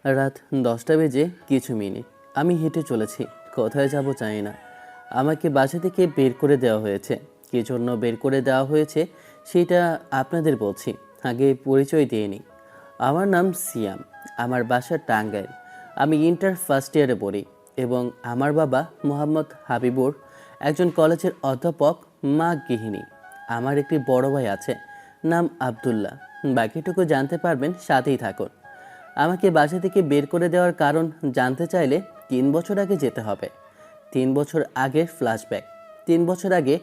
রাত 10টা বেজে কিছু মিনিট। আমি হেঁটে চলেছি, কোথায় যাব জানি না। আমাকে বাসা থেকে বের করে দেওয়া হয়েছে। কী জন্য বের করে দেওয়া হয়েছে সেটা আপনাদের বলছি, আগে পরিচয় দিয়ে নিই। আমার নাম সিয়াম, আমার বাসা টাঙ্গাইল। আমি ইন্টার ফার্স্ট ইয়ারে পড়ি এবং আমার বাবা মোহাম্মদ হাবিবুর একজন কলেজের অধ্যাপক, মা গৃহিণী। আমার একটি বড় ভাই আছে, নাম আব্দুল্লাহ। বাকিটুকু জানতে পারবেন, সাথেই থাকুন। আমাকে বাসা থেকে বের করে দেওয়ার কারণ জানতে চাইলে 3 বছর আগে যেতে হবে। 3 বছর আগের ফ্ল্যাশব্যাক। 3 বছর আগে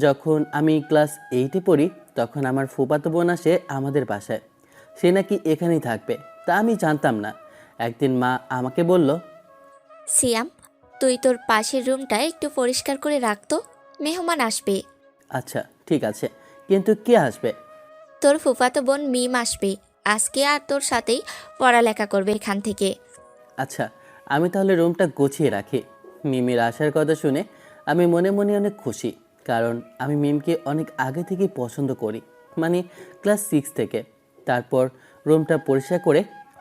যখন আমি ক্লাস 8-এ পড়ি, তখন আমার ফুফাতো বোন আসে আমাদের বাসায়। সে নাকি এখানেই থাকবে, তা আমি জানতাম না। একদিন মা আমাকে বলল, সিয়াম, তুই তোর পাশের রুমটা একটু পরিষ্কার করে রাখতো, মেহমান আসবে। আচ্ছা ঠিক আছে, কিন্তু কে আসবে? তোর ফুফাতো বোন মিম আসবে আজকে, আর তোর সাথেই পড়ালেখা করবে এখান থেকে। আচ্ছা, আমি তাহলে রুমটা গুছিয়ে রাখি। মিমির আসার কথা শুনে আমি মনে মনে অনেক খুশি, কারণ আমি মিমকে অনেক আগে থেকেই পছন্দ করি, মানে ক্লাস 6 থেকে। তারপর রুমটা পরিষ্কার করে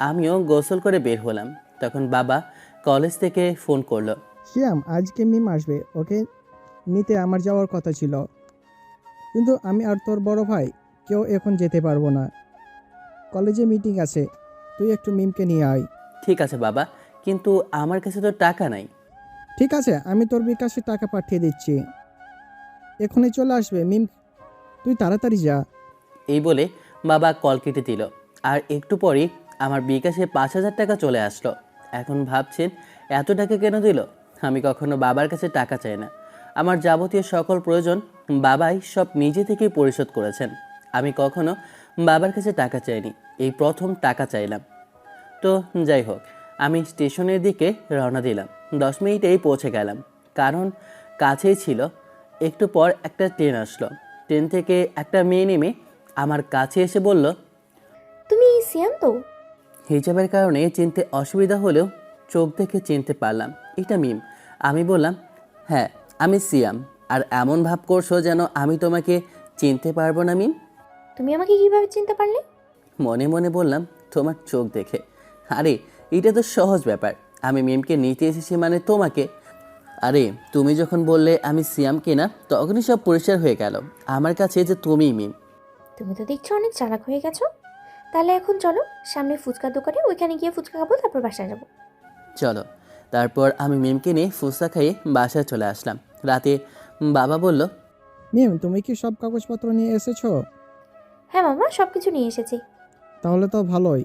আমিও গোসল করে বের হলাম। তখন বাবা কলেজ থেকে ফোন করলো। শিয়াম, আজকে মিম আসবে, ওকে নিতে আমার যাওয়ার কথা ছিল, কিন্তু আমি আর তোর বড় ভাই কেউ এখন যেতে পারবো না। কলেজে মিটিং আছে, তুই একটু মিমকে নিয়ে আয়। ঠিক আছে বাবা, কিন্তু আমার কাছে তো টাকা নাই। ঠিক আছে, আমি তোর বিকাশে টাকা পাঠিয়ে দিচ্ছি, এখনই চলে আসবে মিম, তুই তাড়াতাড়ি যা। এই বলে বাবা কল কেটে দিল। আর একটু পরেই আমার বিকাশে 5,000 টাকা চলে আসলো। এখন ভাবছেন এত টাকা কেন দিল? আমি কখনো বাবার কাছে টাকা চাই না। আমার যাবতীয় সকল প্রয়োজন বাবাই সব নিজে থেকেই পরিশোধ করেছেন। আমি কখনো বাবার কাছে টাকা চাইনি, এই প্রথম টাকা চাইলাম। তো যাই হোক, আমি স্টেশনের দিকে রওনা দিলাম। 10 মিনিটেই পৌঁছে গেলাম, কারণ কাছেই ছিল। একটু পর একটা ট্রেন আসলো। ট্রেন থেকে একটা মেয়ে নেমে আমার কাছে এসে বলল, তুমি সিয়াম তো? হিজাবের কারণে চিনতে অসুবিধা হলেও চোখ দেখে চিনতে পারলাম এটা মিম। আমি বললাম, হ্যাঁ আমি সিয়াম। আর এমন ভাব করছো যেন আমি তোমাকে চিনতে পারবো না মিম। তুমি আমাকে কিভাবে চিনতে পারলে? মনে মনে বললাম, তোমার চোখ দেখে। আরে এটা তো সহজ ব্যাপার, আমি মিমকে নিতে এসেছি মানে তোমাকে। আরে তুমি যখন বললে আমি সিয়ামকে না, তখনই সব পরিষ্কার হয়ে গেল আমার কাছে যে তুমিই মিম। তুমি তো দেখছো অনেক চালাক হয়ে গেছো। তাহলে এখন চলো সামনে ফুচকার দোকানে, ওইখানে গিয়ে ফুচকা খাবো, তারপর বাসায় যাবো। চলো। তারপর আমি মিমকে নিয়ে ফুচকা খাইয়ে বাসায় চলে আসলাম। রাতে বাবা বলল, মিম, তুমি কি সব কাগজপত্র নিয়ে এসেছো? হ্যাঁ মামা, সব কিছু নিয়ে এসেছি। তাহলে তো ভালোই।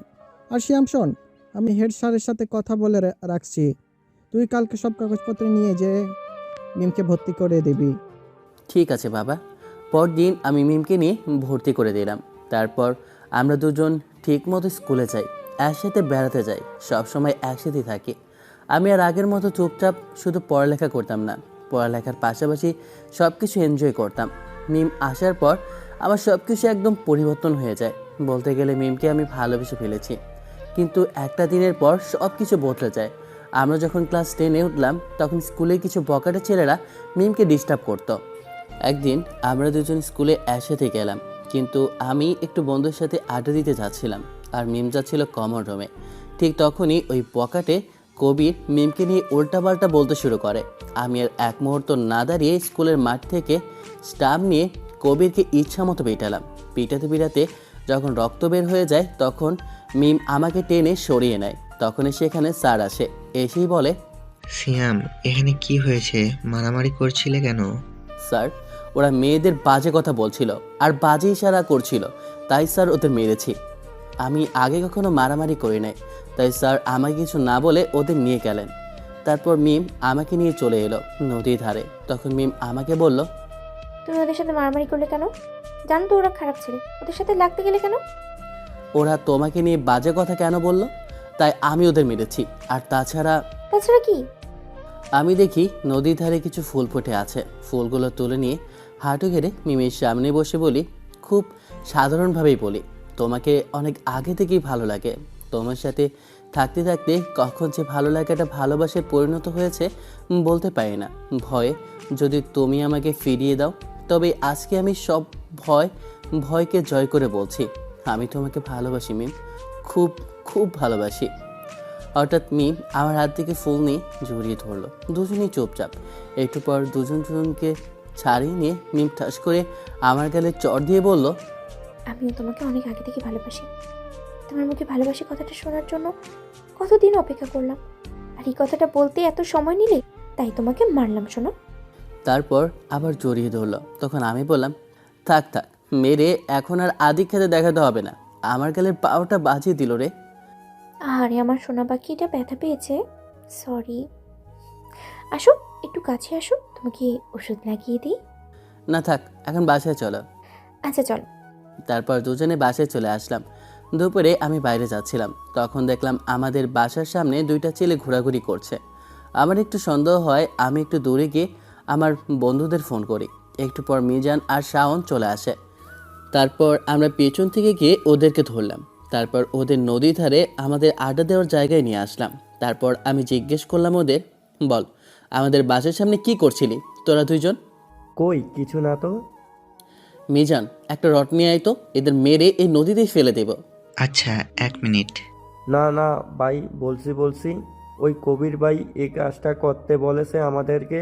আর শিয়াম শোন, আমি হেড স্যারের সাথে কথা বলে রাখছি, তুই কালকে সব কাগজপত্র নিয়ে যে মিমকে ভর্তি করে দিবি। ঠিক আছে বাবা। পরদিন আমি মিমকে নিয়ে ভর্তি করে দিলাম। তারপর আমরা দুজন ঠিকমতো স্কুলে যাই, একসাথে বেড়াতে যাই, সবসময় একসাথেই থাকি। আমি আর আগের মতো চুপচাপ শুধু পড়ালেখা করতাম না, পড়ালেখার পাশাপাশি সব কিছু এনজয় করতাম। মিম আসার পর আমার সব কিছু একদম পরিবর্তন হয়ে যায়। বলতে গেলে মিমকে আমি ভালোবেসে ফেলেছি। কিন্তু একটা দিনের পর সব কিছু বদলে যায়। আমরা যখন ক্লাস 10-এ উঠলাম, তখন স্কুলের কিছু বকাটে ছেলেরা মিমকে ডিস্টার্ব করতো। একদিন আমরা দুজন স্কুলে একসাথে গেলাম, কিন্তু আমি একটু বন্ধুর সাথে আড্ডা দিতে যাচ্ছিলাম আর মিম যাচ্ছিল কমন রুমে। ঠিক তখনই ওই বকাটে কবির মিমকে নিয়ে উল্টাপাল্টা বলতে শুরু করে। আমি আর এক মুহূর্ত না দাঁড়িয়ে স্কুলের মাঠ থেকে স্টাম্প নিয়ে কবিরকে ইচ্ছা মতো পিটালাম। পিটাতে পিটাতে যখন রক্ত বের হয়ে যায়, তখন মিম আমাকে টেনে সরিয়ে নেয়। তখনই সেখানে স্যার আসে, এসেই বলে, সিয়াম, এখানে কি হয়েছে? মারামারি করছিলে কেন? স্যার, ওরা মেয়েদের বাজে কথা বলছিল আর বাজে ইশারা করছিল, তাই স্যার ওদের মেরেছি। আমি আগে কখনো মারামারি করি নাই, তাই স্যার আমাকে কিছু না বলে ওদের নিয়ে গেলেন। তারপর মিম আমাকে নিয়ে চলে এলো নদীর ধারে। তখন মিম আমাকে বলল, তুমি ওদের সাথে মারামারি করলে কেন? জানো তো ওরা খারাপ ছেলে, ওদের সাথে লাগতে গেলে কেন? ওরা তোমাকে নিয়ে বাজে কথা কেন বলল, তাই আমি ওদের মেরেছি। আর তাছাড়া তাছাড়া কি? আমি দেখি নদীর ধারে কিছু ফুল ফুটে আছে, ফুলগুলো তুলে নিয়ে হাঁটু ঘেরে মিমের সামনে বসে বলি, খুব সাধারণভাবেই বলি, তোমাকে অনেক আগে থেকেই ভালো লাগে। তোমার সাথে থাকতে থাকতে কখন যে ভালো লাগাটা ভালোবাসায় পরিণত হয়েছে বলতে পারি না। ভয়ে যদি তুমি আমাকে ফিরিয়ে দাও, তবে আজকে আমি সব ভয়কে জয় করে বলছি, আমি তোমাকে ভালোবাসি মিম, খুব খুব ভালোবাসি। হঠাৎ মিম আমার হাত থেকে ফুল নিয়ে জড়িয়ে ধরলো। দুজনেই চুপচাপ। একটু পর দুজনকে ছাড়িয়ে নিয়ে মিম ঠাস করে আমার গালে চড় দিয়ে বলল, আমিও তোমাকে অনেক আগে থেকে ভালোবাসি। তোমার মুখে ভালোবাসি কথাটা শোনার জন্য কতদিন অপেক্ষা করলাম, আর এই কথাটা বলতে এত সময় নিলে তাই তোমাকে মারলাম শোনো। তারপর আবার জড়িয়ে ধরলো। তখন আমি বললাম, থাক থাক মেরে এখন আর আদি খেতে দেখাতে হবে না। আমার গালের পাওয়াটা বাজিয়ে দিল রে। আরে আমার সোনা পাখিটা ব্যথা পেয়েছে, সরি। আসো একটু কাছে আসো, তোমাকে ওষুধ লাগিয়ে দিই। না থাক, এখন বাসায় চলো। আচ্ছা চলো। তারপর দুজনে বাসায় চলে আসলাম। দুপুরে আমি বাইরে যাচ্ছিলাম, তখন দেখলাম আমাদের বাসার সামনে দুইটা ছেলে ঘোরাঘুরি করছে। আমার একটু সন্দেহ হয়। আমি একটু দূরে গিয়ে আমার বন্ধুদের ফোন করি। একটু পর মিজান আর শাওন চলে আসে। তারপর আমরা পেছন থেকে গিয়ে ওদেরকে ধরলাম। তারপর ওদের নদী ধারে আমাদের আড্ডা দেওয়ার জায়গায় নিয়ে আসলাম। তারপর আমি জিজ্ঞেস করলাম ওদের, বল আমাদের বাসার সামনে কি করছিলি তোরা দুইজন? কই কিছু না তো। মিজান, একটা রড নিয়ে আয় তো, এদের মেরে এই নদীতে ফেলে দেব। আচ্ছা 1 মিনিট। না না ভাই, বলছি ওই কবির ভাই এই কাজটা করতে বলেছে আমাদেরকে।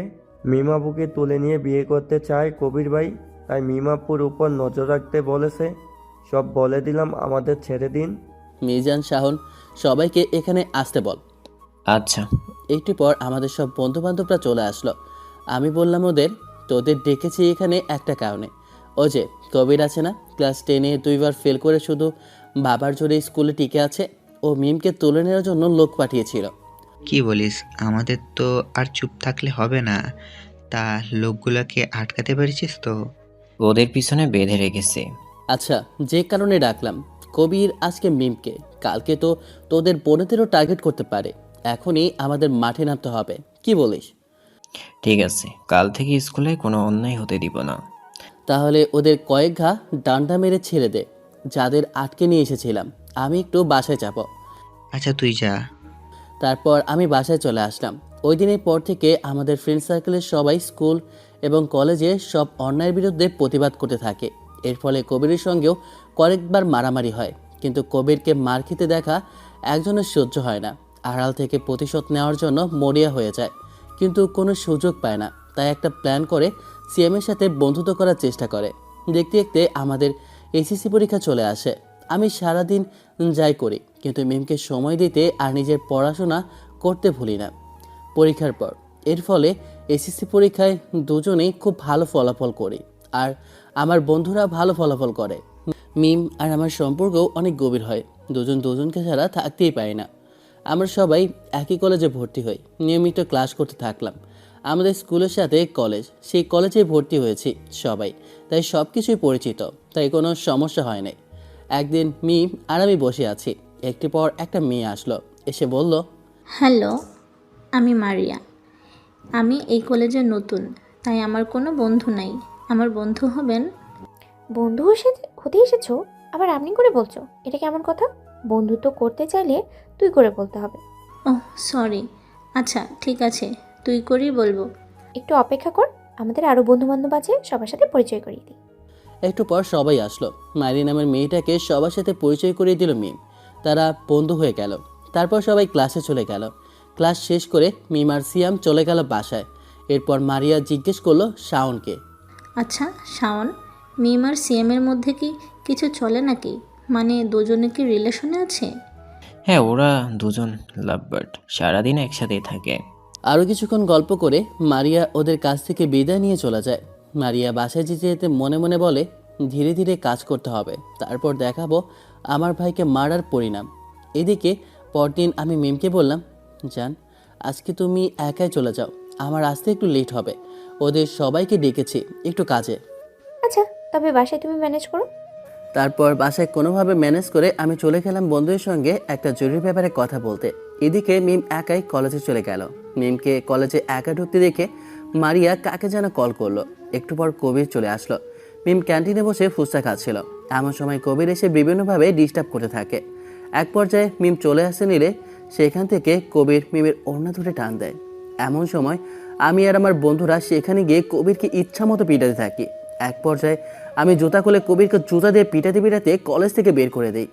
মিমাপুকে তুলে নিয়ে বিয়ে করতে চায় কবির ভাই, তাই মিমাপুর উপর নজর রাখতে বলেছে। সব বলে দিলাম, আমাদের ছেড়ে দিন। মিজান, শাহন সবাইকে এখানে আসতে বল। আচ্ছা। একটু পর আমাদের সব বন্ধু বান্ধবরা চলে আসলো। আমি বললাম ওদের, তোদের ডেকেছি এখানে একটা কারণে। ও যে কবির আছে না, ক্লাস 10-এ 2বার ফেল করে শুধু বাবার জোরে স্কুলে টিকে আছে, ও মিমকে তুলে নেওয়ার জন্য লোক পাঠিয়েছিল। কি বলিস? আমাদের তো আর চুপ থাকলে হবে না। তা লোকগুলাকে আটকাতে পেরেছিস তো? ওদের পিছনে বেঁধে রেখেছে। আচ্ছা, যে কারণে ডাকলাম, কবির আজকে মিমকে, কালকে তো তোদের বোনেদেরও টার্গেট করতে পারে। এখনই আমাদের মাঠে নামতে হবে, কি বলিস? ঠিক আছে, কাল থেকে স্কুলে কোনো অন্যায় হতে দিব না। তাহলে ওদের কয়েক ঘা ডান্ডা মেরে ছেড়ে দে। যাদের আটকে নিয়ে এসেছিলাম, আমি একটু বাসায় যাব। আচ্ছা তুই যা। তারপর আমি বাসায় চলে আসলাম। ওই দিনের পর থেকে আমাদের ফ্রেন্ড সার্কেলের সবাই স্কুল এবং কলেজে সব অন্যায়ের বিরুদ্ধে প্রতিবাদ করতে থাকে। এর ফলে কবিরের সঙ্গেও কয়েকবার মারামারি হয়, কিন্তু কবিরকে মার খেতে দেখা একজনের সহ্য হয় না। আড়াল থেকে প্রতিশোধ নেওয়ার জন্য মরিয়া হয়ে যায়, কিন্তু কোনো সুযোগ পায় না। তাই একটা প্ল্যান করে সিএমের সাথে বন্ধুত্ব করার চেষ্টা করে। দেখতে দেখতে আমাদের এসএসসি পরীক্ষা চলে আসে। আমি সারাদিন যাই করি, কিন্তু মিমকে সময় দিতে আর নিজের পড়াশোনা করতে ভুলি না। পরীক্ষার পর এর ফলে এসএসসি পরীক্ষায় দুজনেই খুব ভালো ফলাফল করি, আর আমার বন্ধুরা ভালো ফলাফল করে। মিম আর আমার সম্পর্কও অনেক গভীর হয়। দুজন দুজনকে ছাড়া থাকতেই পারি না। আমরা সবাই একই কলেজে ভর্তি হই, নিয়মিত ক্লাস করতে থাকলাম। আমাদের স্কুলের সাথে কলেজ, সেই কলেজে ভর্তি হয়েছি সবাই, তাই সব কিছুই পরিচিত, তাই কোনো সমস্যা হয় নাই। একদিন মিম আর আমি বসে আছি, একটু পর একটা মেয়ে আসলো, এসে বলল, হ্যালো, আমি মারিয়া। আমি এই কলেজে নতুন, তাই আমার কোনো বন্ধু নাই। আমার বন্ধু হবেন। বন্ধু হতে এসেছো, আবার আপনি করে বলছো, এটা কেমন কথা? বন্ধুত্ব করতে চাইলে তুই করে বলতে হবে। Oh sorry. আচ্ছা ঠিক আছে, তুই করেই বলবো। একটু অপেক্ষা কর, আমাদের আরও বন্ধু বান্ধব আছে, সবার সাথে পরিচয় করিয়ে দিই। একটু পর সবাই আসলো। মারি নামের মেয়েটাকে সবার সাথে পরিচয় করিয়ে দিল মিম। তারা বন্ধু হয়ে গেল। তারপর সবাই ক্লাসে চলে গেল। ক্লাস শেষ করে মিম আর সিয়াম চলে গেল বাসায়। এরপর মারিয়া জিজ্ঞেস করলো শাওনকে, আচ্ছা শাওন, মিম আর সিএমের মধ্যে কি কিছু চলে নাকি? মানে দুজনে কি রিলেশনে আছে? হ্যাঁ, ওরা দুজন লাভ বার্ড, সারাদিন একসাথেই থাকে। আরও কিছুক্ষণ গল্প করে মারিয়া ওদের কাছ থেকে বিদায় নিয়ে চলে যায়। মারিয়া বাসায় যেতে যেতে মনে মনে বলে, ধীরে ধীরে কাজ করতে হবে, তারপর দেখাবো আমার ভাইকে মারার পরিণাম। এদিকে পরদিন আমি মিমকে বললাম, জান আজকে তুমি একাই চলে যাও, আমার আসতে একটু লেট হবে। ওদের সবাইকে ডেকেছি একটু কাজে। আচ্ছা, তবে বাসায় তুমি ম্যানেজ করো। তারপর বাসায় কোনোভাবে ম্যানেজ করে আমি চলে গেলাম বন্ধুদের সঙ্গে একটা জরুরি ব্যাপারে কথা বলতে। এদিকে মিম একাই কলেজে চলে গেল। মিমকে কলেজে একা ঢুকতে দেখে মারিয়া কাকে যেন কল করলো। একটু পর কবির চলে আসলো। মিম ক্যান্টিনে বসে ফুচকা খাচ্ছিল। এমন সময় কবির এসে বিভিন্নভাবে ডিস্টার্ব করতে থাকে। এক পর্যায়ে মিম চলে আসতে নিলে সেখান থেকে কবির মিমের ওড়না ধরে টান দেয়। এমন সময় আমি আর আমার বন্ধুরা সেখানে গিয়ে কবিরকে ইচ্ছা মতো পিটাতে থাকি। এক পর্যায়ে আমি জুতা খুলে কবিরকে জুতা দিয়ে পিটাতে পিটাতে কলেজ থেকে বের করে দিই।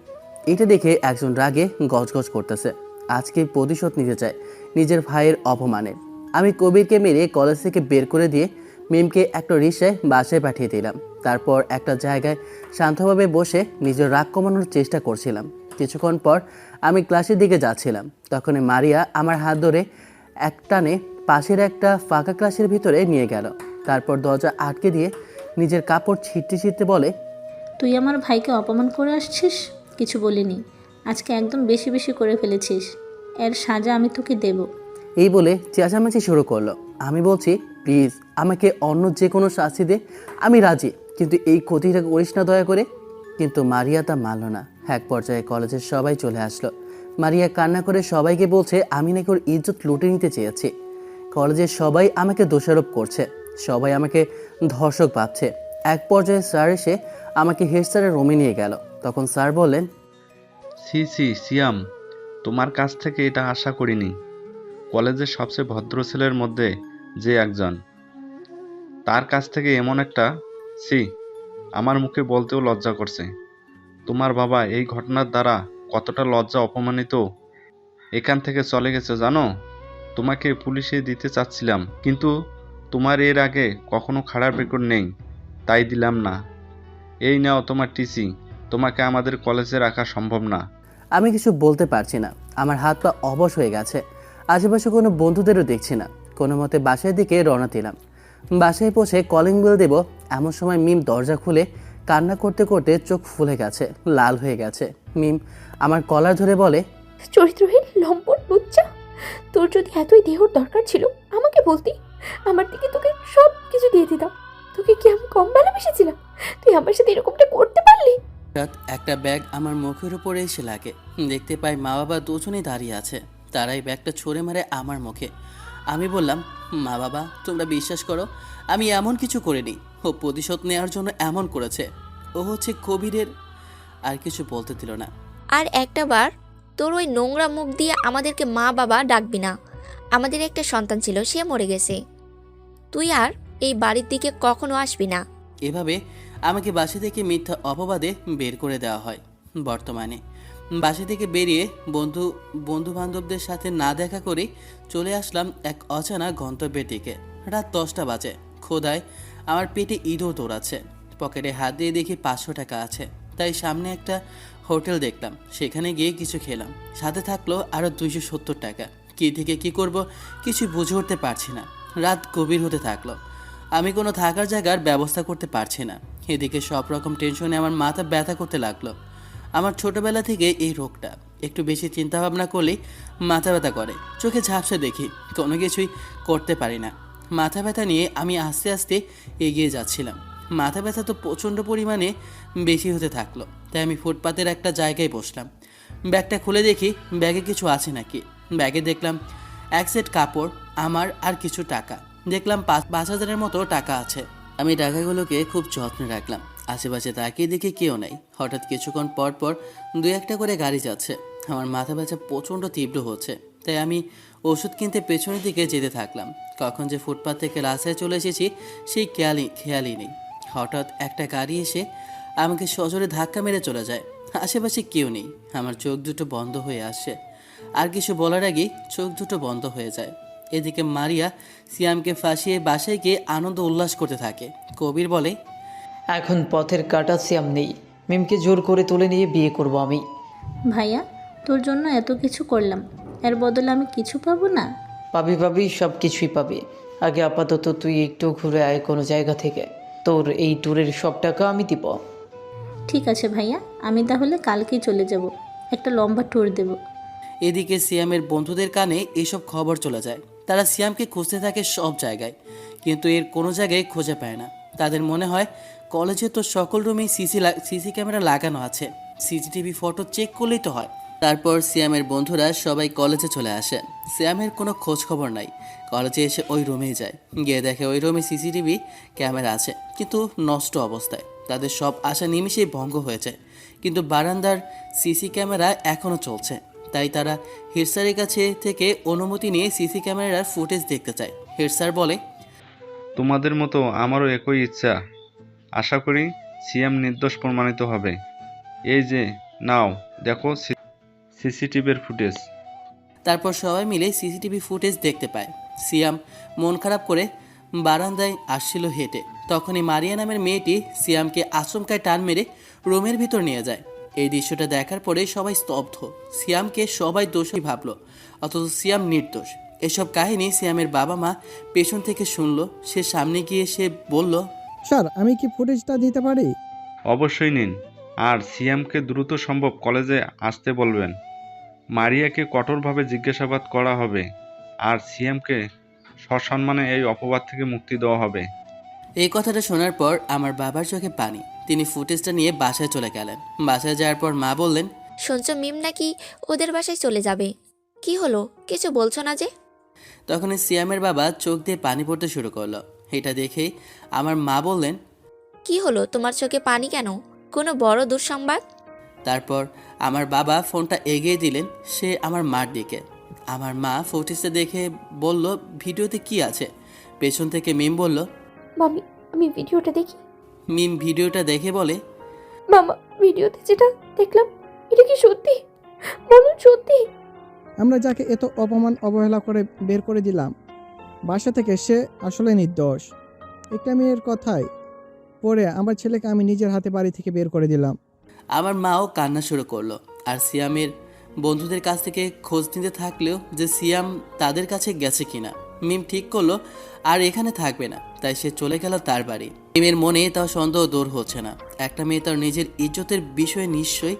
এটা দেখে একজন রাগে গজগজ করতেছে। আজকে প্রতিশোধ নিতে চায় নিজের ভাইয়ের অপমানের। আমি কবিরকে মেরে কলেজ থেকে বের করে দিয়ে মিমকে একটা রিকশায় বাসায় পাঠিয়ে দিলাম। তারপর একটা জায়গায় শান্তভাবে বসে নিজের রাগ কমানোর চেষ্টা করছিলাম। কিছুক্ষণ পর আমি ক্লাসের দিকে যাচ্ছিলাম, তখন মারিয়া আমার হাত ধরে একটানে পাশের একটা ফাঁকা ক্লাসের ভিতরে নিয়ে গেল। তারপর দরজা আটকে দিয়ে নিজের কাপড় ছিটতে ছিটতে বলে, তুই আমার ভাইকে অপমান করে আসছিস? কিছু বলিনি, আজকে একদম বেশি বেশি করে ফেলেছিস। এর সাজা আমি তোকে দেব। এই বলে চেঁচামেচি শুরু করলো। আমি বলছি, প্লিজ আমাকে অন্য যে কোনো শাস্তি দে, আমি রাজি, কিন্তু এই ক্ষতিটা করিস না দয়া করে। কিন্তু মারিয়া তা মানল না। এক পর্যায়ে কলেজের সবাই চলে আসলো। মারিয়া কান্না করে সবাইকে বলছে আমি নাকি ওর ইজ্জত লুটে নিতে চেয়েছি। কলেজের সবাই আমাকে দোষারোপ করছে, সবাই আমাকে ধর্ষক ভাবছে। এক পর্যায়ে স্যার এসে আমাকে হেড স্যারের রুমে নিয়ে গেল। তখন স্যার বললেন, সি সি সিয়াম, তোমার কাছ থেকে এটা আশা করিনি। কলেজের সবচেয়ে ভদ্র ছেলের মধ্যে যে একজন, তার কাছ থেকে এমন একটা সি, আমার মুখে বলতেও লজ্জা করছে। তোমার বাবা এই ঘটনার দ্বারা কতটা লজ্জা অপমানিত এখান থেকে চলে গেছে জানো? তোমাকে পুলিশে দিতে চাচ্ছিলাম, কিন্তু তোমার এর আগে কখনো খারাপ রেকর্ড নেই, তাই দিলাম না। এই নাও তোমার টিসি, তোমাকে আমাদের কলেজে রাখা সম্ভব না। আমি কিছু বলতে পারছি না, আমার হাত পা অবশ হয়ে গেছে। আশেপাশে কোনো বন্ধুদেরও দেখছি না। কোনো মতে বাসার দিকে রওনা দিলাম। বাসায় পৌঁছে কলিং বেল দেব, এমন সময় মিম দরজা খুলে কান্না করতে করতে চোখ ফুলে গেছে, লাল হয়ে গেছে। মিম আমার কলার ধরে বলে, চরিত্রহীন লম্পট লুচ্চা, তোর যদি এতই দেহর দরকার ছিল আমাকে বলতি, আমার দিকে তোকে সব কিছু দিয়ে দিতাম। তোকে কি আমি কম ভালোবেসেছিলাম? তুই আমার সাথে এরকমটা করতে পারলি? হঠাৎ একটা ব্যাগ আমার মুখের উপরে এসে লাগে। দেখতে পাই মা বাবা দুজনেই দাঁড়িয়ে আছে। তারাই ব্যাগটা ছুঁড়ে মারে আমার মুখে। আমি বললাম, মা বাবা তোমরা বিশ্বাস করো আমি এমন কিছু করিনি, ও প্রতিশোধ নেওয়ার জন্য এমন করেছে। ও হচ্ছে কবিরের। আর কিছু বলতে দিল না। আর একটা বার তোর ওই নোংরা মুখ দিয়ে আমাদেরকে মা বাবা ডাকবি না। আমাদের একটা সন্তান ছিল, সে মরে গেছে। তুই আর এই বাড়ির দিকে কখনো আসবি না। এভাবে আমাকে বাসা থেকে মিথ্যা অপবাদে বের করে দেওয়া হয়। বর্তমানে বাসা থেকে বেরিয়ে বন্ধু বান্ধবদের সাথে না দেখা করে চলে আসলাম এক অজানা গন্তব্যের দিকে। রাত 10টা বাজে। খোদায় আমার পেটে ইঁদুর দৌড়াচ্ছে। পকেটে হাত দিয়ে দেখি 500 টাকা আছে। তাই সামনে একটা হোটেল দেখলাম, সেখানে গিয়ে কিছু খেলাম। সাথে থাকলো আরও 270 টাকা। কী থেকে কী করব কিছু বুঝে উঠতে পারছি না। রাত গভীর হতে থাকলো। আমি কোনো থাকার জায়গার ব্যবস্থা করতে পারছি না। এদিকে সব রকম টেনশনে আমার মাথা ব্যথা করতে লাগলো। আমার ছোটবেলা থেকে এই রোগটা, একটু বেশি চিন্তাভাবনা করলেই মাথা ব্যথা করে। চোখে ঝাপসা দেখি, কোনো কিছুই করতে পারি না। মাথা ব্যথা নিয়ে আমি আস্তে আস্তে এগিয়ে যাচ্ছিলাম। মাথা ব্যথা তো প্রচণ্ড পরিমাণে বেশি হতে থাকলো। তাই আমি ফুটপাতের একটা জায়গায় বসলাম। ব্যাগটা খুলে দেখি ব্যাগে কিছু আছে নাকি। ব্যাগে দেখলাম এক সেট কাপড়, আমার আর কিছু টাকা। দেখলাম 5,000-এর মতো টাকা আছে। আমি টাকাগুলোকে খুব যত্নে রাখলাম। আশেপাশে তাকিয়ে দেখি কেউ নেই। হঠাৎ কিছুক্ষণ পর পর 2-1টা করে গাড়ি যাচ্ছে। আমার মাথা ব্যথা প্রচণ্ড তীব্র হচ্ছে। তাই আমি ওষুধ কিনতে পেছনের দিকে যেতে থাকলাম। কখন যে ফুটপাত থেকে রাস্তায় চলে এসেছি সেই খেয়ালই নেই। হঠাৎ একটা গাড়ি এসে আমাকে সজোরে ধাক্কা মেরে চলে যায়। আশেপাশে কেউ নেই। আমার চোখ দুটো বন্ধ হয়ে আসছে। আর কিছু বলার আগেই চোখ দুটো বন্ধ হয়ে যায়। এদিকে মারিয়া সিয়ামকে ফাঁসিয়ে বাসায় গিয়ে আনন্দ উল্লাস করতে থাকে। কবির বলে, এখন পথের কাটা সিয়াম নেই, মিমকে জোর করে তুলে নিয়ে বিয়ে করব আমি। ভাইয়া, তোর জন্য এত কিছু করলাম, এর বদলে আমি কিছু পাবো না? পাবি সব কিছুই পাবি। আগে আপাতত তুই একটু ঘুরে আয় কোনো জায়গা থেকে, তোর এই ট্যুরের সব টাকা আমি দিব। ঠিক আছে ভাইয়া, আমি তাহলে কালকেই চলে যাব, একটা লম্বা ট্যুর দেব। এদিকে সিয়ামের বন্ধুদের কানে এসব খবর চলে যায়। তারা সিয়ামকে খুঁজতে থাকে সব জায়গায়, কিন্তু এর কোনো জায়গায় খুঁজে পায় না। তাদের মনে হয় কলেজে তো সকল রুমেই সিসি ক্যামেরা লাগানো আছে, সিসিটিভি ফটো চেক করলেই তো হয়। তারপর সিয়ামের বন্ধুরা সবাই কলেজে চলে আসে। সিয়ামের কোনো খোঁজ খবর নাই। কলেজে এসে ওই রুমেই যায়, গিয়ে দেখে ওই রুমে সিসিটিভি ক্যামেরা আছে, কিন্তু নষ্ট অবস্থায়। তাদের সব আশা নিমিশেই ভঙ্গ হয়ে যায়। কিন্তু বারান্দার সিসি ক্যামেরা এখনও চলছে। তাই তারা হেড স্যারের কাছে থেকে অনুমতি নিয়ে সিসি ক্যামেরার ফুটেজ দেখতে চায়। হেড স্যার বলে, তোমাদের মতো আমারও একই ইচ্ছা। আশা করি সিএম নির্দোষ প্রমাণিত হবে। এই যে নাও দেখো সিসিটিভির ফুটেজ। তারপর সবাই মিলে সিসিটিভি ফুটেজ দেখতে পায়। সিয়াম মন খারাপ করে বারান্দায় আসছিল হেঁটে। তখনই মারিয়া নামের মেয়েটি সিয়ামকে আচমকায় টান মেরে রুমের ভিতর নিয়ে যায়। এই দৃশ্যটা দেখার পরে সবাই স্তব্ধ। সিয়ামকে সবাই দোষী ভাবলো, অথচ সিয়াম নির্দোষ। এসব কাহিনী সিয়ামের বাবা মা পেছন থেকে শুনলো। সে সামনে গিয়ে সে বলল, স্যার আমি কি ফুটেজটা দিতে পারি? অবশ্যই নিন, আর সিয়ামকে দ্রুত সম্ভব কলেজে আসতে বলবেন। মারিয়াকে কঠোরভাবে জিজ্ঞাসাবাদ করা হবে, আর সিয়ামকে সসম্মানে এই অপবাদ থেকে মুক্তি দেওয়া হবে। এই কথাটা শোনার পর আমার বাবার চোখে পানি। তিনি ফুটেজটা নিয়ে বাসায় চলে গেলেন। বাসায় যাওয়ার পর মা বললেন, শুনছো মিম নাকি ওদের বাসায় চলে যাবে? কি হলো, কিছু বলছো না যে? তখনই সিয়ামের বাবা চোখ দিয়ে পানি পড়তে শুরু করলো। এটা দেখেই আমার মা বললেন, কি হলো, তোমার চোখে পানি কেন? কোনো বড় দুঃসংবাদ? তারপর আমার বাবা ফোনটা এগিয়ে দিলেন সে আমার মার দিকে। আমার মা ফুটেজটা দেখে বলল, ভিডিওতে কি আছে? পেছন থেকে মিম বলল, মামি আমি ভিডিওটা দেখি। মিম ভিডিওটা দেখে বলে, মামা ভিডিওতে যেটা দেখলাম এটা কি সত্যি? বলুন সত্যি। আমরা যাকে এত অপমান অবহেলা করে বের করে দিলাম বাসা থেকে, সে আসলে নির্দোষ। একটা মেয়ের কথায় পরে আমার ছেলেকে আমি নিজের হাতে বাড়ি থেকে বের করে দিলাম। আমার মাও কান্না শুরু করলো। আর সিয়ামের বন্ধুদের কাছ থেকে খোঁজ নিতে থাকলেও যে সিয়াম তাদের কাছে গেছে কিনা। মিম ঠিক করলো আর এখানে থাকবে না, তাই সে চলে গেল তার বাড়ি। মিমের মনে তাও সন্দেহ দূর হচ্ছে না, একটা মেয়ে তার নিজের ইজ্জতের বিষয়ে নিশ্চয়ই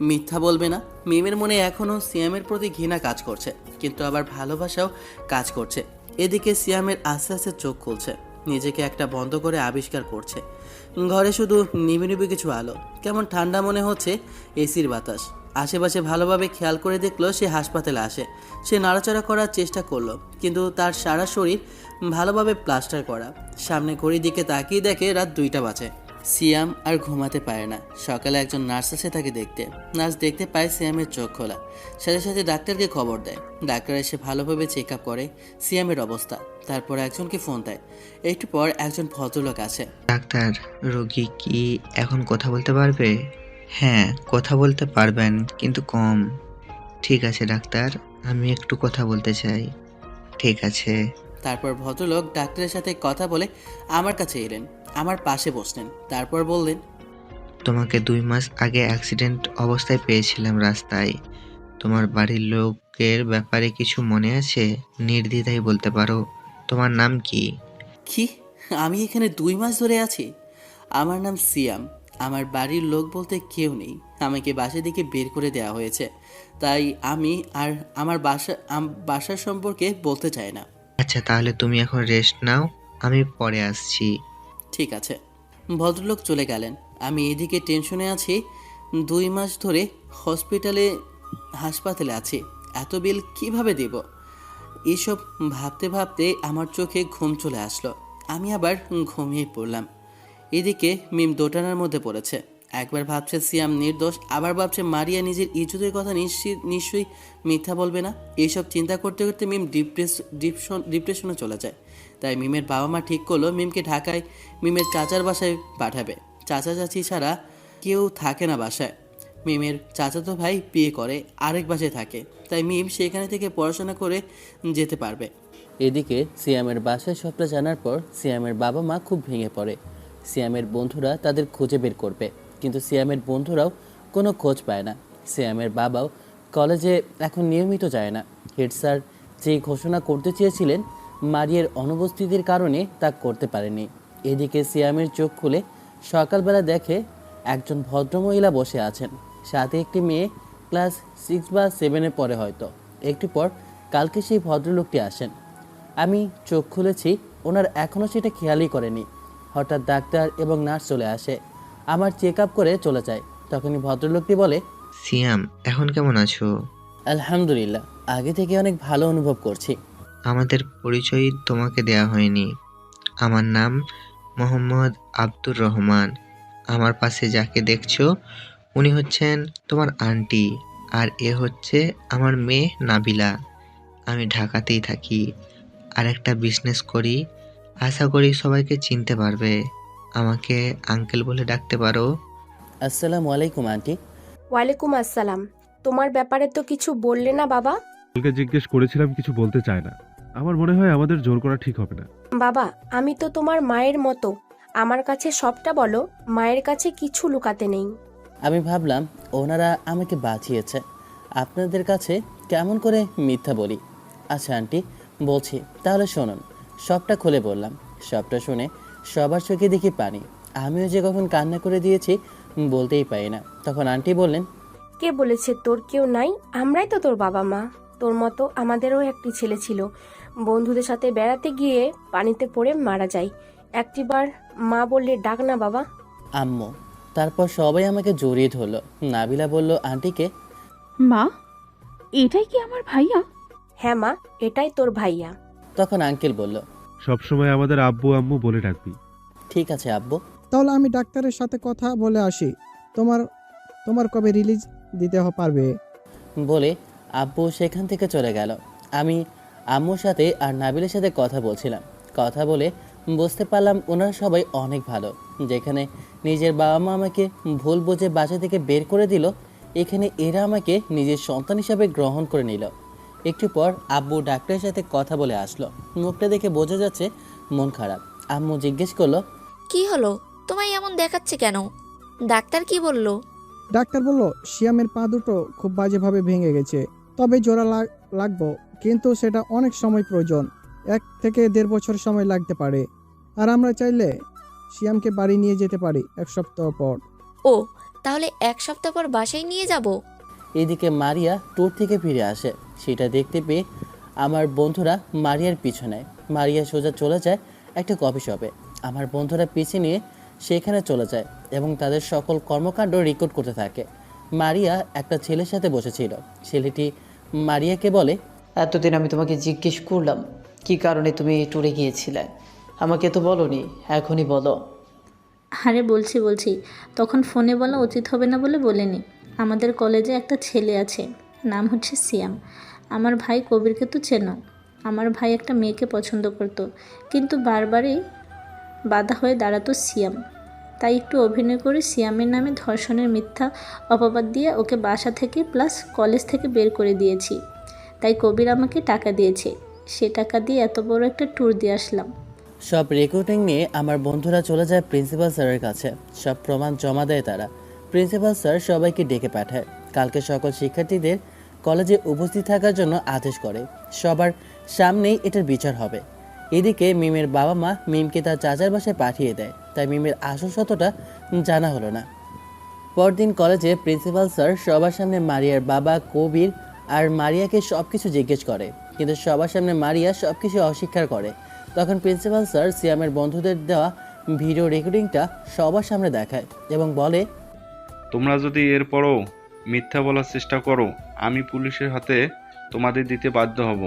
মিথ্যা বলবে না। মিমের মনে এখনও সিয়ামের প্রতি ঘৃণা কাজ করছে, কিন্তু আবার ভালোবাসাও কাজ করছে। এদিকে সিয়ামের আস্তে আস্তে চোখ খুলছে, নিজেকে একটা বন্ধ করে আবিষ্কার করছে। ঘরে শুধু নিবি নিবি কিছু আলো, কেমন ঠান্ডা মনে হচ্ছে এসির বাতাস। আশেপাশে ভালোভাবে খেয়াল করে দেখলো সে হাসপাতালে আসে। সে নাড়াচাড়া করার চেষ্টা করলো, কিন্তু তার সারা শরীর ভালোভাবে প্লাস্টার করা। সামনে ঘড়ির দিকে তাকিয়ে দেখে রাত 2টা বাজে। সিয়াম আর ঘুমাতে পারে না। সকালে একজন নার্স আসে তাকে দেখতে। নার্স দেখতে পায় সিয়ামের চোখ খোলা, সাথে সাথে ডাক্তারকে খবর দেয়। ডাক্তার এসে ভালোভাবে চেক আপ করে সিয়ামের অবস্থা, তারপর একজনকে ফোন দেয়। একটু পর একজন ভদ্রলোক আসে। ডাক্তার, রোগী কি এখন কথা বলতে পারবে? হ্যাঁ, কথা বলতে পারবেন, কিন্তু কম। ঠিক আছে ডাক্তার, আমি একটু কথা বলতে চাই। ঠিক আছে। তারপর ভদ্রলোক ডাক্তারের সাথে কথা বলে আমার কাছে এলেন, আমার পাশে বসলেন। তারপর বললেন, তোমাকে 2 মাস আগে অ্যাক্সিডেন্ট অবস্থায় পেয়েছিলাম রাস্তায়। তোমার বাড়ির লোকের ব্যাপারে কিছু মনে আছে? নির্দ্বিধায় বলতে পারো। তোমার নাম কি? কি? আমি এখানে 2 মাস ধরে আছি? আমার নাম সিয়াম। আমার বাড়ির লোক বলতে কেউ নেই। আমাকে বাসা থেকে বের করে দেওয়া হয়েছে, তাই আমি আর আমার বাসার সম্পর্কে বলতে চাই না। আচ্ছা, তাহলে তুমি এখন রেস্ট নাও, আমি পরে আসছি। ঠিক আছে। ভদ্রলোক চলে গেলেন। আমি এদিকে টেনশনে আছি। 2 মাস ধরে হাসপাতালে আছি, এত বিল কিভাবে দেব? এইসব ভাবতে ভাবতে আমার চোখে ঘুম চলে আসলো। আমি আবার ঘুমিয়ে পড়লাম। এদিকে মিম দোটানার মধ্যে পড়েছে। একবার ভাবছে সিয়াম নির্দোষ, আবার ভাবছে মারিয়া নিজের ইজ্জতের কথা নিশ্চয়ই মিথ্যা বলবে না। এইসব চিন্তা করতে করতে মিম ডিপ্রেশনে চলে যায়। তাই মিমের বাবা মা ঠিক করলো মিমকে ঢাকায় মিমের চাচার বাসায় পাঠাবে। চাচা চাচি ছাড়া কেউ থাকে না বাসায়। মিমের চাচাতো ভাই বিয়ে করে আরেক বাসায় থাকে, তাই মিম সেখানে থেকে পড়াশোনা করে যেতে পারবে। এদিকে সিয়ামের বাসায় সবটা জানার পর সিয়ামের বাবা মা খুব ভেঙে পড়ে। সিয়ামের বন্ধুরা তাদের খুঁজে বের করবে, কিন্তু সিয়ামের বন্ধুরাও কোনো খোঁজ পায় না। সিয়ামের বাবাও কলেজে এখন নিয়মিত যায় না। হেড স্যার যে ঘোষণা করতে চেয়েছিলেন মারিয়ার অনুপস্থিতির কারণে তা করতে পারেনি। এদিকে সিয়ামের চোখ খুলে সকালবেলা দেখে একজন ভদ্রমহিলা বসে আছেন, সাথে একটি মেয়ে ক্লাস 6 বা 7-এ পড়ে হয়তো। একটু পর কালকে সেই ভদ্রলোকটি আসেন। আমি চোখ খুলেছি, ওনার এখনও সেটা খেয়ালই করেনি। হঠাৎ ডাক্তার এবং নার্স চলে আসে, আমার চেক আপ করে চলে যায়। তখনই ভদ্রলোকটি বলে, সিয়াম, এখন কেমন আছো? আলহামদুলিল্লাহ, আগে থেকে অনেক ভালো অনুভব করছি। আমাদের পরিচয় তোমাকে দেয়া হয়নি। আমার নাম মোহাম্মদ আব্দুর রহমান। আমার পাশে যাকে দেখছো উনি হচ্ছেন তোমার আন্টি, আর এ হচ্ছে আমার মেয়ে নাবিলা। আমি ঢাকাতেই থাকি আর একটা বিজনেস করি। আশা করি সবাইকে চিনতে পারবে। আমাকে আঙ্কেল বলে ডাকতে পারো। আসসালামু আলাইকুম আন্টি। ওয়ালাইকুম আসসালাম। তোমার ব্যাপারে তো কিছু বললে না বাবা? কালকে জিজ্ঞেস করেছিলাম, কিছু বলতে চায় না। আমার মনে হয় আমাদের জোর করা ঠিক হবে না। বাবা, আমি তো তোমার মায়ের মতো, আমার কাছে সবটা বলো, মায়ের কাছে কিছু লুকাতে নেই। আমি ভাবলাম ওনারা আমাকে বাঁচিয়েছে, আপনাদের কাছে কেমন করে মিথ্যা বলি। আচ্ছা আন্টি, বলছি তাহলে শুনুন। সবটা খুলে বললাম। সবটা শুনে সবার চোখে দেখি পানি। আমিও যে কখন কান্না করে দিয়েছি বলতেই পারি না। তখন আন্টি বললেন, কে বলেছে তোর কেউ নাই? আমরাই তো তোর বাবা মা। তোর মতো আমাদেরও একটি ছেলে ছিল, বন্ধুদের সাথে বেড়াতে গিয়ে পানিতে পড়ে মারা যায়। একটিবার মা বললে ডাক না বাবা। আম্মু। তারপর সবাই আমাকে জড়িয়ে ধরলো। নাবিলা বলল আন্টিকে, মা, এটাই কি আমার ভাইয়া? হ্যাঁ মা, এটাই তোর ভাইয়া। তখন আঙ্কেল বলল, সবসময় আমাদের আব্বু আম্মু বলে ডাকবি। ঠিক আছে আব্বু। তাহলে আমি ডাক্তারের সাথে কথা বলে আসি। তোমার তোমার কবে রিলিজ দিতে পারবে? বলে আব্বু সেখান থেকে চলে গেল। আমি আম্মুর সাথে আর নাবিলের সাথে কথা বলছিলাম। কথা বলে বুঝতে পারলাম ওনারা সবাই অনেক ভালো। যেখানে নিজের বাবা মা আমাকে ভুল বুঝে বাসা থেকে বের করে দিল, এখানে এরা আমাকে নিজের সন্তান হিসাবে গ্রহণ করে নিল। একটু পর আব্বু ডাক্তারের সাথে কথা বলে আসলো। মুখটা দেখে বোঝা যাচ্ছে মন খারাপ। আম্মু জিজ্ঞেস করলো, কি হলো, তোমায় এমন দেখাচ্ছে কেন? ডাক্তার কি বলল? ডাক্তার বলল শিয়ামের পা দুটো খুব বাজেভাবে ভেঙে গেছে, তবে জোড়া লাগবো, কিন্তু সেটা অনেক সময় প্রয়োজন। 1 থেকে 1.5 বছর সময় লাগতে পারে। আর আমরা চাইলে শিয়ামকে বাড়ি নিয়ে যেতে পারি 1 সপ্তাহ পর। ও, তাহলে 1 সপ্তাহ পর বাসায় নিয়ে যাব? এদিকে মারিয়া ট্যুর থেকে ফিরে আসে। সেটা দেখতে পেয়ে আমার বন্ধুরা মারিয়ার পিছু নেয়। মারিয়া সোজা চলে যায় একটা কফি শপে। আমার বন্ধুরা পিছে নিয়ে সেখানে চলে যায় এবং তাদের সকল কর্মকাণ্ড রেকর্ড করতে থাকে। মারিয়া একটা ছেলের সাথে বসেছিল। ছেলেটি মারিয়াকে বলে, এতদিন আমি তোমাকে জিজ্ঞেস করলাম কি কারণে তুমি ট্যুরে গিয়েছিলে, আমাকে তো বলনি, এখনই বলো। আরে বলছি, তখন ফোনে বলা উচিত হবে না বলে বলিনি। আমাদের কলেজে একটা ছেলে আছে, নাম হচ্ছে সিয়াম। আমার ভাই কবিরকে তো চেনো। আমার ভাই একটা মেয়েকে পছন্দ করত, কিন্তু বারবারই বাধা হয়ে দাঁড়াতো সিয়াম। তাই একটু অভিনয় করে সিয়ামের নামে ধর্ষণের মিথ্যা অপবাদ দিয়ে ওকে বাসা থেকে প্লাস কলেজ থেকে বের করে দিয়েছি। তাই কবির আমাকে টাকা দিয়েছে, সে টাকা দিয়ে এত বড় একটা ট্যুর দিয়ে আসলাম। সব রেকর্ডিং নিয়ে আমার বন্ধুরা চলে যায় প্রিন্সিপাল স্যারের কাছে। সব প্রমাণ জমা দেয় তারা। প্রিন্সিপাল স্যার সবাইকে ডেকে পাঠায়। কালকে সকল শিক্ষার্থীদের কলেজে উপস্থিত থাকার জন্য আদেশ করে। সবার সামনেই এটার বিচার হবে। এদিকে মিমের বাবা মা মিমকে তার চাচার বাসায় পাঠিয়ে দেয়, তাই মিমের আসল সত্যটা জানা হলো না। পরদিন কলেজে প্রিন্সিপাল স্যার সবার সামনে মারিয়ার বাবা কবির আর মারিয়াকে সব কিছু জিজ্ঞেস করে, কিন্তু সবার সামনে মারিয়া সব কিছু অস্বীকার করে। তখন প্রিন্সিপাল স্যার সিয়ামের বন্ধুদের দেওয়া ভিডিও রেকর্ডিংটা সবার সামনে দেখায় এবং বলে, তোমরা যদি এরপরও মিথ্যা বলার চেষ্টা করো, আমি পুলিশের হাতে তোমাদের দিতে বাধ্য হব।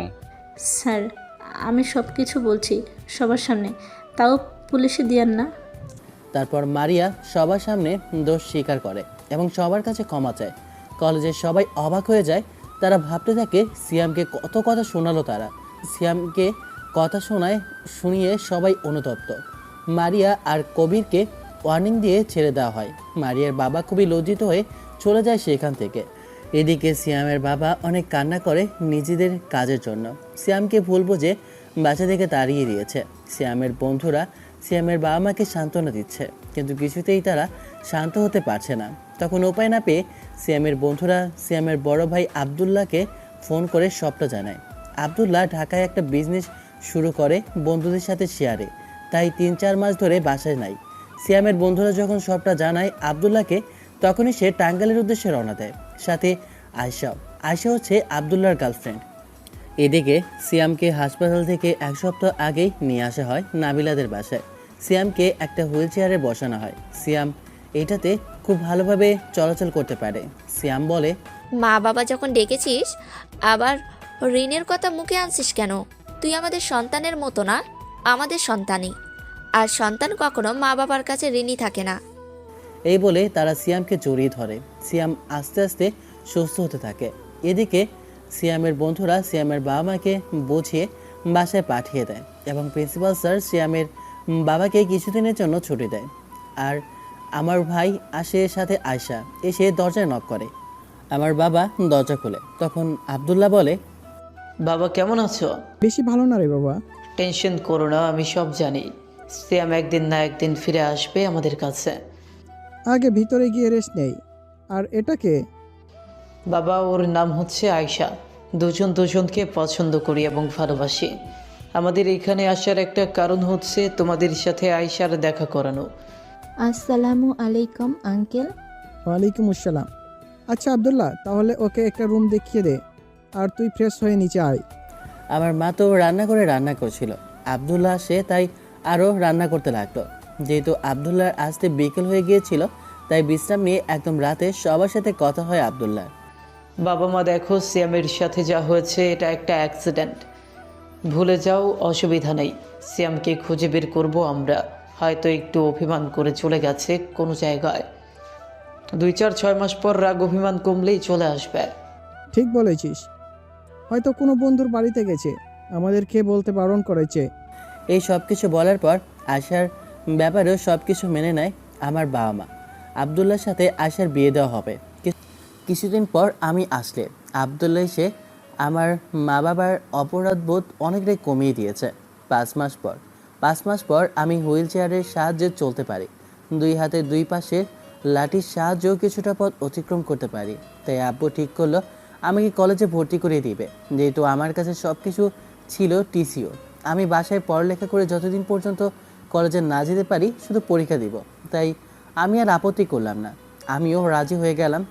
স্যার, আমি সব কিছু বলছি সবার সামনে, তাও পুলিশে দিয়েন না। তারপর মারিয়া সবার সামনে দোষ স্বীকার করে এবং সবার কাছে ক্ষমা চায়। কলেজের সবাই অবাক হয়ে যায়। তারা ভাবতে থাকে সিয়ামকে কত কথা শোনালো তারা। সিয়ামকে কথা শুনিয়ে সবাই অনুতপ্ত। মারিয়া আর কবিরকে ওয়ার্নিং দিয়ে ছেড়ে দেওয়া হয়। মারিয়ার বাবা খুবই লজ্জিত হয়ে চলে যায় সেখান থেকে। এদিকে সিয়ামের বাবা অনেক কান্না করে নিজেদের কাজের জন্য। সিয়ামকে ভুল বুঝে বাসা থেকে তাড়িয়ে দিয়েছে। সিয়ামের বন্ধুরা সিয়ামের বাবা মাকে সান্ত্বনা দিচ্ছে, কিন্তু কিছুতেই তারা শান্ত হতে পারছে না। তখন উপায় না পেয়ে সিয়ামের বন্ধুরা সিয়ামের বড় ভাই আবদুল্লাহকে ফোন করে সবটা জানায়। আবদুল্লাহ ঢাকায় একটা বিজনেস শুরু করে বন্ধুদের সাথে শেয়ারে, তাই 3-4 মাস ধরে বাসায় নাই। সিয়ামের বন্ধুরা যখন সবটা জানায় আবদুল্লাহকে, তখনই সে টাঙ্গাইলের উদ্দেশ্যে রওনা দেয়। সাথে আয়শা হচ্ছে আবদুল্লাহর গার্লফ্রেন্ড। এদিকে সিয়ামকে হাসপাতাল থেকে 1 সপ্তাহ আগেই নিয়ে আসা হয় নাবিলাদের বাসায়। সিয়ামকে একটা হুইল চেয়ারে বসানো হয়। সিয়াম এটাতে খুব ভালোভাবে চলাচল করতে পারে। সিয়াম বলে, মা বাবা যখন ডেকেছিস, আবার ঋণের কথা মুখে আনছিস কেন? তুই আমাদের সন্তানের মতো না, আমাদের সন্তানই। আর সন্তান কখনো মা বাবার কাছে ঋণী থাকে না। এই বলে তারা সিয়ামকে জড়িয়ে ধরে। সিয়াম আস্তে আস্তে সুস্থ হতে থাকে। এদিকে সিয়ামের বন্ধুরা সিয়ামের বাবা মাকে বুঝিয়ে বাসায় পাঠিয়ে দেয় এবং প্রিন্সিপাল স্যার সিয়ামের বাবাকে কিছুদিনের জন্য ছুটি দেয়। আর আমার ভাই আসে, সাথে আয়শা এসে দরজায় নক করে। আমার বাবা দরজা খোলে। তখন আবদুল্লাহ বলে, বাবা কেমন আছো? বেশি ভালো না রে বাবা। টেনশন করো না, আমি সব জানি। সিয়াম একদিন না একদিন ফিরে আসবে আমাদের কাছে। আগে ভিতরে গিয়ে রেস্ট নেই। আর এটাকে? বাবা, ওর নাম হচ্ছে আয়শা। দুজন দুজনকে পছন্দ করি এবং ভালোবাসি। আমাদের এখানে আসার একটা কারণ হচ্ছে তোমাদের সাথে আয়শার দেখা করানো। আসসালামু আলাইকুম আঙ্কেল। ওয়ালাইকুম আসসালাম। আচ্ছা আব্দুল্লাহ, তাহলে ওকে একটা রুম দেখিয়ে দে, আর তুই ফ্রেশ হয়ে নিচে আয়। আমার মা তো রান্না করে রান্না করছিল। আব্দুল্লাহ আসে তাই আরও রান্না করতে লাগলো। যেহেতু আব্দুল্লাহর আসতে বিকেল হয়ে গিয়েছিল, তাই বিশ্রাম নিয়ে একদম রাতে সবার সাথে কথা হয় আব্দুল্লাহ। বাবা মা, দেখো সিয়ামের সাথে যা হয়েছে এটা একটা অ্যাক্সিডেন্ট। ভুলে যাও, অসুবিধা নেই। সিয়ামকে খুঁজে বের করব আমরা। হয়তো একটু অভিমান করে চলে গেছে কোনো জায়গায়। 2-4-6 মাস পর রাগ অভিমান কমলেই চলে আসবে। ঠিক বলেছিস, হয়তো কোনো বন্ধুর বাড়িতে গেছে, আমাদেরকে বলতে বারণ করেছে। এই সব কিছু বলার পর আশার ব্যাপারেও সব কিছু মেনে নেয় আমার বাবা মা। আব্দুল্লাহর সাথে আশার বিয়ে দেওয়া হবে। কিছুদিন পর আমি আসলে আব্দুল্লাহ এসে আমার মা বাবার অপরাধবোধ অনেকটাই কমিয়ে দিয়েছে। 5 মাস পর আমি হুইল চেয়ারের সাহায্যে চলতে পারি। 2 হাতে 2 পাশে লাঠির সাহায্যেও কিছুটা পথ অতিক্রম করতে পারি। তাই আব্বু ঠিক করলো আমাকে কলেজে ভর্তি করে দিবে। যেহেতু আমার কাছে সব কিছু ছিল টিসিও, আমি বাসায় পড়ালেখা করে যতদিন পর্যন্ত কলেজে না যেতে পারি শুধু পরীক্ষা দিব। তাই আমি আর আপত্তি করলাম না। আমিও রাজি হয়ে গেলাম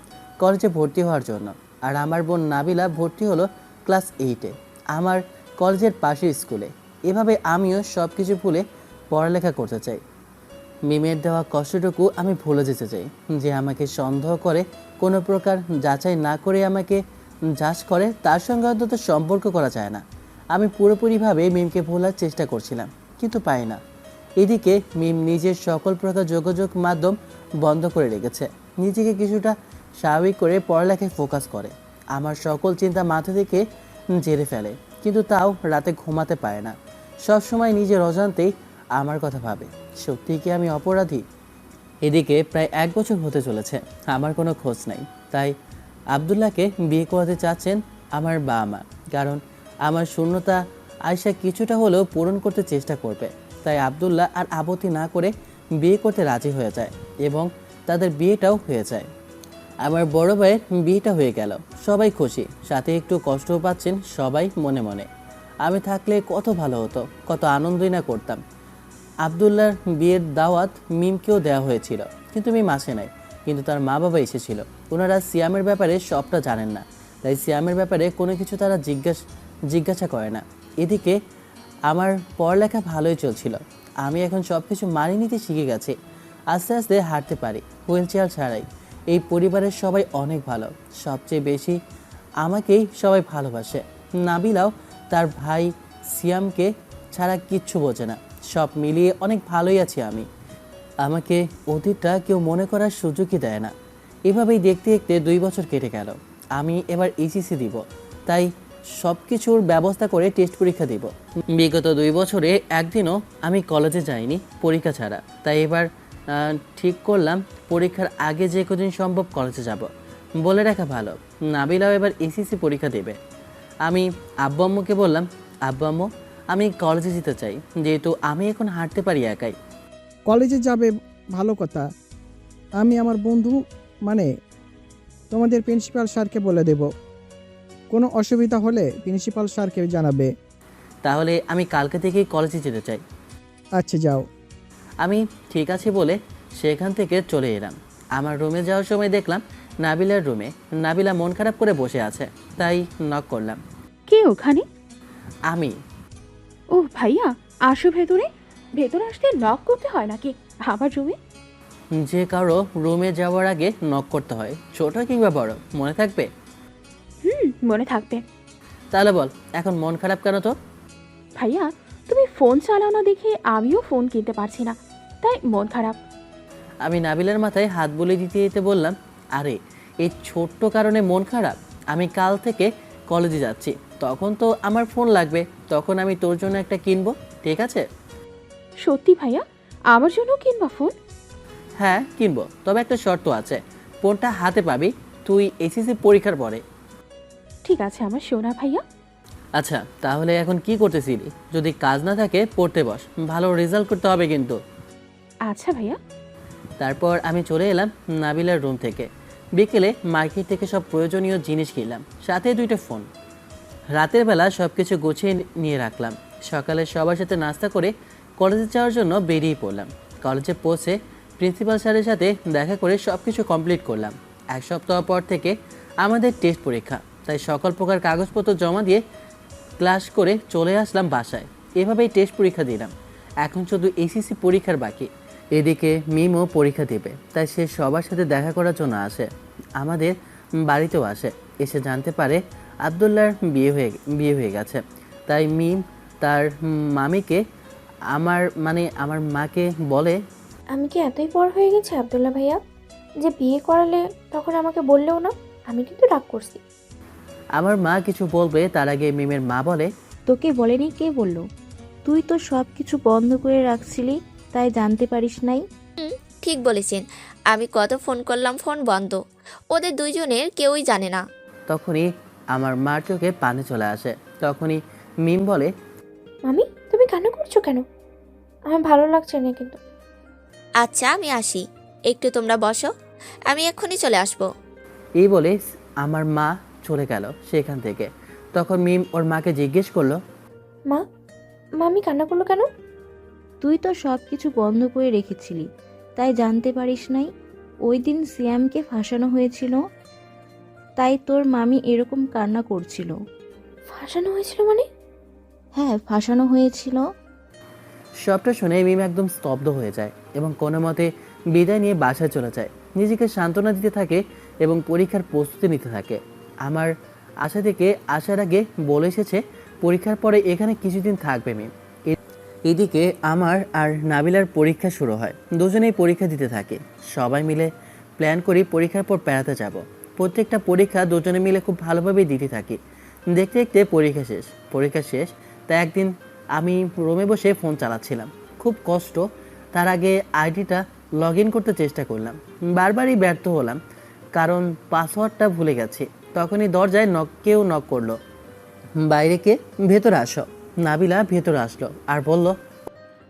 কলেজে ভর্তি হওয়ার জন্য। আর আমার বোন নাবিলা ভর্তি হলো ক্লাস 8-এ আমার কলেজের পাশের স্কুলে। এভাবে আমিও সব কিছু ভুলে পড়ালেখা করতে চাই। মিমের দেওয়া কষ্টটুকু আমি ভুলে যেতে চাই, যে আমাকে সন্দেহ করে, কোনো প্রকার যাচাই না করে আমাকে যাচ করে, তার সঙ্গে অন্তত সম্পর্ক করা যায় না। আমি পুরোপুরিভাবে মিমকে ভোলার চেষ্টা করছিলাম, কিন্তু পাই না। এদিকে মিম নিজের সকল প্রকার যোগাযোগ মাধ্যম বন্ধ করে রেখেছে। নিজেকে কিছুটা স্বাভাবিক করে পড়ালেখায় ফোকাস করে। আমার সকল চিন্তা মাথা থেকে ঝেড়ে ফেলে, কিন্তু তাও রাতে ঘুমাতে পারে না। সব সময় নিজের অজান্তেই আমার কথা ভাবে। সত্যি কি আমি অপরাধী? এদিকে প্রায় 1 বছর হতে চলেছে, আমার কোনো খোঁজ নাই। তাই আব্দুল্লাহকে বিয়ে করাতে চাচ্ছেন আমার বাবা মা, কারণ আমার শূন্যতা আয়শা কিছুটা হলেও পূরণ করতে চেষ্টা করবে। তাই আব্দুল্লাহ আর আপত্তি না করে বিয়ে করতে রাজি হয়ে যায় এবং তাদের বিয়েটাও হয়ে যায়। আমার বড় ভাইয়ের বিয়েটা হয়ে গেল, সবাই খুশি, সাথে একটু কষ্টও পাচ্ছেন সবাই মনে মনে। আমি থাকলে কত ভালো হতো, কত আনন্দই না করতাম। আব্দুল্লাহর বিয়ের দাওয়াত মিমকেও দেওয়া হয়েছিল, কিন্তু মিম আসে নাই। কিন্তু তার মা বাবা এসেছিল। ওনারা সিয়ামের ব্যাপারে সবটা জানেন না, তাই সিয়ামের ব্যাপারে কোনো কিছু তারা জিজ্ঞাসা করে না। এদিকে আমার পড়ালেখা ভালোই চলছিল। আমি এখন সব কিছু মানিয়ে নিতে শিখে গেছি। আস্তে আস্তে হাঁটতে পারি হুইল চেয়ার ছাড়াই। এই পরিবারের সবাই অনেক ভালো, সবচেয়ে বেশি আমাকেই সবাই ভালোবাসে। নাবিলাও তার ভাই সিয়ামকে ছাড়া কিচ্ছু বোঝে না। সব মিলিয়ে অনেক ভালোই আছি আমি। আমাকে অতীতটা কেউ মনে করার সুযোগই দেয় না। এভাবেই দেখতে দেখতে 2 বছর কেটে গেল। আমি এবার এইচএসসি দিব, তাই সব কিছুর ব্যবস্থা করে টেস্ট পরীক্ষা দিব। বিগত 2 বছরে একদিনও আমি কলেজে যাইনি পরীক্ষা ছাড়া। তাই এবার ঠিক করলাম পরীক্ষার আগে যে কদিন সম্ভব কলেজে যাব। বলে রাখা ভালো, নাবিলাও এবার এইচএসসি পরীক্ষা দেবে। আমি আব্বু আম্মুকে বললাম, আব্বু আম্মু আমি কলেজে যেতে চাই, যেহেতু আমি এখন হাঁটতে পারি একাই। কলেজে যাবে, ভালো কথা। আমি আমার বন্ধু মানে তোমাদের প্রিন্সিপাল স্যারকে বলে দেব, কোনো অসুবিধা হলে প্রিন্সিপাল স্যারকে জানাবে। তাহলে আমি কালকে থেকেই কলেজে যেতে চাই। আচ্ছা যাও। আমি ঠিক আছে বলে সেখান থেকে চলে এলাম। আমার রুমে যাওয়ার সময় দেখলাম নাবিলার রুমে নাবিলা মন খারাপ করে বসে আছে, তাই নক করলাম। কে ওখানে? আমি। ও ভাইয়া, আসো ভেতরে। ভেতরে আসতে নক করতে হয় নাকি আমার রুমে? যে কারো রুমে যাওয়ার আগে নক করতে হয়, ছোট কিংবা বড়, মনে থাকবে? মনে থাকবে। তাহলে বল, এখন মন খারাপ কেন তো? ভাইয়া, তুমি ফোন চালাও না দেখে আমিও ফোন কিনতে পারছি না, তাই মন খারাপ। আমি নাবিলার মাথায় হাত বুলিয়ে দিতে দিতে বললাম, আরে এই ছোট্ট কারণে মন খারাপ? আমি কাল থেকে কলেজে যাচ্ছি, তখন তো আমার ফোন লাগবে, তখন আমি তোর জন্য একটা কিনবো, ঠিক আছে? সত্যি ভাইয়া, আমার জন্য কিনবা ফোন? হ্যাঁ কিনবো, তবে একটা শর্ত আছে। ফোনটা হাতে পাবি তুই এইচএসসি পরীক্ষার পরে। ঠিক আছে আমার সোনা ভাইয়া। আচ্ছা, তাহলে এখন কি করতেছিলি? যদি কাজ না থাকে পড়তে বস, ভালো রেজাল্ট করতে হবে কিন্তু। আচ্ছা ভাইয়া। তারপর আমি চলে এলাম নাবিলার রুম থেকে। বিকেলে মার্কেট থেকে সব প্রয়োজনীয় জিনিস কিনলাম, সাথে 2টা ফোন। রাতের বেলা সব কিছু গুছিয়ে নিয়ে রাখলাম। সকালে সবার সাথে নাস্তা করে কলেজে যাওয়ার জন্য বেরিয়ে পড়লাম। কলেজে পৌঁছে প্রিন্সিপাল স্যারের সাথে দেখা করে সব কিছু কমপ্লিট করলাম। 1 সপ্তাহ পর থেকে আমাদের টেস্ট পরীক্ষা, তাই সকল প্রকার কাগজপত্র জমা দিয়ে ক্লাস করে চলে আসলাম বাসায়। এভাবেই টেস্ট পরীক্ষা দিলাম। এখন শুধু এসএসসি পরীক্ষার বাকি। এদিকে মিমও পরীক্ষা দেবে, তাই সে সবার সাথে দেখা করার জন্য আসে। আমাদের বাড়িতেও আসে। এসে জানতে পারে আবদুল্লাহর বিয়ে হয়ে গেছে। তাই মিম তার মামিকে আমার মাকে বলে, আমি কি এতই বড় হয়ে গেছি আব্দুল্লাহ ভাইয়া যে বিয়ে করালে তখন আমাকে বললেও না? আমি কিন্তু রাগ করছি। আমার মা কিছু বলবে তার আগে মিমের মা বলে, তোকে বলেনি? কে বলল? তুই তো সব কিছু বন্ধ করে রাখছিলি, তাই জানতে পারিস নাই। ঠিক বলেছেন, আমি কত ফোন করলাম, ফোন বন্ধ। ওদের দুইজনের কেউই জানে না। তখনই আমার মার চোখে পানি চলে আসে। তখনই মিম বলে, মামি তুমি কান্না করছো কেন? আমার ভালো লাগছে না কিন্তু। আচ্ছা আমি আসি, একটু তোমরা বসো, আমি এক্ষুনি চলে আসবো। এই বলে আমার মা চলে গেল সেখান থেকে। তখন মিম ওর মাকে জিজ্ঞেস করলো, মা, মামি কান্না করলো কেন? তুই তো সব কিছু বন্ধ করে রেখেছিলি, তাই জানতে পারিস নাই। ওই দিন সিয়ামকে ফাঁসানো হয়েছিল, তাই তোর মামি এরকম কান্না করছিল। ফাঁসানো হয়েছিল মানে? হ্যাঁ, ফাঁসানো হয়েছিল। সবটা শুনে মিম একদম স্তব্ধ হয়ে যায় এবং কোনো মতে বিদায় নিয়ে বাসায় চলে যায়। নিজেকে সান্ত্বনা দিতে থাকে এবং পরীক্ষার প্রস্তুতি নিতে থাকে। আমার আশা থেকে আসার আগে বলে এসেছে পরীক্ষার পরে এখানে কিছুদিন থাকবে মিম। এদিকে আমার আর নাবিলার পরীক্ষা শুরু হয়। দুজনেই পরীক্ষা দিতে থাকে। সবাই মিলে প্ল্যান করি পরীক্ষার পর বেড়াতে যাব। প্রত্যেকটা পরীক্ষা দুজনে মিলে খুব ভালোভাবেই দিতে থাকি। দেখতে দেখতে পরীক্ষা শেষ। তাই একদিন আমি রুমে বসে ফোন চালাচ্ছিলাম, খুব কষ্ট। তার আগে আইডিটা লগ ইন করতে চেষ্টা করলাম, বারবারই ব্যর্থ হলাম কারণ পাসওয়ার্ডটা ভুলে গেছি। তখনই দরজায় কেউ নক করলো। বাইরে কে? ভেতরে আসো। নাবিলা ভেতরে আসলো আর বলল,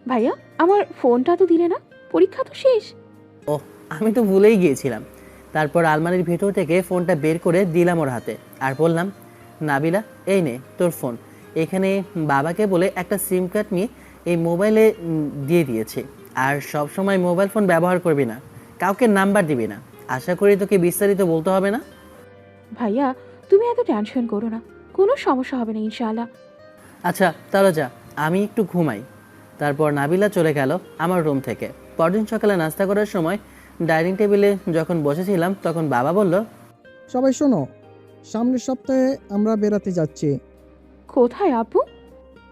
ভাইয়া আমার ফোনটা তো দিলে না, পরীক্ষা তো শেষ। ওহ, আমি তো ভুলেই গিয়েছিলাম। তারপর আলমারির ভেতর থেকে ফোনটা বের করে দিলাম ওর হাতে আর বললাম, নাবিলা এই নে তোর ফোন। এখানে বাবাকে বলে একটা সিম কার্ড নিয়ে এই মোবাইলে দিয়ে দিয়েছে। আর সব সময় মোবাইল ফোন ব্যবহার করবি না, কাউকে নাম্বার দিবি না। আশা করি তোকে বিস্তারিত বলতে হবে না। ভাইয়া তুমি এত টেনশন করো না, কোনো সমস্যা হবে না ইনশাআল্লাহ। আচ্ছা তাহলে যা, আমি একটু ঘুমাই। তারপর নাবিলা চলে গেল আমার রুম থেকে। পরদিন সকালে নাস্তা করার সময় ডাইনিং টেবিলে যখন বসেছিলাম তখন বাবা বলল, সবাই শোনো, সামনের সপ্তাহে আমরা বেড়াতে যাচ্ছি। কোথায় আব্বু?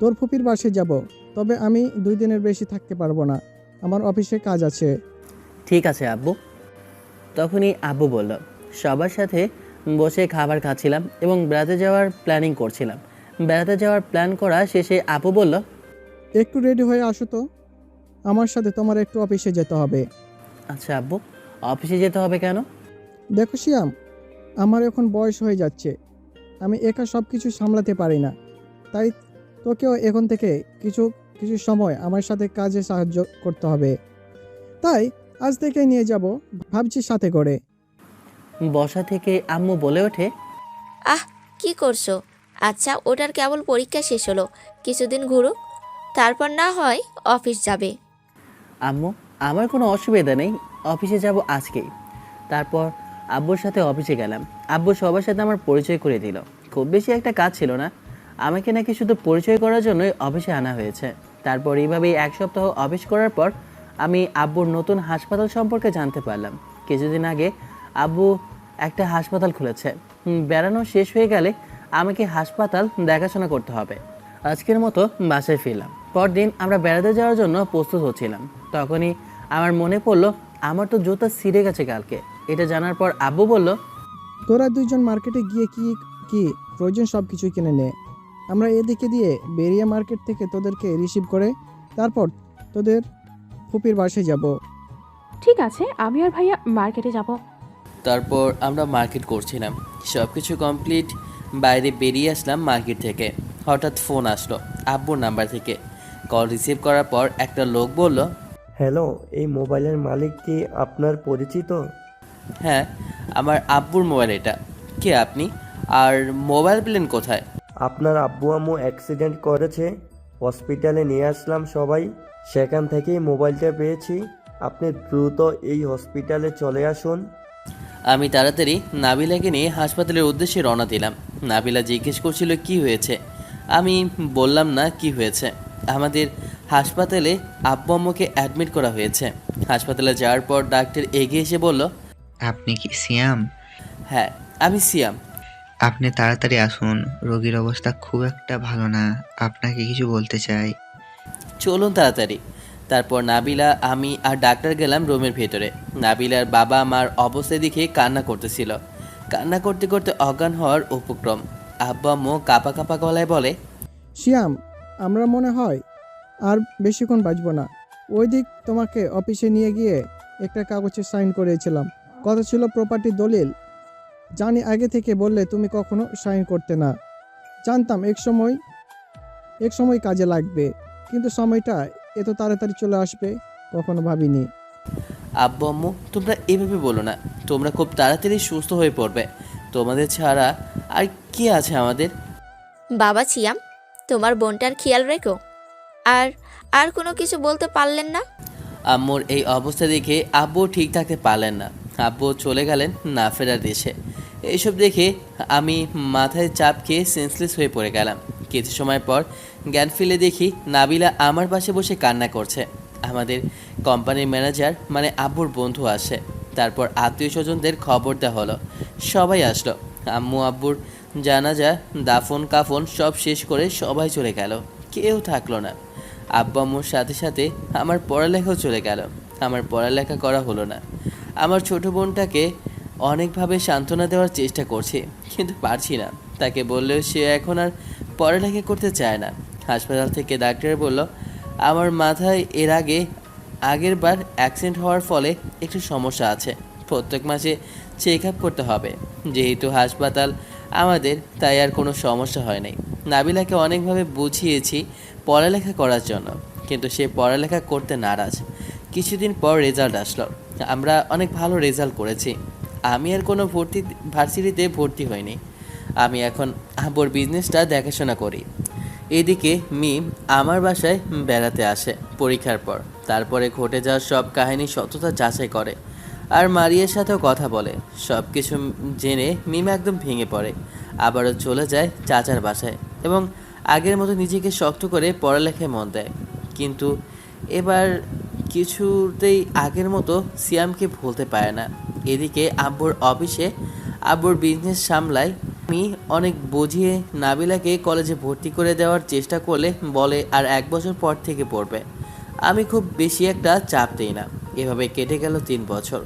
তোর ফুপির বাসায় যাব, তবে আমি 2 দিনের বেশি থাকতে পারবো না, আমার অফিসে কাজ আছে। ঠিক আছে আব্বু। তখনই আব্বু বলল, সবার সাথে বসে খাবার খাচ্ছিলাম এবং বেড়াতে যাওয়ার প্ল্যানিং করছিলাম। বেড়াতে যাওয়ার প্ল্যান করা শেষে আব্বু বলল, একটু রেডি হয়ে আসো তো, আমার সাথে তোমার একটু অফিসে যেতে হবে। আচ্ছা আব্বু, অফিসে যেতে হবে কেন? দেখো শিয়াম, আমার এখন বয়স হয়ে যাচ্ছে, আমি একা সব কিছু সামলাতে পারি না। তাই তোকেও এখন থেকে কিছু কিছু সময় আমার সাথে কাজে সাহায্য করতে হবে। তাই আজ থেকে নিয়ে যাব ভাবছি সাথে করে। বসা থেকে আম্মু বলে ওঠে, আহ কি করছো? আচ্ছা ওটার কেবল পরীক্ষা শেষ হলো, কিছুদিন ঘুরুক, তারপর না হয় অফিস যাবে। আম্মু আমার কোনো অসুবিধা নেই, অফিসে যাব আজকেই। তারপর আব্বুর সাথে অফিসে গেলাম। আব্বু সবার সাথে আমার পরিচয় করে দিল। খুব বেশি একটা কাজ ছিল না, আমাকে নাকি শুধু পরিচয় করার জন্যই অফিসে আনা হয়েছে। তারপর এইভাবেই 1 সপ্তাহ অফিস করার পর আমি আব্বুর নতুন হাসপাতাল সম্পর্কে জানতে পারলাম। কিছুদিন আগে আব্বু একটা হাসপাতাল খুলেছে। বেড়ানো শেষ হয়ে গেলে আমাকে হাসপাতাল দেখাশোনা করতে হবে। আজকের মতো বাসায় ফিরলাম। পরদিন আমরা বেড়াতে যাওয়ার জন্য প্রস্তুত হচ্ছিলাম। তখনই আমার মনে পড়লো আমার তো জুতা ছিঁড়ে গেছে কালকে। এটা জানার পর আব্বু বলল, তোরা 2 জন মার্কেটে গিয়ে কি কি প্রয়োজন সব কিছু কিনে নে। আমরা এদিকে দিয়ে বেরিয়ে মার্কেট থেকে তোদেরকে রিসিভ করে তারপর তোদের ফুপির বাসায় যাব। ঠিক আছে, আমি আর ভাইয়া মার্কেটে যাব। তারপর আমরা মার্কেট করছিলাম। সব কিছু কমপ্লিট, বাইরে বেরিয়ে আসলাম মার্কেট থেকে। হঠাৎ ফোন আসলো আব্বুর নাম্বার থেকে। কল রিসিভ করার পর একটা লোক বলল, হ্যালো, এই মোবাইলের মালিক কি আপনার পরিচিত? হ্যাঁ, আমার আব্বুর মোবাইল এটা। কে আপনি? আর মোবাইল পেলেন কোথায়? আপনার আব্বু আম্মু অ্যাক্সিডেন্ট করেছে, হসপিটালে নিয়ে আসলাম সবাই, সেখান থেকেই মোবাইলটা পেয়েছি। আপনি দ্রুত এই হসপিটালে চলে আসুন। আমি তাড়াতাড়ি নাবিলাকে নিয়ে হাসপাতালের উদ্দেশ্যে রওনা দিলাম। নাবিলা জিজ্ঞেস করছিল কি হয়েছে। আমি বললাম না কি হয়েছে। আমাদের হাসপাতালে আব্বু আম্মুকে অ্যাডমিট করা হয়েছে। হাসপাতালে যাওয়ার পর ডাক্তার এগিয়ে এসে বলল, আপনি কি সিয়াম? হ্যাঁ, আমি সিয়াম। আপনি তাড়াতাড়ি আসুন, রোগীর অবস্থা খুব একটা ভালো না, আপনাকে কিছু বলতে চাই। চলুন তাড়াতাড়ি। তারপর নাবিলা, আমি আর ডাক্তার গেলাম রুমের ভেতরে। নাবিলার বাবা মার অবস্থা দেখে কান্না করতেছিল। কান্না করতে করতে অজ্ঞান হওয়ার উপক্রম। আব্বু আম্মু কাঁপা কাঁপা গলায় বলে, শিয়াম, আমরা মনে হয় আর বেশিক্ষণ বাঁচব না। ওই দিক তোমাকে অফিসে নিয়ে গিয়ে একটা কাগজে সাইন করিয়েছিলাম, কথা ছিল প্রপার্টির দলিল। জানি আগে থেকে বললে তুমি কখনো সাইন করতে না। জানতাম এক সময় কাজে লাগবে, কিন্তু সময়টা এত তাড়াতাড়ি চলে আসবে কখনো ভাবিনি। আব্বু আম্মু তোমরা এভাবে বলো না, তোমরা খুব তাড়াতাড়ি সুস্থ হয়ে পড়বে। তোমাদের ছাড়া আর কি আছে আমাদের? বাবা সিয়াম, তোমার বোনটার খেয়াল রেখো। আর আর কোনো কিছু বলতে পারলেন না? আম্মুর এই অবস্থা দেখে আব্বু ঠিক থাকতে পারলেন না। আব্বু চলে গেলেন না ফেরার দেশে। এইসব দেখে আমি মাথায় চাপ খেয়ে সেন্সলেস হয়ে পড়ে গেলাম। কিছু সময় পর জ্ঞান ফিরে দেখি নাবিলা আমার পাশে বসে কান্না করছে। আমাদের কোম্পানির ম্যানেজার মানে আব্বুর বন্ধু আসে। তারপর আত্মীয় স্বজনদের খবর দেওয়া হলো, সবাই আসলো। আম্মু আব্বুর জানাজা দাফন কাফন সব শেষ করে সবাই চলে গেল, কেউ থাকলো না। আব্বু আম্মুর সাথে সাথে আমার পড়ালেখাও চলে গেল। আমার পড়ালেখা করা হলো না। আমার ছোট বোনটাকে অনেকভাবে সান্ত্বনা দেওয়ার চেষ্টা করছি, কিন্তু পারছি না। তাকে বললেও সে এখন আর পড়ালেখা করতে চায় না। হাসপাতাল থেকে ডাক্তার বলল, আমার মাথায় আগের বার অ্যাক্সিডেন্ট হওয়ার ফলে একটু সমস্যা আছে, প্রত্যেক মাসে চেক আপ করতে হবে। যেহেতু হাসপাতাল আমাদের, তাই আর কোনো সমস্যা হয় নাই। নাবিলাকে অনেকভাবে বুঝিয়েছি পড়ালেখা করার জন্য, কিন্তু সে পড়ালেখা করতে নারাজ। কিছুদিন পর রেজাল্ট আসলো। আমরা অনেক ভালো রেজাল্ট করেছি। আমি আর কোনো ভার্সিটিতে ভর্তি হইনি। আমি এখন আব্বুর বিজনেসটা দেখাশোনা করি। এদিকে মিম আমার বাসায় বেড়াতে আসে পরীক্ষার পর। তারপরে ঘটে যাওয়া সব কাহিনী সত্যতা যাচাই করে আর মারিয়ার সাথেও কথা বলে। সব কিছু জেনে মিম একদম ভেঙে পড়ে। আবারও চলে যায় চাচার বাসায় এবং আগের মতো নিজেকে শক্ত করে পড়ালেখায় মন দেয়। কিন্তু এবার কিছুতেই আগের মতো সিয়ামকে ভুলতে পারে না। এদিকে আব্বুর অফিসে আব্বুর বিজনেস সামলায়। আমি অনেক বুঝিয়ে নাবিলাকে কলেজে ভর্তি করে দেওয়ার চেষ্টা করলে বলে আর 1 বছর পর থেকে পড়বে। আমি খুব বেশি একটা চাপ দিই না। এভাবে কেটে গেল 3 বছর।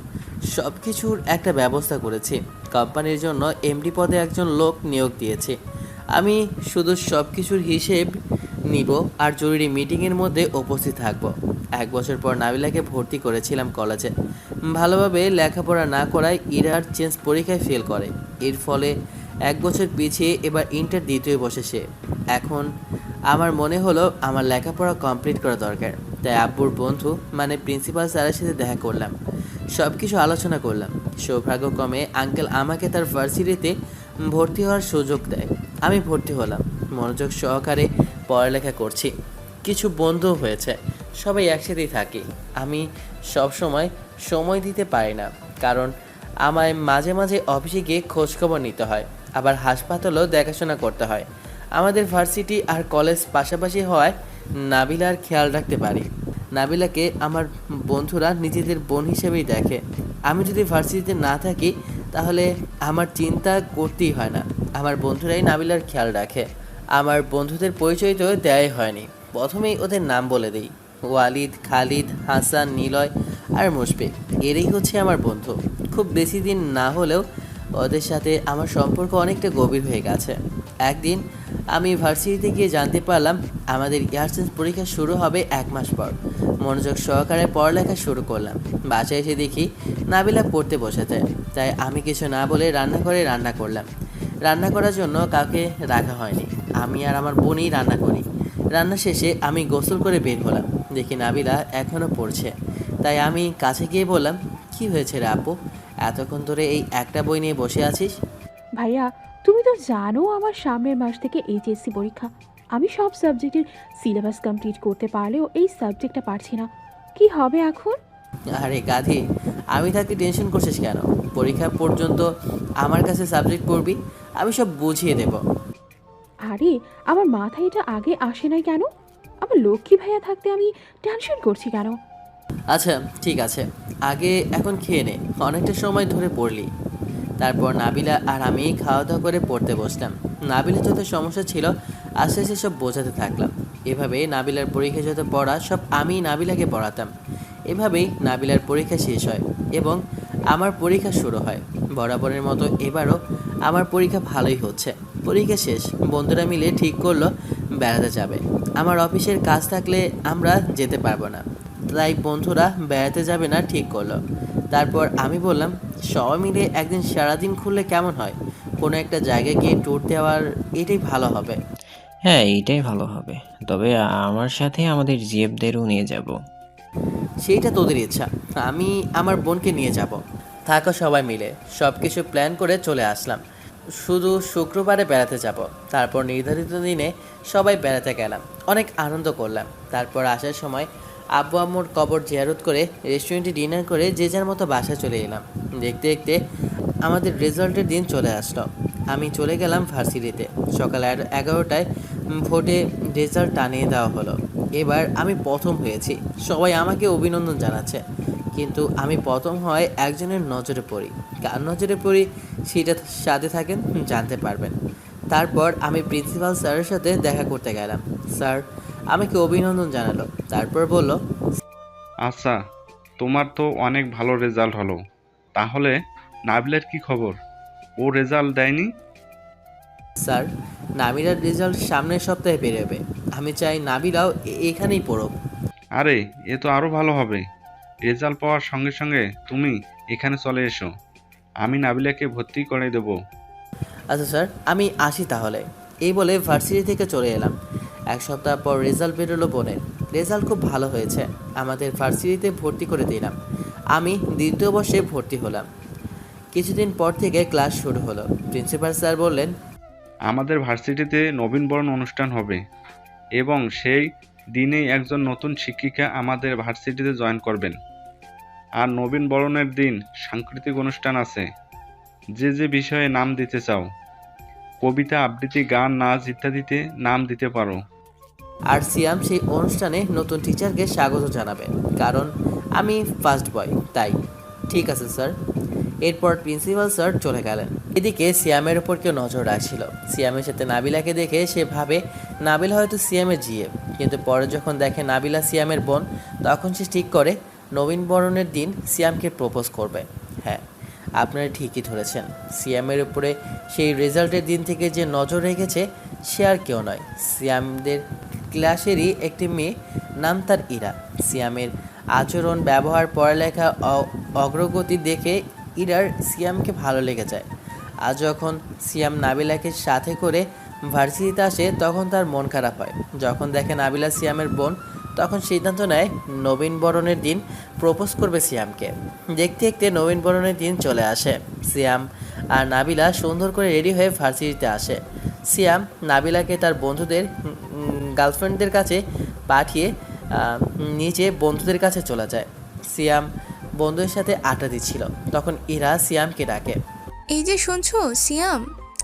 সব কিছুর একটা ব্যবস্থা করেছি। কোম্পানির জন্য এমডি পদে একজন লোক নিয়োগ দিয়েছি। আমি শুধু সব কিছুর হিসেব নিব আর জরুরি মিটিংয়ের মধ্যে উপস্থিত থাকব। 1 বছর পর নাবিলাকে ভর্তি করেছিলাম কলেজে। ভালোভাবে লেখাপড়া না করায় ইরার চেঞ্জ পরীক্ষায় ফেল করে। এর ফলে 1 বছর পিছিয়ে এবার ইন্টার দ্বিতীয় বসে সে। এখন আমার মনে হলো আমার লেখাপড়া কমপ্লিট করা দরকার। তাই আব্বুর বন্ধু মানে প্রিন্সিপাল স্যারের সাথে দেখা করলাম, সব কিছু আলোচনা করলাম। সৌভাগ্যক্রমে আঙ্কেল আমাকে তার ভার্সিটিতে ভর্তি হওয়ার সুযোগ দেয়। আমি ভর্তি হলাম, মনোযোগ সহকারে পড়ালেখা করছি। কিছু বন্ধু হয়েছে, সবাই একসাথেই থাকি। আমি সময় দিতে পারি না, কারণ আমায় মাঝে মাঝে অফিসে গিয়ে খোঁজখবর নিতে হয়, আবার হাসপাতালেও দেখাশোনা করতে হয়। আমাদের ভার্সিটি আর কলেজ পাশাপাশি হওয়ায় নাবিলার খেয়াল রাখতে পারি। নাবিলাকে আমার বন্ধুরা নিজেদের বোন হিসেবেই দেখে। আমি যদি ভার্সিটিতে না থাকি তাহলে আমার চিন্তা করতেই হয় না। আমার বন্ধুরাই নাবিলার খেয়াল রাখে। আমার বন্ধুদের পরিচয় তো দেয়াই হয়নি, প্রথমেই ওদের নাম বলে দিই। ওয়ালিদ, খালিদ, হাসান, নিলয় আর মুশফিক, এরাই হচ্ছে আমার বন্ধু। খুব বেশি দিন না হলেও ওদের সাথে আমার সম্পর্ক অনেকটা গভীর হয়ে গেছে। একদিন আমি ভার্সিটিতে গিয়ে জানতে পারলাম আমাদের ইয়ারসেন্স পরীক্ষা শুরু হবে 1 মাস পর। মনোযোগ সহকারে পড়ালেখা শুরু করলাম। বাসায় এসে দেখি নাবিলা পড়তে বসেছে, তাই আমি কিছু না বলে রান্নাঘরে রান্না করলাম। রান্না করার জন্য কাউকে রাখা হয়নি। আমি আর আমার বোনই রান্না করি। রান্না শেষে আমি গোসল করে বের হলাম, দেখি নাবিলা এখনও পড়ছে। তাই আমি কাছে গিয়ে বললাম, কি হয়েছে রে আপু, এতক্ষণ ধরে এই একটা বই নিয়ে বসে আছিস? ভাইয়া, তুমি তো জানো আমার সামনের মাস থেকে এইচএসসি পরীক্ষা। আমি সব সাবজেক্টের সিলেবাস কমপ্লিট করতে পারলেও এই সাবজেক্টটা পারছি না। কি হবে এখন? আরে গাধি, আমি থাকতে টেনশন করছিস কেন? পরীক্ষা পর্যন্ত আমার কাছে সাবজেক্ট পড়বি, আমি সব বুঝিয়ে দেব। আরে আমার মাথায় এটা আগে আসে নাই কেন? আমার লক্ষ্মী ভাইয়া থাকতে আমি টেনশন করছি কেন? আচ্ছা ঠিক আছে, আগে এখন খেয়ে নে, অনেকটা সময় ধরে পড়লি। তারপর নাবিলা আর আমি খাওয়া দাওয়া করে পড়তে বসলাম। নাবিলা যত সমস্যা ছিল আস্তে আস্তে সব বোঝাতে থাকলাম। এভাবে নাবিলার পরীক্ষা যত পড়া সব আমি নাবিলাকে পড়াতাম। এভাবেই নাবিলার পরীক্ষা শেষ হয় এবং আমার পরীক্ষা শুরু হয়। বরাবরের মতো এবারও আমার পরীক্ষা ভালোই হচ্ছে। পরীক্ষা শেষ, বন্ধুরা মিলে ঠিক করলো বেড়াতে যাবে। আমার অফিসের কাজ থাকলে আমরা যেতে পারবো না, তাই বন্ধুরা বেড়াতে যাবে না ঠিক করলো। তারপর আমি বললাম, সবাই মিলে একদিন সারাদিন খুললে কেমন হয়? কোনো একটা জায়গায় গিয়ে ট্যুর দেওয়ার, এটাই ভালো হবে। হ্যাঁ, এইটাই ভালো হবে। তবে আমার সাথে আমাদের জিএফদেরও নিয়ে যাব। সেইটা তোদের ইচ্ছা, আমি আমার বোনকে নিয়ে যাব। থাকো সবাই মিলে। সব কিছু প্ল্যান করে চলে আসলাম। শুধু শুক্রবারে বেড়াতে যাব। তারপর নির্ধারিত দিনে সবাই বেড়াতে গেলাম, অনেক আনন্দ করলাম। তারপর আসার সময় আব্বু আম্মুর কবর জিয়ারত করে রেস্টুরেন্টে ডিনার করে যে যার মতো বাসায় চলে এলাম। দেখতে দেখতে আমাদের রেজাল্টের দিন চলে আসলো। আমি চলে গেলাম ভার্সিটিতে। সকাল 11টায় ভোটে রেজাল্ট টানিয়ে দেওয়া হলো। এবার আমি প্রথম হয়েছি, সবাই আমাকে অভিনন্দন জানাচ্ছে। কিন্তু আমি প্রথম হওয়ায় একজনের নজরে পড়ি। কার নজরে পড়ি সেটা সাথে থাকেন, জানতে পারবেন। তারপর আমি প্রিন্সিপাল স্যারের সাথে দেখা করতে গেলাম। স্যার আমাকে অভিনন্দন জানালো, তারপর বলল, আচ্ছা, তোমার তো অনেক ভালো রেজাল্ট হলো। তাহলে নাবিলার কি খবর? ও রেজাল্ট দেয়নি? স্যার নাবিলার রেজাল্ট সামনের সপ্তাহে বেরোবে। আমি চাই নাবিলাও এখানেই পড়ুক। আরে, এ তো আরও ভালো হবে। রেজাল্ট পাওয়ার সঙ্গে সঙ্গে তুমি এখানে চলে এসো, আমি নাবিলাকে ভর্তি করে দেব। আচ্ছা স্যার, আমি আসি তাহলে। এই বলে ভার্সিটি থেকে চলে এলাম। এক সপ্তাহ পর রেজাল্ট বেরোলো বোনের। রেজাল্ট খুব ভালো হয়েছে, আমাদের ভার্সিটিতে ভর্তি করে দিলাম। আমি দ্বিতীয় বর্ষে ভর্তি হলাম। কিছুদিন পর থেকে ক্লাস শুরু হলো। প্রিন্সিপাল স্যার বললেন, আমাদের ভার্সিটিতে নবীনবরণ অনুষ্ঠান হবে এবং সেই দিনেই একজন নতুন শিক্ষিকা আমাদের ভার্সিটিতে জয়েন করবেন। আর নবীনবরণের দিন সাংস্কৃতিক অনুষ্ঠান আছে। যে যে বিষয়ে নাম দিতে চাও, কবিতা, আবৃত্তি, গান, নাচ ইত্যাদিতে নাম দিতে পারো। আর সিয়াম সেই অনুষ্ঠানে নতুন টিচারকে স্বাগত জানাবে, কারণ আমি ফার্স্ট বয় তাই। ঠিক আছে স্যার। এরপর প্রিন্সিপাল স্যার চলে গেলেন। এদিকে সিয়ামের ওপর কেউ নজর রাখছিল। সিয়ামের সাথে নাবিলাকে দেখে সে ভাবে নাবিলা হয়তো সিয়ামের জিএফ, কিন্তু পরে যখন দেখে নাবিলা সিয়ামের বোন, তখন সে ঠিক করে নবীনবরণের দিন সিয়ামকে প্রপোজ করবে। হ্যাঁ, আপনারা ঠিকই ধরেছেন, সিয়ামের উপরে সেই রেজাল্টের দিন থেকে যে নজর রেখেছে সে আর কেউ নয়, সিয়ামদের ক্লাসেরই একটি মেয়ে, নাম তার ইরা। সিয়ামের আচরণ, ব্যবহার, পড়ালেখা, অগ্রগতি দেখে ইরার সিয়ামকে ভালো লেগে যায়। আজ যখন সিয়াম নাবিলাকে সাথে করে ভার্সিটিতে আসে তখন তার মন খারাপ হয়। যখন দেখে নাবিলা সিয়ামের বোন, তখন সিদ্ধান্ত নেয় নবীনবরণের দিন প্রপোজ করবে সিয়ামকে। দেখতে দেখতে নবীনবরণের দিন চলে আসে। সিয়াম আর নাবিলা সুন্দর করে রেডি হয়ে ভার্সিটিতে আসে। সিয়াম নাবিলাকে তার বন্ধুদের গার্লফ্রেন্ডদের কাছে পাঠিয়ে নিচে বন্ধুদের কাছে চলে যায়। সিয়াম বন্ধুদের সাথে আড্ডা দিচ্ছিল, তখন ইরা সিয়ামকে ডাকে, এই যে শুনছো সিয়াম,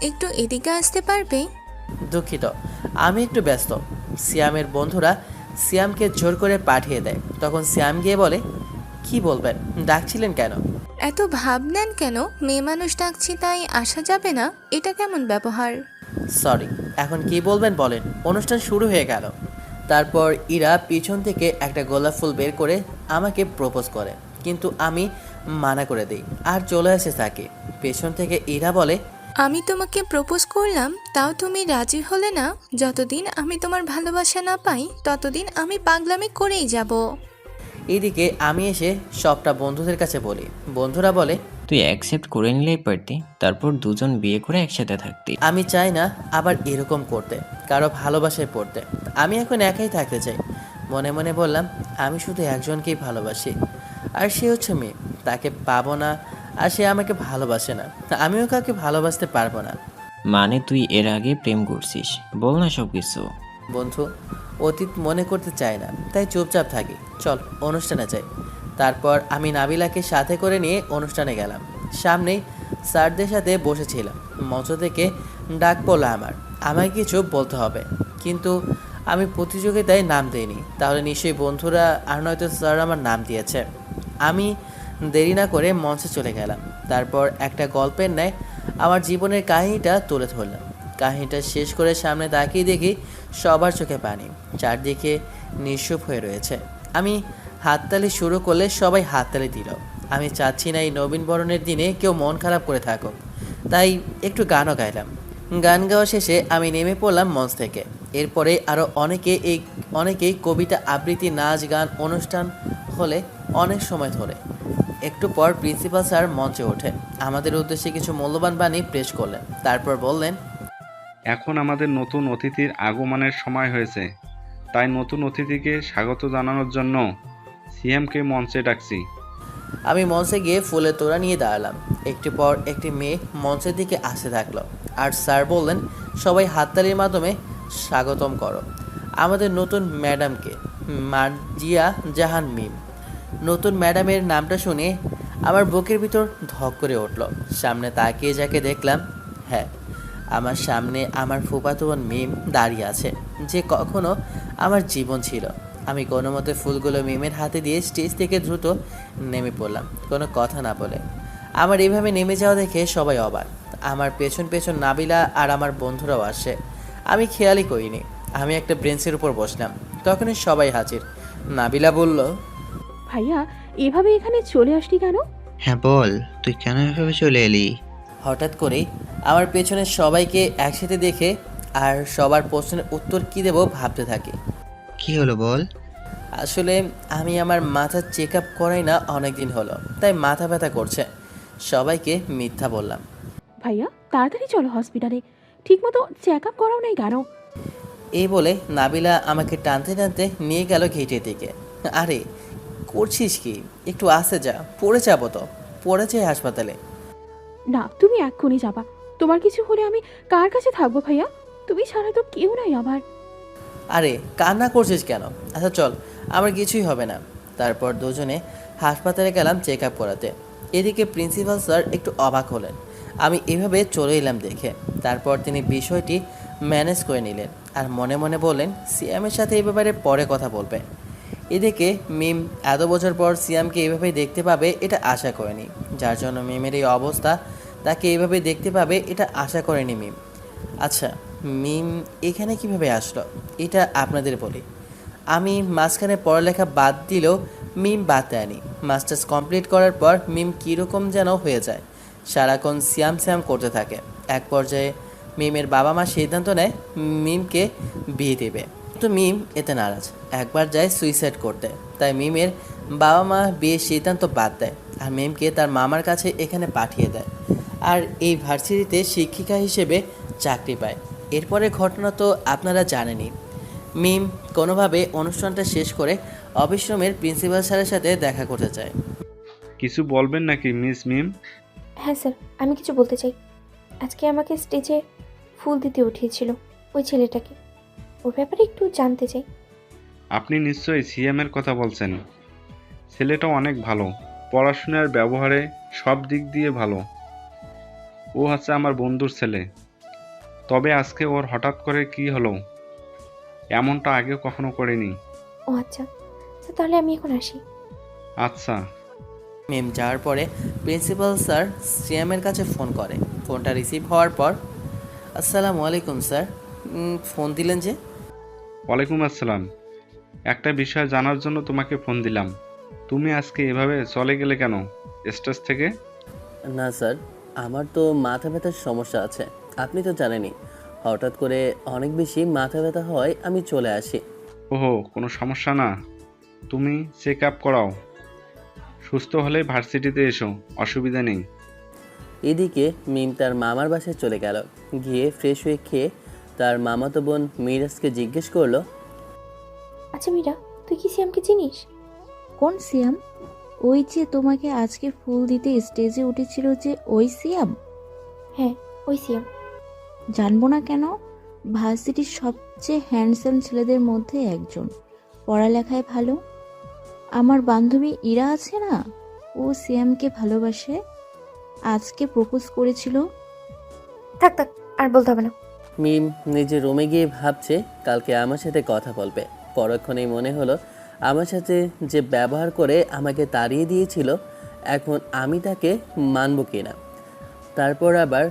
একটু এদিকে আসতে পারবে? দুঃখিত, আমি একটু ব্যস্ত। সিয়ামের বন্ধুরা সিয়ামকে জোর করে পাঠিয়ে দেয়। তখন সিয়াম গিয়ে বলে, কি বলবেন, ডাকছিলেন কেন? এত ভাবলেন কেন? মেয়ে মানুষ ডাকছি তাই আসা যাবে না? এটা কেমন ব্যবহার? সরি, এখন কি বলবেন বলেন, অনুষ্ঠান শুরু হয়ে গেল। তারপর ইরা পিছন থেকে একটা গোলাপ ফুল বের করে আমাকে প্রপোজ করে, কিন্তু আমি মানা করে দিই আর চলে আসে থাকে। পেছন থেকে ইরা বলে, আমি তোমাকে প্রপোজ করলাম, তাও তুমি রাজি হলে না? যতদিন আমি তোমার ভালোবাসা না পাই ততদিন আমি পাগলামি করেই যাব। এদিকে আমি এসে সবটা বন্ধুদের কাছে বলি। বন্ধুরা বলে, তুই অ্যাকসেপ্ট করে নিলেই পারতি, তারপর দুজন বিয়ে করে একসাথে থাকতি। আমি চাই না আবার এরকম করতে, কারো ভালোবাসায় পড়তে। আমি এখন একাই থাকতে চাই। মনে মনে বললাম, আমি শুধু একজনকেই ভালোবাসি, আর সে হচ্ছে মেয়ে। তাকে পাবো না, আর সে আমাকে ভালোবাসে না। আমিও কাউকে ভালোবাসতে পারবো না। মানে তুই এর আগে প্রেম করছিস? বল না সব কিছু। বন্ধু, অতীত মনে করতে চাই না, তাই চুপচাপ থাকি। চল অনুষ্ঠানে যাই। তারপর আমি নাবিলাকে সাথে করে নিয়ে অনুষ্ঠানে গেলাম। সামনেই স্যারদের সাথে বসেছিলাম। মঞ্চ থেকে ডাক পড়লো আমায় কিছু বলতে হবে, কিন্তু আমি প্রতিযোগিতায় নাম দিইনি। তাহলে নিশ্চয়ই বন্ধুরা আর নয়তো স্যার আমার নাম দিয়েছে। আমি দেরি না করে মঞ্চে চলে গেলাম। তারপর একটা গল্পের ন্যায় আমার জীবনের কাহিনীটা তুলে ধরলাম। কাহিনীটা শেষ করে সামনে তাকিয়ে দেখি সবার চোখে পানি, চারদিকে নিঃসুপ হয়ে রয়েছে। আমি হাততালি শুরু করলে সবাই হাততালি দিল। আমি চাচ্ছি না এই নবীনবরণের দিনে কেউ মন খারাপ করে থাকুক, তাই একটু গানও গাইলাম। গান গাওয়া শেষে আমি নেমে পড়লাম মঞ্চ থেকে। এরপরে আরও অনেকেই কবিতা আবৃত্তি, নাচ গান অনুষ্ঠান হলে অনেক সময় ধরে। একটু পর প্রিন্সিপাল স্যার মঞ্চে ওঠে আমাদের উদ্দেশ্যে কিছু মূল্যবান বাণী পেশ করলেন। তারপর বললেন, এখন আমাদের নতুন অতিথির আগমনের সময় হয়েছে, তাই নতুন অতিথিকে স্বাগত জানানোর জন্য সিএমকে মঞ্চে ডাকছি। আমি মঞ্চে গিয়ে ফুলের তোড়া নিয়ে দাঁড়ালাম। একটু পর একটি মেয়ে মঞ্চের দিকে আসতে থাকলো, আর স্যার বললেন, সবাই হাততালির মাধ্যমে স্বাগতম করো আমাদের নতুন ম্যাডামকে, মার্জিয়া জাহান মিম। নতুন ম্যাডামের নামটা শুনে আমার বুকের ভিতর ধক করে উঠল। সামনে তাকিয়ে যাকে দেখলাম, হ্যাঁ, আমার সামনে আমার ফুফাতো বোন মিম দাঁড়িয়ে আছে, যে কখনো আমার জীবন ছিল। আমি কোনো মতে ফুলগুলো মিমের হাতে দিয়ে স্টেজ থেকে দ্রুত নেমে পড়লাম, কোনো কথা না বলে। আমার এভাবে নেমে যাওয়া দেখে সবাই অবাক। আমার পেছন পেছন নাবিলা আর আমার বন্ধুরাও আসে। আমি খেয়ালই করিনি। আমি একটা ব্রেঞ্চের উপর বসলাম, তখনই সবাই হাজির। নাবিলা বলল, ভাইয়া এভাবে এখানে চলে আসলি কেন? হ্যাঁ বল, তুই কেন এভাবে চলে এলি? হঠাৎ করেই আমার পেছনে সবাইকে একসাথে দেখে আর সবার প্রশ্নের উত্তর কী দেব ভাবতে থাকি। কি হলো বল? আসলে আমি আমার মাথার চেক আপ করাই না অনেক দিন হলো, তাই মাথা ব্যথা করছে। সবাইকে মিথ্যা বললাম। ভাইয়া তাড়াতাড়ি চলো হসপিটালে, ঠিকমতো চেক আপ করাও নাই কেন? এই বলে নাবিলা আমাকে টানতে টানতে নিয়ে গেল গেটের দিকে। আরে করছিস কি? একটু আসে যা, পড়ে যাবো তো। পড়ে যাই হাসপাতালে। না, তুমি এক্ষুনি যাবা। তোমার কিছু হলে আমি কার কাছে থাকবো ভাইয়া? তুমি ছাড়া তো কেউ নাই আমার। আরে কান্না করছিস কেন? আচ্ছা চল, আমার কিছুই হবে না। তারপর দুজনে হাসপাতালে গেলাম চেক আপ করাতে। এদিকে প্রিন্সিপাল স্যার একটু অবাক হলেন আমি এভাবে চলে এলাম দেখে। তারপর তিনি বিষয়টি ম্যানেজ করে নিলেন আর মনে মনে বললেন, সিয়ামের সাথে এই ব্যাপারে পরে কথা বলবেন। এদিকে মিম এত বছর পর সিয়ামকে এভাবে দেখতে পাবে এটা আশা করেনি, যার জন্য মিমের এই অবস্থা। তাকে এভাবে দেখতে পাবে এটা আশা করেনি মিম। আচ্ছা, মিম এখানে কিভাবে আসলো এটা আপনাদের বলি। আমি মাঝখানে পড়ালেখা বাদ দিলেও মিম বাদ দেয়নি। মাস্টার্স কমপ্লিট করার পর মিম কীরকম যেন হয়ে যায়, সারাক্ষণ শ্যাম শ্যাম করতে থাকে। এক পর্যায়ে মিমের বাবা মা সিদ্ধান্ত নেয় মিমকে বিয়ে দেবে, তো মিম এতে নারাজ। একবার যায় সুইসাইড করতে, তাই মিমের বাবা মা বিয়ের সিদ্ধান্ত বাদ দেয় আর মিমকে তার মামার কাছে এখানে পাঠিয়ে দেয়। আর এই ভার্সিটিতে শিক্ষিকা হিসেবে চাকরি পায়। এরপরে ঘটনা তো আপনারা জানেনই। মিম কোনোভাবে অনুষ্ঠানটা শেষ করে অফিস রুমের প্রিন্সিপাল স্যারের সাথে দেখা করতে চায়। কিছু বলবেন নাকি মিস মিম? হ্যাঁ স্যার, আমি কিছু বলতে চাই। আজকে আমাকে স্টেজে ফুল দিতে উঠিয়েছিল ওই ছেলেটাকে, ওর ব্যাপারে একটু জানতে চাই। আপনি নিশ্চয়ই সিএমের কথা বলছেন। ছেলেটা অনেক ভালো, পড়াশোনার ব্যবহারে সব দিক দিয়ে ভালো। ও হচ্ছে আমার বন্ধুর ছেলে। তবে আজকে ওর হঠাৎ করে কি হলো, এমনটা আগে কখনো করিনি। ও আচ্ছা স্যার, তাহলে আমি এখন আসি। আচ্ছা। মিম যাওয়ার পরে প্রিন্সিপাল স্যার সিয়ামের কাছে ফোন করে। ফোনটা রিসিভ হওয়ার পর, আসসালামু আলাইকুম স্যার, ফোন দিলেন যে? ওয়ালাইকুম আসসালাম। একটা বিষয় জানার জন্য তোমাকে ফোন দিলাম। তুমি আজকে এভাবে চলে গেলে কেন স্টেজ থেকে? না স্যার, আমার তো মাথা ব্যথার সমস্যা আছে, আপনি তো জানেনই। হঠাৎ করে অনেক বেশি মাথা ব্যথা হয়, আমি চলে আসি। ওহো, কোনো সমস্যা না, তুমি চেক আপ করাও। সুস্থ হলে ভার্সিটিতে এসো, অসুবিধা নেই। এদিকে মিম তার মামার বাসায় চলে গেল। গিয়ে ফ্রেশ হয়ে খেয়ে তার মামাতো বোন মিরাজকে জিজ্ঞেস করলো, আচ্ছা মীরা, তুই কি সিয়ামকে চিনিস? কোন সিয়াম? ওই যে তোমাকে আজকে ফুল দিতে স্টেজে উঠেছিল, যে ওই সিয়াম? হ্যাঁ, ওই সিয়াম। জানবো না কেন? ভার্সিটির সবচেয়ে হ্যান্ডসাম ছেলেদের মধ্যে একজন, পড়ালেখায় ভালো। আমার বান্ধবী ইরা আছে না, ও সিয়ামকে ভালোবাসে, আজকে প্রপোজ করেছিল। থাক থাক, আর বলতে হবে না। মিম নিজের রুমে গিয়ে ভাবছে কালকে আমার সাথে কথা বলবে। পরক্ষণেই মনে হলো আমার সাথে যে ব্যবহার করে আমাকে তাড়িয়ে দিয়েছিল, এখন আমি তাকে মানব কিনা। তারপর আবার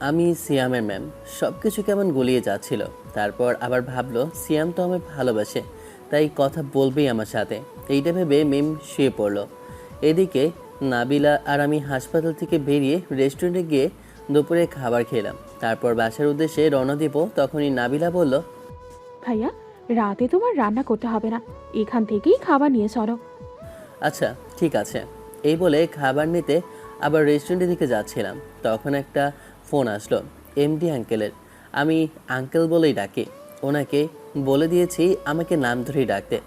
আমি সিয়ামের ম্যাম, সব কিছু কেমন গুলিয়ে যাচ্ছিল। তারপর আবার ভাবলো সিয়াম তো আমায় ভালোবাসে, তাই কথা বলবেই আমার সাথে। এইটা ভেবে মিম শুয়ে পড়লো। এদিকে নাবিলা আর আমি হাসপাতাল থেকে বেরিয়ে রেস্টুরেন্টে গিয়ে দুপুরে খাবার খেলাম। তারপর বাসার উদ্দেশ্যে রওনা দিব। তখনই নাবিলা বলল, ভাইয়া, রাতে তোমার রান্না করতে হবে না, এখান থেকেই খাবার নিয়ে চলো। আচ্ছা ঠিক আছে। এই বলে খাবার নিতে আবার রেস্টুরেন্টের দিকে যাচ্ছিলাম, তখন একটা ফোন আসলো এমডি আঙ্কেলের। আমি আঙ্কেল বলেই ডাকি, ওনাকে বলে দিয়েছি আমাকে নাম ধরেই ডাকতে।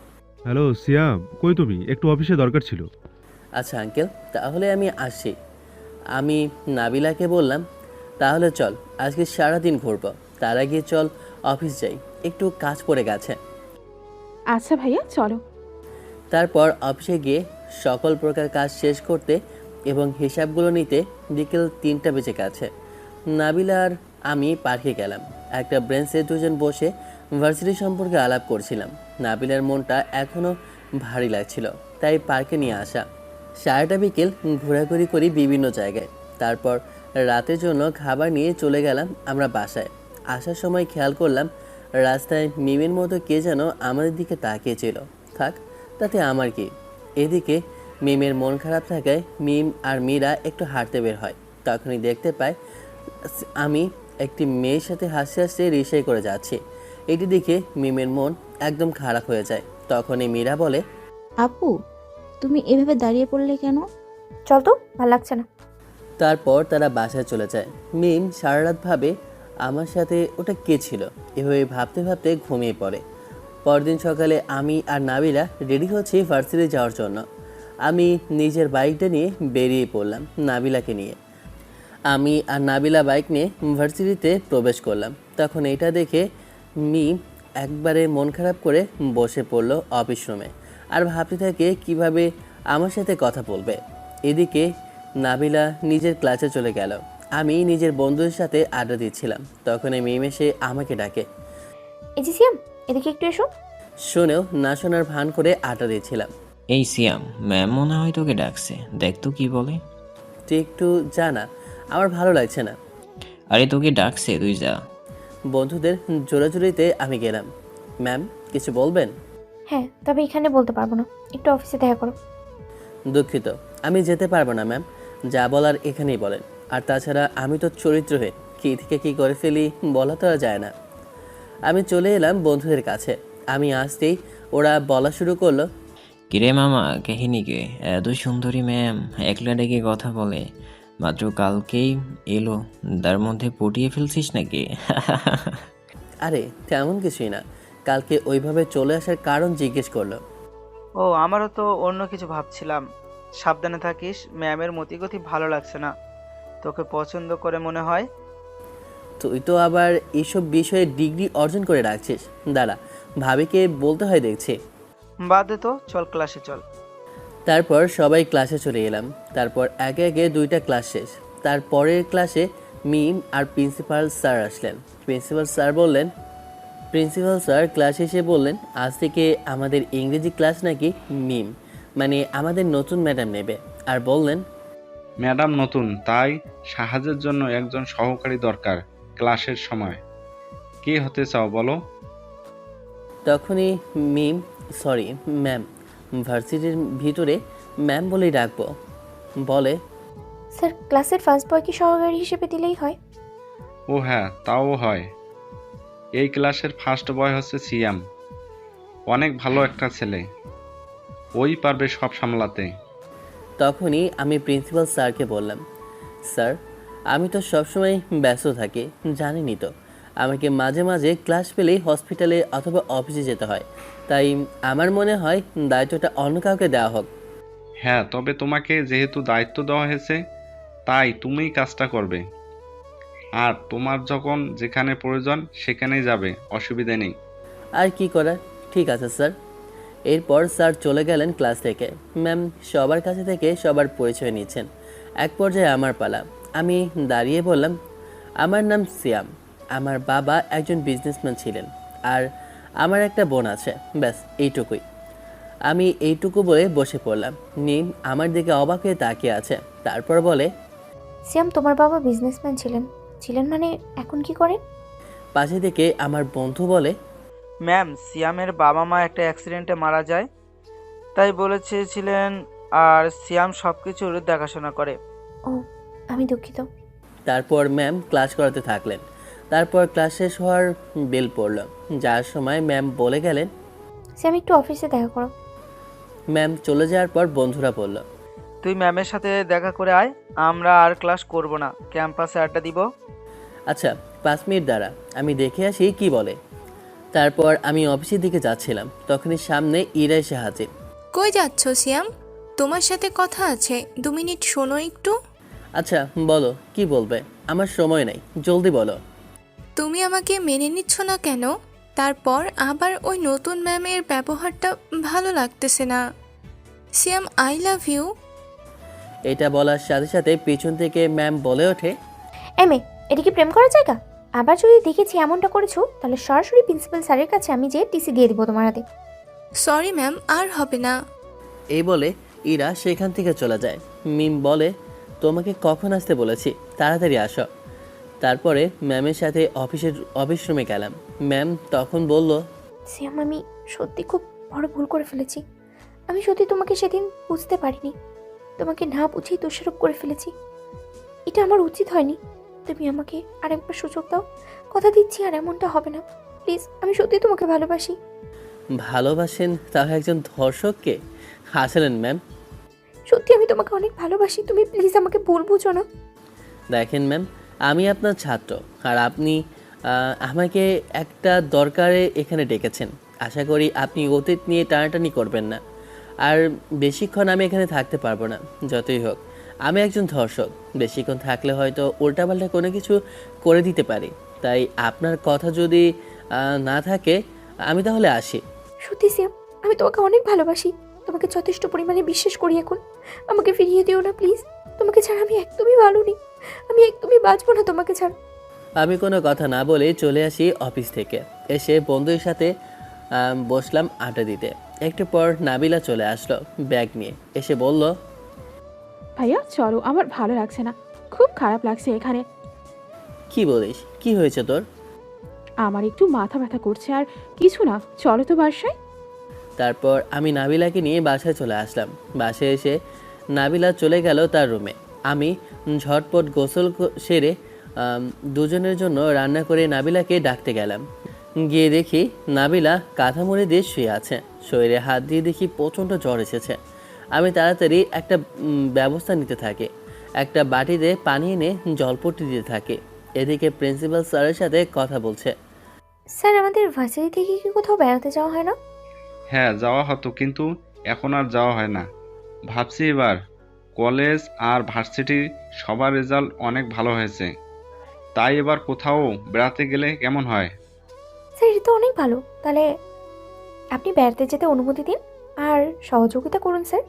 হ্যালো সিয়াম, কই তুমি? একটু অফিসে দরকার ছিল। আচ্ছা আঙ্কেল, তাহলে আমি আসছি। আমি নাবিলাকে বললাম, তাহলে চল আজকে সারাদিন ঘুরবো, তার আগে চল অফিস যাই, একটু কাজ পড়ে গেছে। আচ্ছা ভাইয়া, চলো। তারপর অফিসে গিয়ে সকল প্রকার কাজ শেষ করতে এবং হিসাবগুলো নিতে বিকেল 3টা বেজে গেছে। নাবিলা আর আমি পার্কে গেলাম। একটা ব্রেঞ্চে দুজন বসে ভার্সিটি সম্পর্কে আলাপ করছিলাম। নাবিলার মনটা এখনও ভারী লাগছিল, তাই পার্কে নিয়ে আসা। সারাটা বিকেল ঘোরাঘুরি করি বিভিন্ন জায়গায়। তারপর রাতের জন্য খাবার নিয়ে চলে গেলাম আমরা বাসায়। আসার সময় খেয়াল করলাম রাস্তায় মিমের মতো কে যেন আমাদের দিকে তাকিয়েছিল। থাক, তাতে আমার কি। এদিকে মিমের মন খারাপ থাকায় মিম আর মীরা একটু হাঁটতে বের হয়। তখনই দেখতে পাই আমি একটি মেয়ের সাথে হাসতে হাসতে রিক্সায় করে যাচ্ছি। এটি দেখে মিমের মন একদম খারাপ হয়ে যায়। তখনই মীরা বলে, আপু, তুমি এভাবে দাঁড়িয়ে পড়লে কেন? চল তো, ভালো লাগছে না। তারপর তারা বাসায় চলে যায়। মিম সারা রাত ভাবে আমার সাথে ওটা কে ছিল, এভাবে ভাবতে ভাবতে ঘুমিয়ে পড়ে। পরদিন সকালে আমি আর নাবিলা রেডি হচ্ছি ভার্সিটি যাওয়ার জন্য। আমি নিজের বাইকটা নিয়ে বেরিয়ে পড়লাম নাবিলাকে নিয়ে। আমি আর নাবিলা বাইক নিয়ে ভার্সিটিতে প্রবেশ করলাম। তখন এটা দেখে মিম একবারে মন খারাপ করে বসে পড়লো অফিস রুমে, আর ভাবতে থাকে কিভাবে আমার সাথে কথা বলবে। এদিকে নাবিলা নিজের ক্লাসে চলে গেল। আমি নিজের বন্ধুদের সাথে আড্ডা দিচ্ছিলাম। তখন মিম এসে আমাকে ডাকে। এই যে সিয়াম, এদিকে একটু এসো। শুনেও না শোনার ভান করে আড্ডা দিচ্ছিলাম। এই সিয়াম, ম্যাম মনে হয় তোকে ডাকছে, দেখ তো কি বলে। তুই একটু জানা, আমার ভালো লাগছে না। আরে তোকে ডাকছে, তুই যা। বন্ধুদের জোরাজুরিতে আমি গেলাম। ম্যাম কিছু বলবেন? হ্যাঁ, তবে এখানে বলতে পারবো না, একটু অফিসে দেখা করো। দুঃখিত, আমি যেতে পারবো না ম্যাম, যা বলার এখানেই বলেন। আর তাছাড়া আমি তো চরিত্রহীন, কী থেকে কী করে ফেলি বলা তো আর যায় না। আমি চলে এলাম বন্ধুদের কাছে। আমি আসতেই ওরা বলা শুরু করলো, কিরে মামা, কাহিনীকে এত সুন্দরী ম্যাম একলা ডেকে কথা বলে, মাত্র কালকেই এলো, তার মধ্যে পটিয়ে ফেলছিস নাকি? আরে তেমন কিছুই না, কালকে ওইভাবে চলে আসার কারণ জিজ্ঞেস করলো। ও, আমারও তো অন্য কিছু ভাবছিলাম। সাবধানে থাকিস, ম্যামের মতিগতি ভালো লাগছে না, তোকে পছন্দ করে মনে হয়। তুই তো আবার এইসব বিষয়ে ডিগ্রি অর্জন করে রাখছিস, দাঁড়া ভাবিকে বলতে হয় দেখছি। বাদ দে তো, চল ক্লাসে চল। তারপর সবাই ক্লাসে চলে এলাম। তারপর একে একে 2টা ক্লাস শেষ। তারপরের ক্লাসে মিম আর প্রিন্সিপাল স্যার আসলেন। প্রিন্সিপাল স্যার ক্লাসে এসে বললেন, আজ থেকে আমাদের ইংরেজি ক্লাস নাকি মিম, মানে আমাদের নতুন ম্যাডাম নেবে। আর বললেন, ম্যাডাম নতুন, তাই সাহায্যের জন্য একজন সহকারী দরকার ক্লাসের সময়। কে হতে চাও বলো? তখনই মিম, সরি ম্যাম, ভার্সিটির ভিতরে ম্যাম বলেই ডাকবো, বলে, স্যার ক্লাসের ফার্স্ট বয়কে সহকারী হিসেবে দিলেই হয়। ও হ্যাঁ, তাও হয়। এই ক্লাসের ফার্স্ট বয় হচ্ছে সিয়াম, অনেক ভালো একটা ছেলে, ওই পারবে সব সামলাতে। তখনই আমি প্রিন্সিপাল স্যারকে বললাম, স্যার আমি তো সবসময় ব্যস্ত থাকি, জানেনই তো। আমাকে মাঝে মাঝে ক্লাস পেলেই হসপিটালে অথবা অফিসে যেতে হয়, তাই আমার মনে হয় দায়িত্বটা অন্য কাউকে দেওয়া হোক। হ্যাঁ, তবে তোমাকে যেহেতু দায়িত্ব দেওয়া হয়েছে তাই তুমিই কাজটা করবে। আর তোমার যখন যেখানে প্রয়োজন সেখানেই যাবে, অসুবিধা নেই। আর কি করার, ঠিক আছে স্যার। এরপর স্যার চলে গেলেন ক্লাস থেকে। ম্যাম সবার কাছে থেকে সবার পরিচয় নিচ্ছেন। এক পর্যায়ে আমার পালা। আমি দাঁড়িয়ে বললাম, আমার নাম সিয়াম, আমার বাবা একজন বিজনেসম্যান ছিলেন, আর আমার একটা বোন আছে, ব্যাস এইটুকুই। আমি এইটুকু বলে বসে পড়লাম। মিম আমার দিকে অবাক হয়ে তাকিয়ে আছে, তারপর বলে, সিয়াম, তোমার বাবা বিজনেসম্যান ছিলেন মানে এখন কি করেন? পাশে থেকে আমার বন্ধু বলে, ম্যাম সিয়ামের বাবা মা একটা অ্যাক্সিডেন্টে মারা যায়, তাই বলেছিলেন, আর সিয়াম সব কিছুর দেখাশোনা করে। ও, আমি দুঃখিত। তারপর ম্যাম ক্লাস করাতে থাকলেন। তারপর ক্লাস শেষ হওয়ার বেল পড়ল, যার সময় ম্যাম বলে গেলেন, সিয়াম একটু অফিসে দেখা করো। ম্যাম চলে যাওয়ার পর বন্ধুরা বলল, তুই ম্যামের সাথে দেখা করে আয়, আমরা আর ক্লাস করব না, ক্যাম্পাসে আড্ডা দিব। আচ্ছা 5 মিনিট দাঁড়া, আমি দেখে আসি কি বলে। তারপর আমি অফিসের দিকে যাচ্ছিলাম, তখনই সামনে ইরা এসে হাজির। কই যাচ্ছ সিয়াম? তোমার সাথে কথা আছে, 2 মিনিট শোনো একটু। আচ্ছা বলো, কি বলবে? আমার সময় নেই, জলদি বলো। তুমি আমাকে মেনে নিচ্ছ না কেন? তারপর আবার ওই নতুন ম্যামের ব্যবহারটা ভালো লাগতেছে না। সিয়াম, আই লাভ ইউ। এটা বলার সাথে সাথে পিছন থেকে ম্যাম বলে ওঠে, এমএ, এটা কি প্রেম করার জায়গা? আবার যদি দেখেছি এমনটা করেছো, তাহলে সরাসরি প্রিন্সিপাল স্যারের কাছে আমি যে টিসি দিয়ে দিব তোমার হাতে। সরি ম্যাম, আর হবে না। এই বলে ইরা সেখান থেকে চলে যায়। মিম বলে, তোমাকে কখন আসতে বলেছি, তাড়াতাড়ি আসো। তারপরে ম্যামের সাথে অফিস রুমে গেলাম। ম্যাম তখন বলল, সিয়াম, আমি সত্যি খুব বড় ভুল করে ফেলেছি। আমি সত্যি তোমাকে সেদিন বুঝতে পারিনি, তোমাকে না বুঝেই দোষারোপ করে ফেলেছি। এটা আমার উচিত হয়নি। তুমি আমাকে আরেকবার সুযোগ দাও, কথা দিচ্ছি আর এমনটা হবে না। প্লিজ, আমি সত্যি তোমাকে ভালোবাসি। ভালোবাসেন তাও একজন ধর্ষককে? হাসলেন ম্যাম। সত্যি আমি তোমাকে অনেক ভালোবাসি, তুমি প্লিজ আমাকে ভুল বুঝো না। দেখেন ম্যাম, আমি আপনার ছাত্র, আর আপনি আমাকে একটা দরকারে এখানে ডেকেছেন। আশা করি আপনি অতীত নিয়ে টানাটানি করবেন না। আর বেশিক্ষণ আমি এখানে থাকতে পারবো না। যতই হোক আমি একজন ধর্ষক, বেশিক্ষণ থাকলে হয়তো উল্টাপাল্টা কোনো কিছু করে দিতে পারি। তাই আপনার কথা যদি না থাকে আমি তাহলে আসি। সত্যি সিয়াম, আমি তোমাকে অনেক ভালোবাসি, তোমাকে যথেষ্ট পরিমাণে বিশ্বাস করি। এখন আমাকে ফিরিয়ে দিও না প্লিজ। তোমাকে ছাড়া আমি একদমই ভালো নেই, আমি একদমই বাঁচবো না তোমাকে ছাড়া। আমি কোনো কথা না বলে চলে আসি অফিস থেকে। এসে বন্ধুর সাথে বসলাম আড্ডা দিতে। একটু পর নাবিলা চলে আসলো ব্যাগ নিয়ে, এসে বলল, ভাইয়া চলো, আমার ভালো লাগছে না, খুব খারাপ লাগছে এখানে। কি বলিস, কি হয়েছে তোর? আমার একটু মাথা ব্যথা করছে, আর কিছু না, চলো তো বাসায়। তারপর আমি নাবিলাকে নিয়ে বাসায় চলে আসলাম। বাসায় এসে নাবিলা চলে গেল তার রুমে। আমি ঝটপট গোসল সেরে দুজনের জন্য রান্না করে নাবিলাকে ডাকতে গেলাম। গিয়ে দেখি নাবিলা কাঁথা মুড়ি দিয়ে শুয়ে আছে। শরীরে হাত দিয়ে দেখি প্রচণ্ড জ্বর এসেছে। আমি তাড়াতাড়ি একটা ব্যবস্থা নিতে থাকি। একটা বাটিতে পানি এনে জলপট্টি দিতে থাকি। এদিকে প্রিন্সিপাল স্যারের সাথে কথা বলছে। স্যার, আমাদের ভার্সিটি থেকে কি কোথাও বেড়াতে যাওয়া হয় না? হ্যাঁ যাওয়া হতো, কিন্তু এখন আর যাওয়া হয় না। ভাবছি এবার কলেজ আর ভার্সিটির সবার রেজাল্ট অনেক ভালো হয়েছে, তাই এবার কোথাও বেড়াতে গেলে কেমন হয়? স্যার, এটা তো অনেক ভালো। তাহলে আপনি বেড়াতে যেতে অনুমতি দিন আর সহযোগিতা করুন স্যার।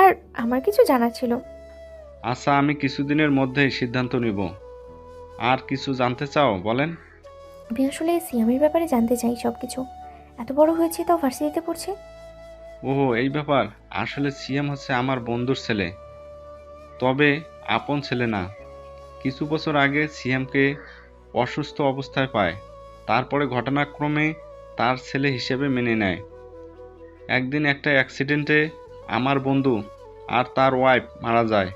আর আমার কিছু জানার ছিল। আচ্ছা, আমি কিছুদিনের মধ্যেই সিদ্ধান্ত নিব। আর কিছু জানতে চাও বলেন? আমি আসলে সিয়ামের ব্যাপারে জানতে চাই সব কিছু। এত বড় হয়েছে তাও ভার্সিটিতে পড়ছে। ওহো, এই ব্যাপার। আসলে সিএম হচ্ছে আমার বন্ধুর ছেলে, তবে আপন ছেলে না। কিছু বছর আগে সিএমকে অসুস্থ অবস্থায় পায়, তারপরে ঘটনাক্রমে তার ছেলে হিসেবে মেনে নেয়। একদিন একটা অ্যাক্সিডেন্টে আমার বন্ধু আর তার ওয়াইফ মারা যায়।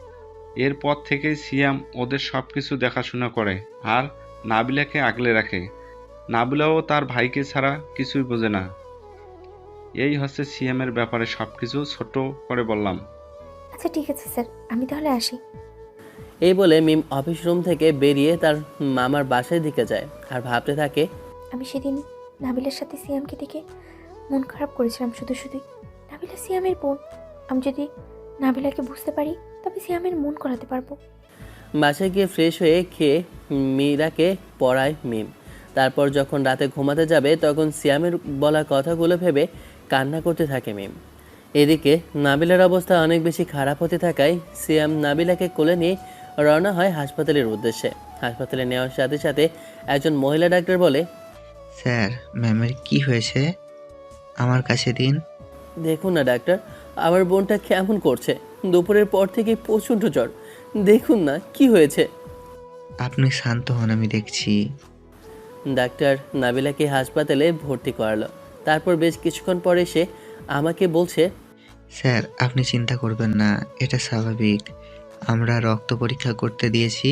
এরপর থেকেই সিয়াম ওদের সব কিছু দেখাশোনা করে আর নাবিলাকে আগলে রাখে। নাবিলাও তার ভাইকে ছাড়া কিছুই বোঝে না। এই হচ্ছে সিএমের ব্যাপারে সব কিছু ছোট করে বললাম। আচ্ছা ঠিক আছে স্যার, আমি তাহলে আসি। এই বলে মিম অফিস রুম থেকে বেরিয়ে তার মামার বাসায় দিকে যায় আর ভাবতে থাকে, আমি সেদিন নাবিলার সাথে সিয়ামকে দেখে মন খারাপ করেছিলাম শুধু শুধুই। নাবিলা সিয়ামের বোন, আমি যদি নাবিলাকে বুঝতে পারি তবে সিয়ামের মন করাতে পারবো। বাসায় গিয়ে ফ্রেশ হয়ে খেয়ে মীরাকে পড়ায় মিম। তারপর যখন রাতে ঘুমাতে যাবে তখন সিয়ামের বলা কথাগুলো ভেবে কান্না করতে থাকে মিম। এদিকে নাবিলার অবস্থা অনেক বেশি খারাপ হতে থাকায় সিয়াম নাবিলাকে কোলে নিয়ে রওনা হয় হাসপাতালের উদ্দেশ্যে। হাসপাতালে নেওয়ার সাথে সাথে একজন মহিলা ডাক্তার বলে, স্যার ম্যামের কি হয়েছে আমার কাছে দিন। দেখুন না ডাক্তার, আমার বোনটা কেমন করছে, দুপুরের পর থেকে প্রচণ্ড জ্বর, দেখুন না কি হয়েছে। আপনি শান্ত হন, আমি দেখছি। ডাক্তার নাবিলাকে হাসপাতালে ভর্তি করালো। তারপর বেশ কিছুক্ষণ পরে এসে আমাকে বলছে, স্যার আপনি চিন্তা করবেন না, এটা স্বাভাবিক। আমরা রক্ত পরীক্ষা করতে দিয়েছি,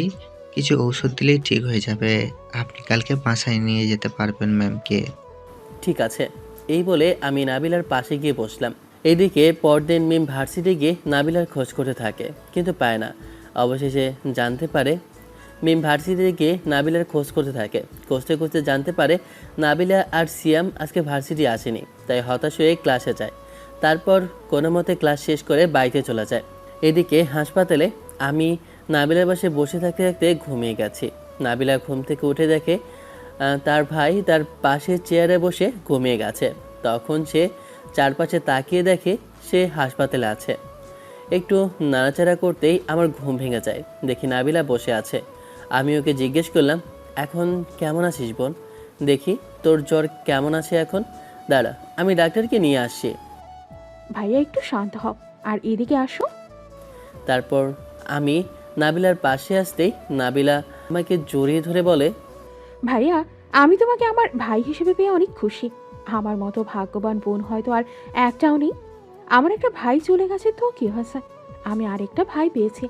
কিছু ঔষধ দিলেই ঠিক হয়ে যাবে। আপনি কালকে বাসায় নিয়ে যেতে পারবেন ম্যামকে। ঠিক আছে। এই বলে আমি নাবিলার পাশে গিয়ে বসলাম। এদিকে পরদিন মিম ভার্সিটি গিয়ে নাবিলার খোঁজ করতে থাকে কিন্তু পায় না। অবশেষে জানতে পারে মিম ভার্সিটিতে গিয়ে নাবিলার খোঁজ করতে থাকে। খুঁজতে খুঁজতে জানতে পারে নাবিলা আর সিয়াম আজকে ভার্সিটি আসেনি, তাই হতাশ হয়ে ক্লাসে যায়। তারপর কোনো মতে ক্লাস শেষ করে বাড়িতে চলে যায়। এদিকে হাসপাতালে আমি নাবিলার পাশে বসে থাকতে থাকতে ঘুমিয়ে গেছি। নাবিলা ঘুম থেকে উঠে দেখে তার ভাই তার পাশে চেয়ারে বসে ঘুমিয়ে গেছে। তখন সে চারপাশে তাকিয়ে দেখে সে হাসপাতালে আছে। একটু নাড়াচাড়া করতেই আমার ঘুম ভেঙে যায়। দেখি নাবিলা বসে আছে। আমি ওকে জিজ্ঞেস করলাম, এখন কেমন আছিস বোন? দেখি তোর জ্বর কেমন আছে এখন। দাঁড়া, আমি ডাক্তারকে নিয়ে আসছি। ভাইয়া একটু শান্ত হও আর এদিকে আসো। তারপর আমি নাবিলার পাশে আসতেই নাবিলা আমাকে জড়িয়ে ধরে বলে, ভাইয়া আমি তোমাকে আমার ভাই হিসেবে পেয়ে অনেক খুশি। আমার মতো ভাগ্যবান বোন হয়তো আর একটাও নেই। আমার একটা ভাই চলে গেছে তো কি হয়েছে, আমি আরেকটা ভাই পেয়েছি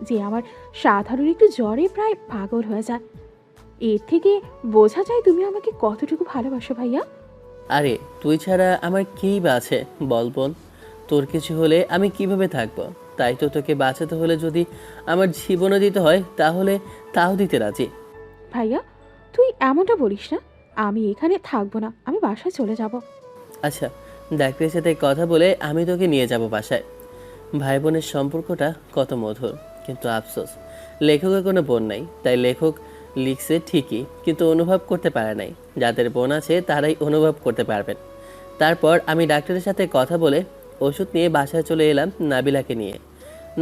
যে আমার সাধারণ একটু জ্বরে প্রায় পাগল হয়ে যায়। এর থেকে বোঝা যায় তুমি আমাকে কতটুকু ভালোবাসো ভাইয়া। আরে তুই ছাড়া আমার কেই বা আছে বল বোন? তোর কিছু হলে আমি কিভাবে থাকবো? তাই তো তোকে বাঁচাতে হলে যদি আমার জীবনও দিতে হয় তাহলে তাও দিতে রাজি। ভাইয়া তুই এমনটা বলিস না, আমি এখানে থাকবো না, আমি বাসায় চলে যাব। আচ্ছা, ডাক্তারের সাথে কথা বলে আমি তোকে নিয়ে যাব বাসায়। ভাই বোনের সম্পর্কটা কত মধুর, কিন্তু আফসোস লেখকের কোনো বোন নাই। তাই লেখক লিখছে ঠিকই, কিন্তু অনুভব করতে পারে নাই। যাদের বোন আছে তারাই অনুভব করতে পারবেন। তারপর আমি ডাক্তারের সাথে কথা বলে ওষুধ নিয়ে বাসায় চলে এলাম নাবিলাকে নিয়ে।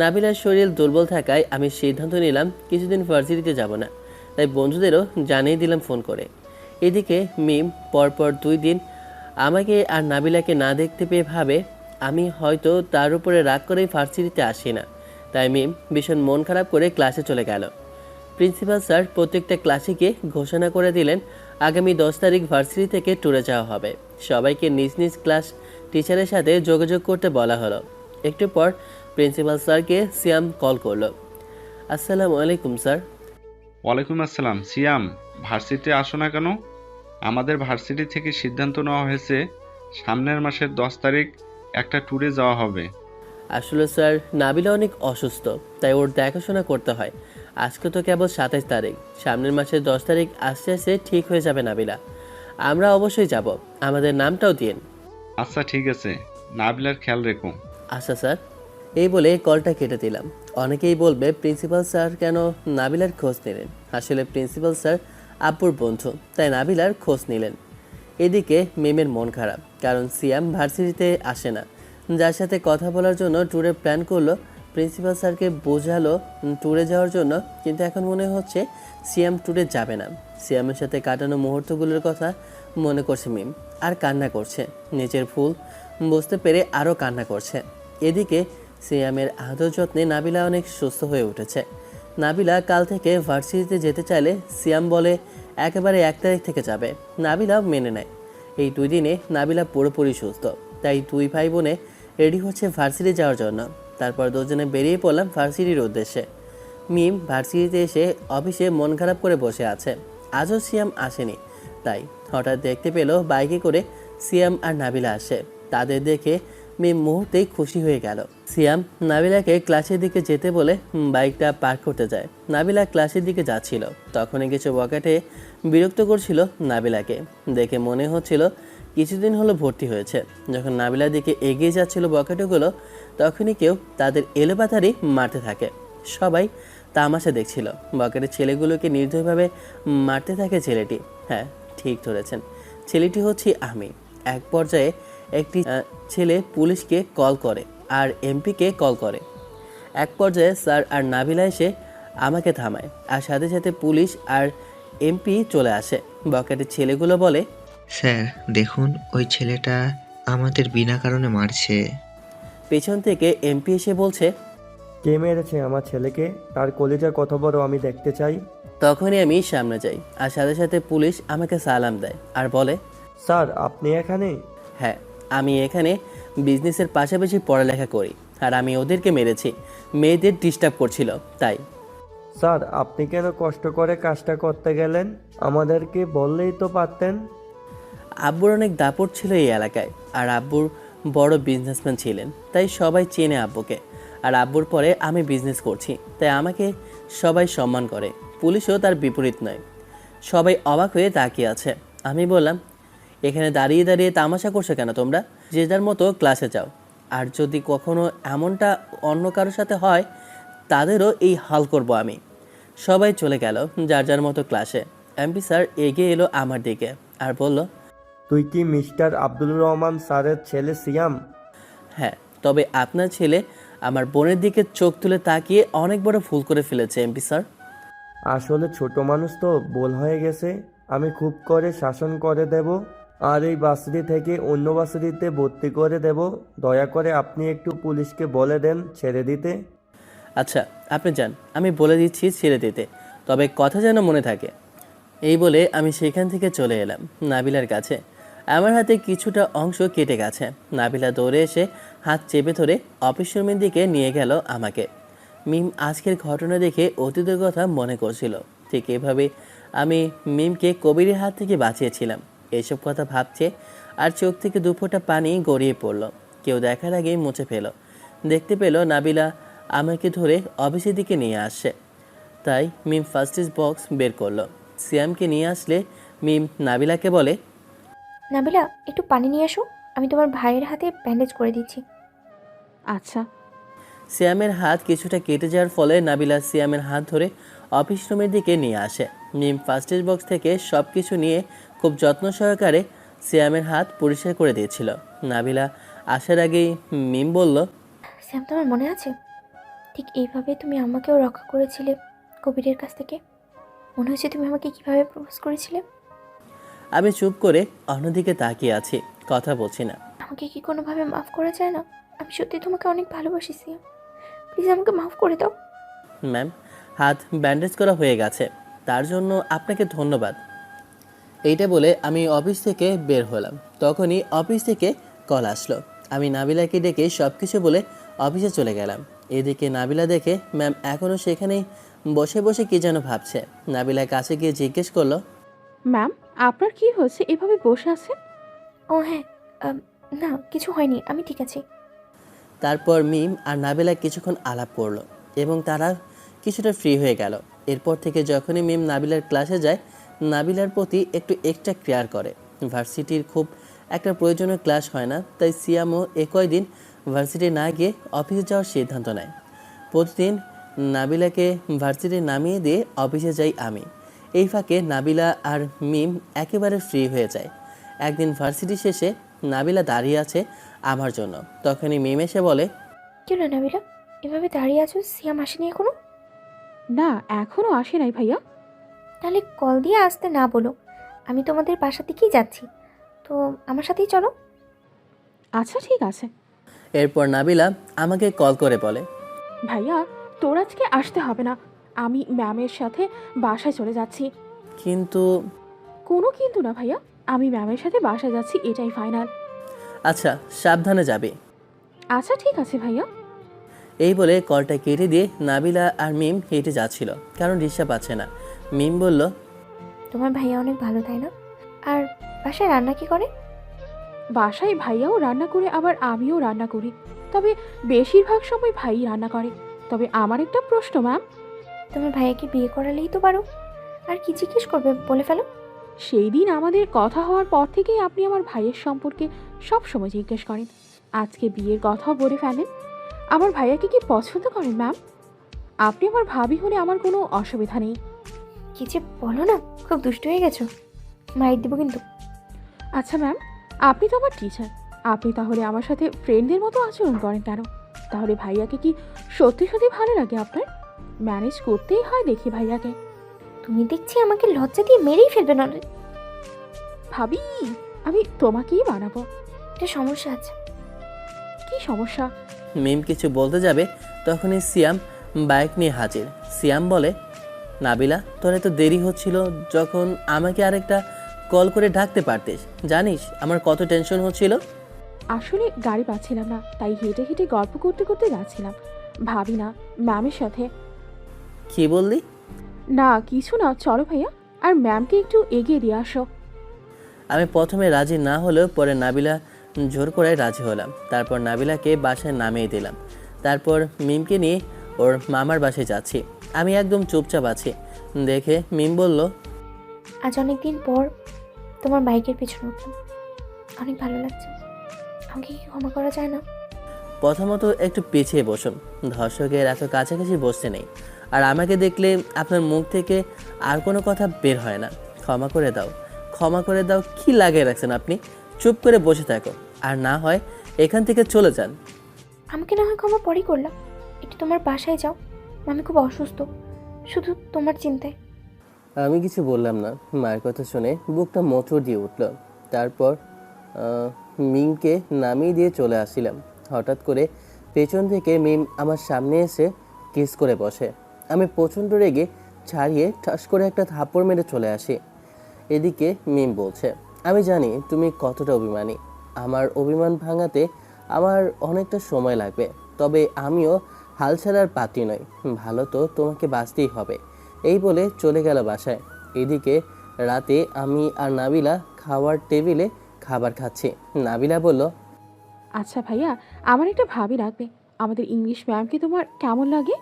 নাবিলার শরীর দুর্বল থাকায় আমি সিদ্ধান্ত নিলাম কিছুদিন ভার্সিটিতে যাব না। তাই বন্ধুদেরও জানিয়ে দিলাম ফোন করে। এদিকে মিম পরপর 2 দিন আমাকে আর নাবিলাকে না দেখতে পেয়ে ভাবে আমি হয়তো তার উপরে রাগ করেই ভার্সিটিতে আসি না। তাই মিম ভীষণ মন খারাপ করে ক্লাসে চলে গেল। প্রিন্সিপাল স্যার প্রত্যেকটা ক্লাসে গিয়ে ঘোষণা করে দিলেন আগামী 10 তারিখ ভার্সিটি থেকে ট্যুরে যাওয়া হবে। সবাইকে নিজ নিজ ক্লাস টিচারের সাথে যোগাযোগ করতে বলা হলো। একটু পর প্রিন্সিপাল স্যারকে সিয়াম কল করলো। আসসালামু আলাইকুম স্যার। ওয়ালাইকুম আসসালাম। সিয়াম, ভার্সিটিতে আসো না কেন? আমাদের ভার্সিটি থেকে সিদ্ধান্ত নেওয়া হয়েছে সামনের মাসের 10 তারিখ একটা ট্যুরে যাওয়া হবে। আসলে স্যার নাবিলা অনেক অসুস্থ, তাই ওর দেখাশোনা করতে হয়। আজকে তো কেবল 27 তারিখ, সামনের মাসের 10 তারিখ আস্তে আস্তে ঠিক হয়ে যাবে নাবিলা। আমরা অবশ্যই যাব, আমাদের নামটাও দিন। আচ্ছা ঠিক আছে, নাবিলার খেয়াল রেখো। আচ্ছা স্যার। এই বলে কলটা কেটে দিলাম। অনেকেই বলবে প্রিন্সিপাল স্যার কেন নাবিলার খোঁজ নিলেন। আসলে প্রিন্সিপাল স্যার আব্বুর বন্ধু, তাই নাবিলার খোঁজ নিলেন। এদিকে মিমের মন খারাপ, কারণ সিয়াম ভার্সিটিতে আসে না। যার সাথে কথা বলার জন্য ট্যুরে প্ল্যান করলো, প্রিন্সিপাল স্যারকে বোঝালো ট্যুরে যাওয়ার জন্য, কিন্তু এখন মনে হচ্ছে সিয়াম ট্যুরে যাবে না। সিয়ামের সাথে কাটানো মুহূর্তগুলোর কথা মনে করছে মিম, আর কান্না করছে। নিজের ভুল বুঝতে পেরে আরও কান্না করছে। এদিকে সিয়ামের আদর যত্নে নাবিলা অনেক সুস্থ হয়ে উঠেছে। নাবিলা কাল থেকে ভার্সিটিতে যেতে চাইলে সিয়াম বলে একেবারে 1 তারিখ থেকে যাবে। নাবিলা মেনে নেয়। এই 2 দিনে নাবিলা পুরোপুরি সুস্থ, তাই 2 ভাই বোনে রেডি হচ্ছে ভার্সিটি যাওয়ার জন্য। তারপর দুজনে বেরিয়ে পড়লাম ভার্সিটির উদ্দেশ্যে। মিম ভার্সিটিতে এসে অফিসে মন খারাপ করে বসে আছে। আজও সিয়াম আসেনি, তাই হঠাৎ দেখতে পেল বাইকে করে সিয়াম আর নাবিলা আসে। তাদের দেখে মিম মুহূর্তেই খুশি হয়ে গেল। সিয়াম নাবিলাকে ক্লাসের দিকে যেতে বলে বাইকটা পার্ক করতে যায়। নাবিলা ক্লাসের দিকে যাচ্ছিল, তখনই কিছু বকাটে বিরক্ত করছিল নাবিলাকে। দেখে মনে হচ্ছিল কিছুদিন হলো ভর্তি হয়েছে। যখন নাবিলার দিকে এগিয়ে যাচ্ছিল বকাটেগুলো, তখনই কেউ তাদের এলোপাতারি মারতে থাকে। সবাই তামাশা দেখছিল। বকাটের ছেলেগুলোকে নির্দয়ভাবে মারতে থাকে ছেলেটি। হ্যাঁ, ঠিক ধরেছেন, ছেলেটি হচ্ছে আমি। এক পর্যায়ে একটি ছেলে পুলিশকে কল করে আর এমপিকে কল করে। এক পর্যায়ে স্যার আর নাবিলা এসে আমাকে থামায়, আর সাথে সাথে পুলিশ আর এমপি চলে আসে। বকাটের ছেলেগুলো বলে, স্যার দেখুন, ওই ছেলেটা আমাদের বিনা কারণে মারছে। পেছন থেকে এমপি এসে বলছে, কে মেরেছে আমার ছেলেকে? তার কলিজা কত বড় আমি দেখতে চাই। তখনই আমি সামনে যাই, আর সাথে সাথে পুলিশ আমাকে সালাম দেয় আর বলে, স্যার আপনি এখানে? হ্যাঁ, আমি এখানে বিজনেসের পাশাপাশি পড়ালেখা করি, আর আমি ওদেরকে মেরেছি। মেয়েদের ডিস্টার্ব করছিল তাই। স্যার আপনি কেন কষ্ট করে কাজটা করতে গেলেন? আমাদেরকে বললেই তো পারতেন। আব্বুর অনেক দাপট ছিল এই এলাকায়, আর আব্বুর বড় বিজনেসম্যান ছিলেন, তাই সবাই চেনে আব্বুকে। আর আব্বুর পরে আমি বিজনেস করছি, তাই আমাকে সবাই সম্মান করে। পুলিশও তার বিপরীত নয়। সবাই অবাক হয়ে তাকিয়ে আছে। আমি বললাম, এখানে দাঁড়িয়ে দাঁড়িয়ে তামাশা করছো কেন তোমরা? যে যার মতো ক্লাসে যাও। আর যদি কখনো এমনটা অন্য কারোর সাথে হয়, তাদেরও এই হাল করব আমি। সবাই চলে গেল যার যার মতো ক্লাসে। এমপি স্যার এগিয়ে এলো আমার দিকে আর বলল, তুই কি মিস্টার আব্দুল রহমান স্যারের ছেলে সিয়াম? হ্যাঁ, তবে আপনার ছেলে আমার বোনের দিকে চোখ তুলে তাকিয়ে অনেক বড় ভুল করে ফেলেছে এমপি স্যার। আসলে ছোট মানুষ তো, ভুল হয়ে গেছে। আমি খুব করে শাসন করে দেব, আর এই বাসরি থেকে অন্য বাসরিতে ভর্তি করে দেব। দয়া করে আপনি একটু পুলিশকে বলে দেন ছেড়ে দিতে। আচ্ছা, আপনি যান, আমি বলে দিচ্ছি ছেড়ে দিতে, তবে কথা যেন মনে থাকে। এই বলে আমি সেখান থেকে চলে এলাম নাবিলার কাছে। আমার হাতে কিছুটা অংশ কেটে গেছে। নাবিলা দৌড়ে এসে হাত চেপে ধরে অফিস রুমের দিকে নিয়ে গেল আমাকে। মিম আজকের ঘটনা দেখে অতীতের কথা মনে করছিল। ঠিক এভাবে আমি মিমকে কবিরের হাত থেকে বাঁচিয়েছিলাম। এসব কথা ভাবছে আর চোখ থেকে দুফোঁটা পানি গড়িয়ে পড়ল। কেউ দেখার আগেই মুছে ফেল। দেখতে পেল নাবিলা আমাকে ধরে অফিসের দিকে নিয়ে আসছে। তাই মিম ফার্স্ট এড বক্স বের করলো। সিয়ামকে নিয়ে আসলে মিম নাবিলাকে বলে, নাবিলা একটু পানি নিয়ে আসো, আমি তোমার ভাইয়ের হাতে ব্যান্ডেজ করে দিচ্ছি। আচ্ছা। সিয়ামের হাত কিছুটা কেটে যাওয়ার ফলে নাবিলা সিয়ামের হাত ধরে অফিস রুমের দিকে নিয়ে আসে। মিম ফার্স্ট এড বক্স থেকে সব কিছু নিয়ে খুব যত্ন সহকারে সিয়ামের হাত পরিষ্কার করে দিয়েছিল। নাবিলা আসার আগেই মিম বলল, শ্যাম, তোমার মনে আছে ঠিক এইভাবে তুমি আমাকেও রক্ষা করেছিলে কবিরের কাছ থেকে? মনে হচ্ছে তুমি আমাকে কিভাবে প্রপোজ করেছিলে? আমি চুপ করে অন্যদিকে তাকিয়ে আছি, কথা বলছি না। আমাকে কি কোনোভাবে মাফ করা যায় না? আমি সত্যি তোমাকে অনেক ভালোবাসি সিয়াম, প্লিজ আমাকে মাফ করে দাও। ম্যাম, হাত ব্যান্ডেজ করা হয়ে গেছে, তার জন্য আপনাকে ধন্যবাদ। এইটা বলে আমি অফিস থেকে বের হলাম। তখনই অফিস থেকে কল আসলো। আমি নাবিলাকে ডেকে সব কিছু বলে অফিসে চলে গেলাম। এদিকে নাবিলা দেখে ম্যাম এখনও সেখানেই বসে বসে কী যেন ভাবছে। নাবিলার কাছে গিয়ে জিজ্ঞেস করলো, ম্যাম আপনার কি হয়েছে, এভাবে বসে আছেন? ও হ্যাঁ, না কিছু হয়নি, আমি ঠিক আছি। তারপর মিম আর নাবিলা কিছুক্ষণ আলাপ করলো এবং তারা কিছুটা ফ্রি হয়ে গেল। এরপর থেকে যখনই মিম নাবিলার ক্লাসে যায়, নাবিলার প্রতি একটু এক্সট্রা কেয়ার করে। ভার্সিটির খুব একটা প্রয়োজনীয় ক্লাস হয় না, তাই সিয়ামও কয়দিন ভার্সিটি না গিয়ে অফিসে যাওয়ার সিদ্ধান্ত নেয়। প্রতিদিন নাবিলাকে ভার্সিটি নামিয়ে দিয়ে অফিসে যাই আমি। এই ফাঁকে নাবিলা আর মিম একেবারে ফ্রি হয়ে যায়। একদিন ভার্সিটি শেষে নাবিলা দাঁড়িয়ে আছে আমার জন্য। তখনই মিম এসে বলে, কেউ না নাবিলা, এভাবে দাঁড়িয়ে আছো, সিয়াম আসেনি এখনো? না এখনো আসে নাই ভাইয়া। তাহলে কল দিয়ে আসতে না বলো, আমি তোমাদের বাসার দিকেই যাচ্ছি, তো আমার সাথেই চলো। আচ্ছা ঠিক আছে। এরপর নাবিলা আমাকে কল করে বলে, ভাইয়া তোর আজকে আসতে হবে না, আমি ম্যামের সাথে বাসায় চলে যাচ্ছি। কিন্তু কোনো কিন্তু না ভাইয়া, আমি ম্যামের সাথে বাসায় যাচ্ছি, এটাই ফাইনাল। আচ্ছা, সাবধানে যাবে। আচ্ছা ঠিক আছে ভাইয়া। এই বলে কলটা কেটে দিয়ে নাবিলা আর মিম হেঁটে যাচ্ছিল, কারণ রিক্সা পাচ্ছে না। মিম বলল, তোমার ভাইয়া অনেক ভালো তাই না? আর বাসায় রান্না কি করে? বাসায় ভাইয়াও রান্না করে, আবার আমিও রান্না করি। তবে বেশিরভাগ সময় ভাই রান্না করে। তবে আমার একটা প্রশ্ন ম্যাম, তোমার ভাইয়াকে বিয়ে করালেই তো পারো, আর কি জিজ্ঞেস করবে বলে ফেলো। সেই দিন আমাদের কথা হওয়ার পর থেকেই আপনি আমার ভাইয়ের সম্পর্কে সব সময় জিজ্ঞেস করেন, আজকে বিয়ের কথাও বলে ফেলেন। আমার ভাইয়াকে কি পছন্দ করেন ম্যাম? আপনি আমার ভাবি হলে আমার কোনো অসুবিধা নেই। কি যে বলো না, খুব দুষ্ট হয়ে গেছো, মাইর দেবো কিন্তু। আচ্ছা ম্যাম, আপনি তো আমার টিচার, আপনি তাহলে আমার সাথে ফ্রেন্ডদের মতো আচরণ করেন কেন? তাহলে ভাইয়াকে কি সত্যি সত্যি ভালো লাগে আপনার? ম্যানেজ করতেই হয় দেখি ভাইয়াকে। তুমি দেখছি আমাকে লজ্জা দিয়ে মেরেই ফেলবে না। ভাবি, আমি তোমাকেই বানাবো। একটা সমস্যা আছে। কি সমস্যা? মিম কিছু বলতে যাবে তখনই সিয়াম বাইক নিয়ে হাজির। সিয়াম বলে, নাবিলা, তোর এত দেরি হচ্ছিল যখন আমাকে আরেকটা কল করে ডাকতে পারতিস। জানিস আমার কত টেনশন হচ্ছিল। আসলে গাড়ি পাচ্ছিলাম না, তাই হেঁটে হেঁটে গল্প করতে করতে যাচ্ছিলাম। ভাবি না ম্যামের সাথে। কি বললি? না কিছু না, চলো ভাইয়া, আর ম্যামকে একটু এগিয়ে দিয়ে আসো। আমি প্রথমে রাজি না হলেও পরে নাবিলা জোর করে রাজি হলাম। তারপর নাবিলাকে বাসায় নামিয়ে দিলাম। তারপর মিমকে নিয়ে ওর মামার বাসায় যাচ্ছি। আমি একদম চুপচাপ আছি দেখে মিম বলল, আজ অনেকদিন পর তোমার বাইকের পিছনে উঠলাম, অনেক ভালো লাগছে। আমাকে কি ক্ষমা করা যায় না? প্রথমত একটু পিছিয়ে বসুন, ধর্ষকের এত কাছাকাছি বসতে নেই। আর আমাকে দেখলে আপনার মুখ থেকে আর কোনো কথা বের হয় না। ক্ষমা করে দাও, ক্ষমা করে দাও। কি লাগিয়ে রাখছেন আপনি? চুপ করে বসে থাকো, আর না হয় এখান থেকে চলে যান। আমাকে না হয় ক্ষমা পরেই করলাম, একটু তোমার বাসায় যাও, আমি খুব অসুস্থ, শুধু তোমার চিন্তায়। আমি কিছু বললাম না। মায়ের কথা শুনে বুকটা মোচড় দিয়ে উঠল। তারপর মিমকে নামিয়ে দিয়ে চলে আসছিলাম, হঠাৎ করে পেছন থেকে মিম আমার সামনে এসে কিস করে বসে। আমি প্রচণ্ড রেগে ছাড়িয়ে ঠাস করে একটা থাপ্পড় মেরে চলে আসি। এদিকে মিম বলছে, আমি জানি তুমি কতটা অভিমানী। আমার অভিমান ভাঙাতে আমার অনেকটা সময় লাগবে, তবে আমিও হাল ছাড়ার পাত্রী নই। ভালো তো তোমাকে বাঁচতেই হবে। এই বলে চলে গেল বাসায়। এদিকে রাতে আমি আর নাবিলা খাওয়ার টেবিলে খাবার খাচ্ছি। নাবিলা বলল, আচ্ছা ভাইয়া, আমার একটা ভাবি লাগবে। আমাদের ইংলিশ ম্যামকে তোমার কেমন লাগে?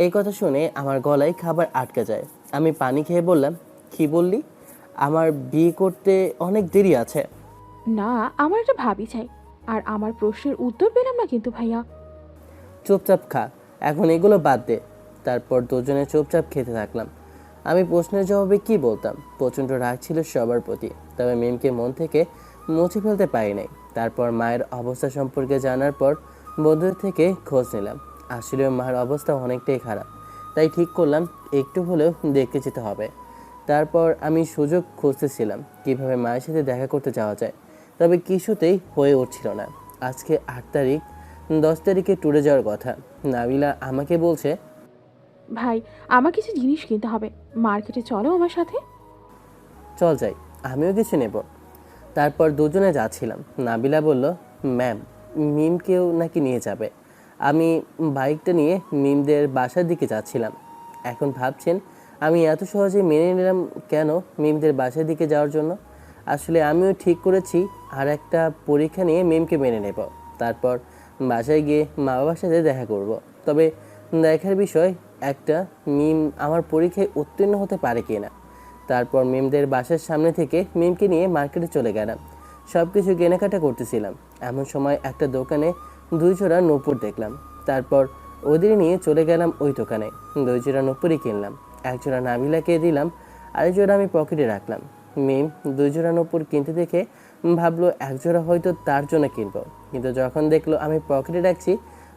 এই কথা শুনে আমার গলায় খাবার আটকে যায়। আমি পানি খেয়ে বললাম, কি বললি? আমার বিয়ে করতে অনেক দেরি আছে। না, আমার একটা ভাবি চাই। আর আমার প্রশ্নের উত্তর পেলাম না কিন্তু ভাইয়া। চুপচাপ খা, এখন এগুলো বাদ দে। তারপর দুজনে চুপচাপ খেতে থাকলাম। আমি প্রশ্নের জবাবে কি বলতাম? প্রচণ্ড রাগ ছিল সবার প্রতি, তবে মিমকে মন থেকে মুছে ফেলতে পারি নাই। তারপর মায়ের অবস্থা সম্পর্কে জানার পর বন্ধুদের থেকে খোঁজ নিলাম। আসলে মায়ের অবস্থা অনেকটাই খারাপ, তাই ঠিক করলাম একটু হলেও দেখতে যেতে হবে। তারপর আমি সুযোগ খুঁজতেছিলাম কিভাবে মায়ের সাথে দেখা করতে যাওয়া যায়, তবে কিছুতেই হয়ে উঠছিল না। আজকে 8 তারিখ, 10 তারিখে ট্যুরে যাওয়ার কথা। নাবিলা আমাকে বলছে, ভাই আমার কিছু জিনিস কিনতে হবে, মার্কেটে চলো আমার সাথে। চল যাই, আমিও কিছু নেব। তারপর দুজনে যাচ্ছিলাম। নাবিলা বলল, ম্যাম মিমকেও নাকি নিয়ে যাবে। আমি বাইকটা নিয়ে মিমদের বাসার দিকে যাচ্ছিলাম। এখন ভাবছেন আমি এত সহজে মেনে নিলাম কেন মিমদের বাসার দিকে যাওয়ার জন্য? আসলে আমিও ঠিক করেছি আর একটা পরীক্ষা নিয়ে মিমকে মেনে নেব। তারপর বাসায় গিয়ে মা বাবার সাথে দেখা করব। তবে দেখার বিষয় একটা, মিম আমার পরীক্ষায় উত্তীর্ণ হতে পারে কি না। তারপর মিমদের বাসার সামনে থেকে মিমকে নিয়ে মার্কেটে চলে গেলাম। সব কিছু কেনাকাটা করতেছিলাম, এমন সময় একটা দোকানে 2 জোড়া নূপুর দেখলাম। তারপর ওদের নিয়ে চলে গেলাম ওই দোকানে। 2 জোড়া নূপুরই কিনলাম। 1 জোড়া নাবিলাকে দিলাম, আরেক জোড়া আমি পকেটে রাখলাম। মিম 2 জোড়া নূপুর কিনতে দেখে ভাবলো 1 জোড়া হয়তো তার জন্য কিনবো, কিন্তু যখন দেখলো আমি পকেটে রাখছি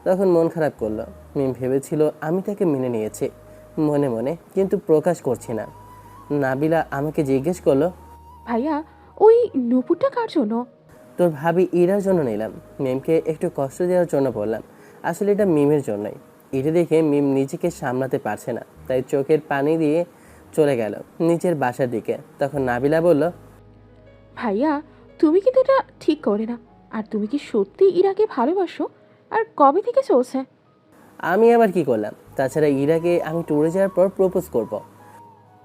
তখন মন খারাপ করলো। মিম ভেবেছিল আমি তাকে মেনে নিয়েছি মনে মনে, কিন্তু প্রকাশ করছি না। নাবিলা আমাকে জিজ্ঞেস করলো, ভাইয়া ওই নুপুরটা কার জন্য? তোর ভাবি ইরার জন্য নিলাম। মিমকে একটু কষ্ট দেওয়ার জন্য বললাম, আসলে এটা মিমের জন্যই। এটা দেখে মিম নিজেকে সামলাতে পারছে না, তাই চোখের পানি দিয়ে চলে গেল নিচের বাসার দিকে। তখন নাবিলা বলল, ভাইয়া তুমি কিন্তু এটা ঠিক করে না। আর তুমি কি সত্যি ইরাকে ভালোবাসো? আর কবে থেকে চলছে? আমি আবার কি করলাম? তাছাড়া ইরাকে আমি ট্যুরে যাওয়ার পর প্রপোজ করব।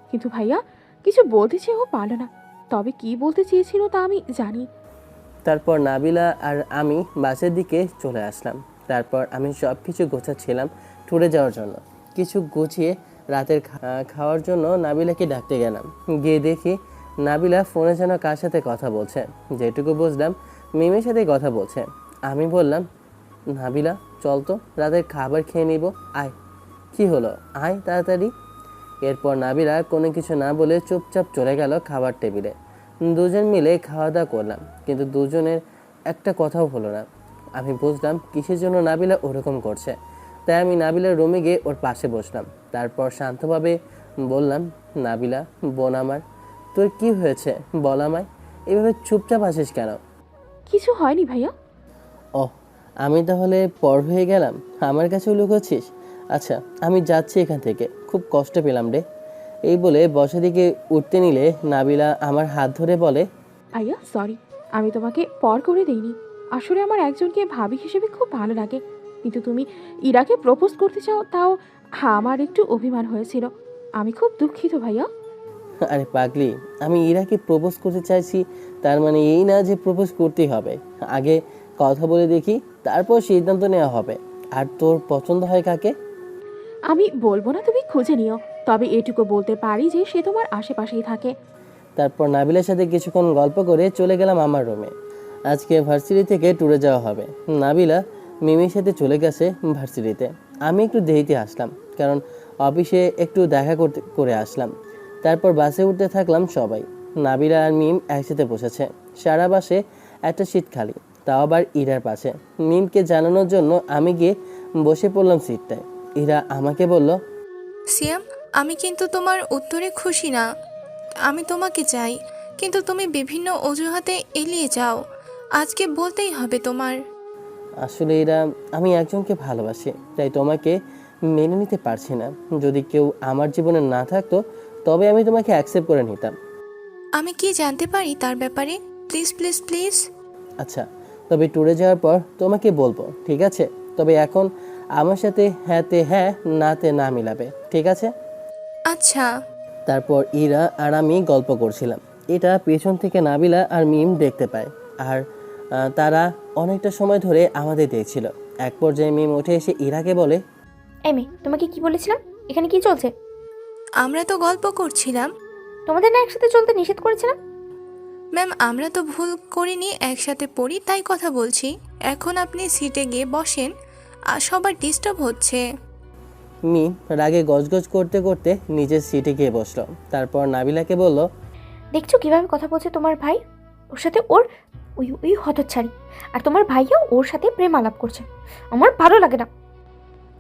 কিন্তু ভাইয়া কিছু বলতে চেয়েও পারল না। তবে কি বলতে চেয়েছিল তা আমি জানি। তারপর নাবিলা আর আমি বাসের দিকে চলে আসলাম। তারপর আমি সব কিছু গোছাচ্ছিলাম ট্যুরে যাওয়ার জন্য। কিছু গুছিয়ে রাতের খাওয়ার জন্য নাবিলাকে ডাকতে গেলাম। গিয়ে দেখি নাবিলা ফোনে যেন কার সাথে কথা বলছে। যেটুকু বুঝলাম মিমের সাথে কথা বলছে। আমি বললাম, নাবিলা চল তো, রাতের খাবার খেয়ে নিব, আয়। কি হলো, আয় তাড়াতাড়ি। এরপর নাবিলা কোনো কিছু না বলে চুপচাপ চলে গেল খাবার টেবিলে। দুজন মিলে খাওয়া দাওয়া করলাম, কিন্তু দুজনের একটা কথাও হলো না। আমি বুঝলাম কিসের জন্য নাবিলা ওরকম করছে। তাই আমি নাবিলার রুমে গিয়ে ওর পাশে বসলাম। তারপর শান্তভাবে বললাম, নাবিলা বোন আমার, তোর কি হয়েছে বল আমায়, এভাবে চুপচাপ আসিস কেন? কিছু হয়নি ভাইয়া। ওহ, আমি তাহলে পর হয়ে গেলাম, আমার কাছেও লুকোচ্ছিস। আচ্ছা আমি যাচ্ছি এখান থেকে, খুব কষ্ট পেলাম রে। এই বলে বসা দিকে উঠতে নিলে নাবিলা আমার হাত ধরে বলে, ভাইয়া সরি, আমি তোমাকে পর করে দেইনি। আসলে আমার একজনকে ভাবি হিসেবে খুব ভালো লাগে, কিন্তু তুমি ইরাকে প্রপোজ করতে চাও, তাও আমার একটু অভিমান হয়েছিল। আমি খুব দুঃখিত ভাইয়া। আরে পাগলি, আমি ইরাকে প্রপোজ করতে চাইছি তার মানে এই না যে প্রপোজ করতেই হবে। আগে কথা বলে দেখি, তারপর সিদ্ধান্ত নেওয়া হবে। আর তোর পছন্দ হয় কাকে? আমি বলবো না তুমি খুঁজে নিও, তবে এটুকু বলতে পারি যে সে তোমার আশেপাশেই থাকে। তারপর নাবিলার সাথে কিছুক্ষণ গল্প করে চলে গেলাম আমার রুমে। আজকে ভার্সিটি থেকে ট্যুরে যাওয়া হবে। নাবিলা মিমির সাথে চলে গেছে ভার্সিটিতে। আমি একটু দেরিতে আসলাম, কারণ অফিসে একটু দেখা করে আসলাম। তারপর বাসে উঠতে থাকলাম সবাই। নাবিলা আর মিম একসাথে বসেছে। সারা বাসে একটা সিট খালি, তাও আবার ইরার পাশে। মিমকে জানানোর জন্য আমি গিয়ে বসে পড়লাম সিটটায়। ইরা আমাকে বলল, সিয়াম, আমি কিন্তু তোমার উত্তরে খুশি না। আমি তোমাকে চাই, কিন্তু তুমি বিভিন্ন অজুহাতে এড়িয়ে যাও। আজকে বলতেই হবে তোমার। আসলে ইরা, আমি একজনকে ভালোবাসি, তাই তোমাকে মেনে নিতে পারছি না। যদি কেউ আমার জীবনে না থাকতো তবে আমি তোমাকে অ্যাকসেপ্ট করে নিতাম। আমি কি জানতে পারি তার ব্যাপারে? Please please please. আচ্ছা, তবে ট্যুরে যাওয়ার পর তোমাকে বলবো, ঠিক আছে? তবে এখন আমার সাথে হ্যাঁতে হ্যাঁ, নাতে না মিলাবে, ঠিক আছে? আচ্ছা। তারপর ইরা আর আমি গল্প করছিলাম। এটা পেছন থেকে নাবিলা আর মিম দেখতে পায়, আর তারা অনেকটা সময় ধরে আমাদের দেখছিল। এক পর্যায়ে মিম উঠে এসে ইরাকে বলে, এই মেয়ে, তোমাকে কি বলেছিলাম? এখানে কি চলছে? আমরা তো গল্প করছিলাম। তোমাদের না একসাথে চলতে নিষেধ করেছিলাম? ম্যাম, আমরা তো ভুল করিনি, একসাথে পড়ি তাই কথা বলছি। এখন আপনি সিটে গিয়ে বসেন, আর সবার ডিস্টার্ব হচ্ছে। মিম রাগে গজগজ করতে করতে নিজের সিটে গিয়ে বসলো। তারপর নাবিলাকে বলল, দেখছো কিভাবে কথা বলছে তোমার ভাই? ওর সাথে ওর ওই ওই হতচ্ছাড়ি, আর তোমার ভাইও ওর সাথে প্রেম আলাপ করছে। আমার ভালো লাগে না।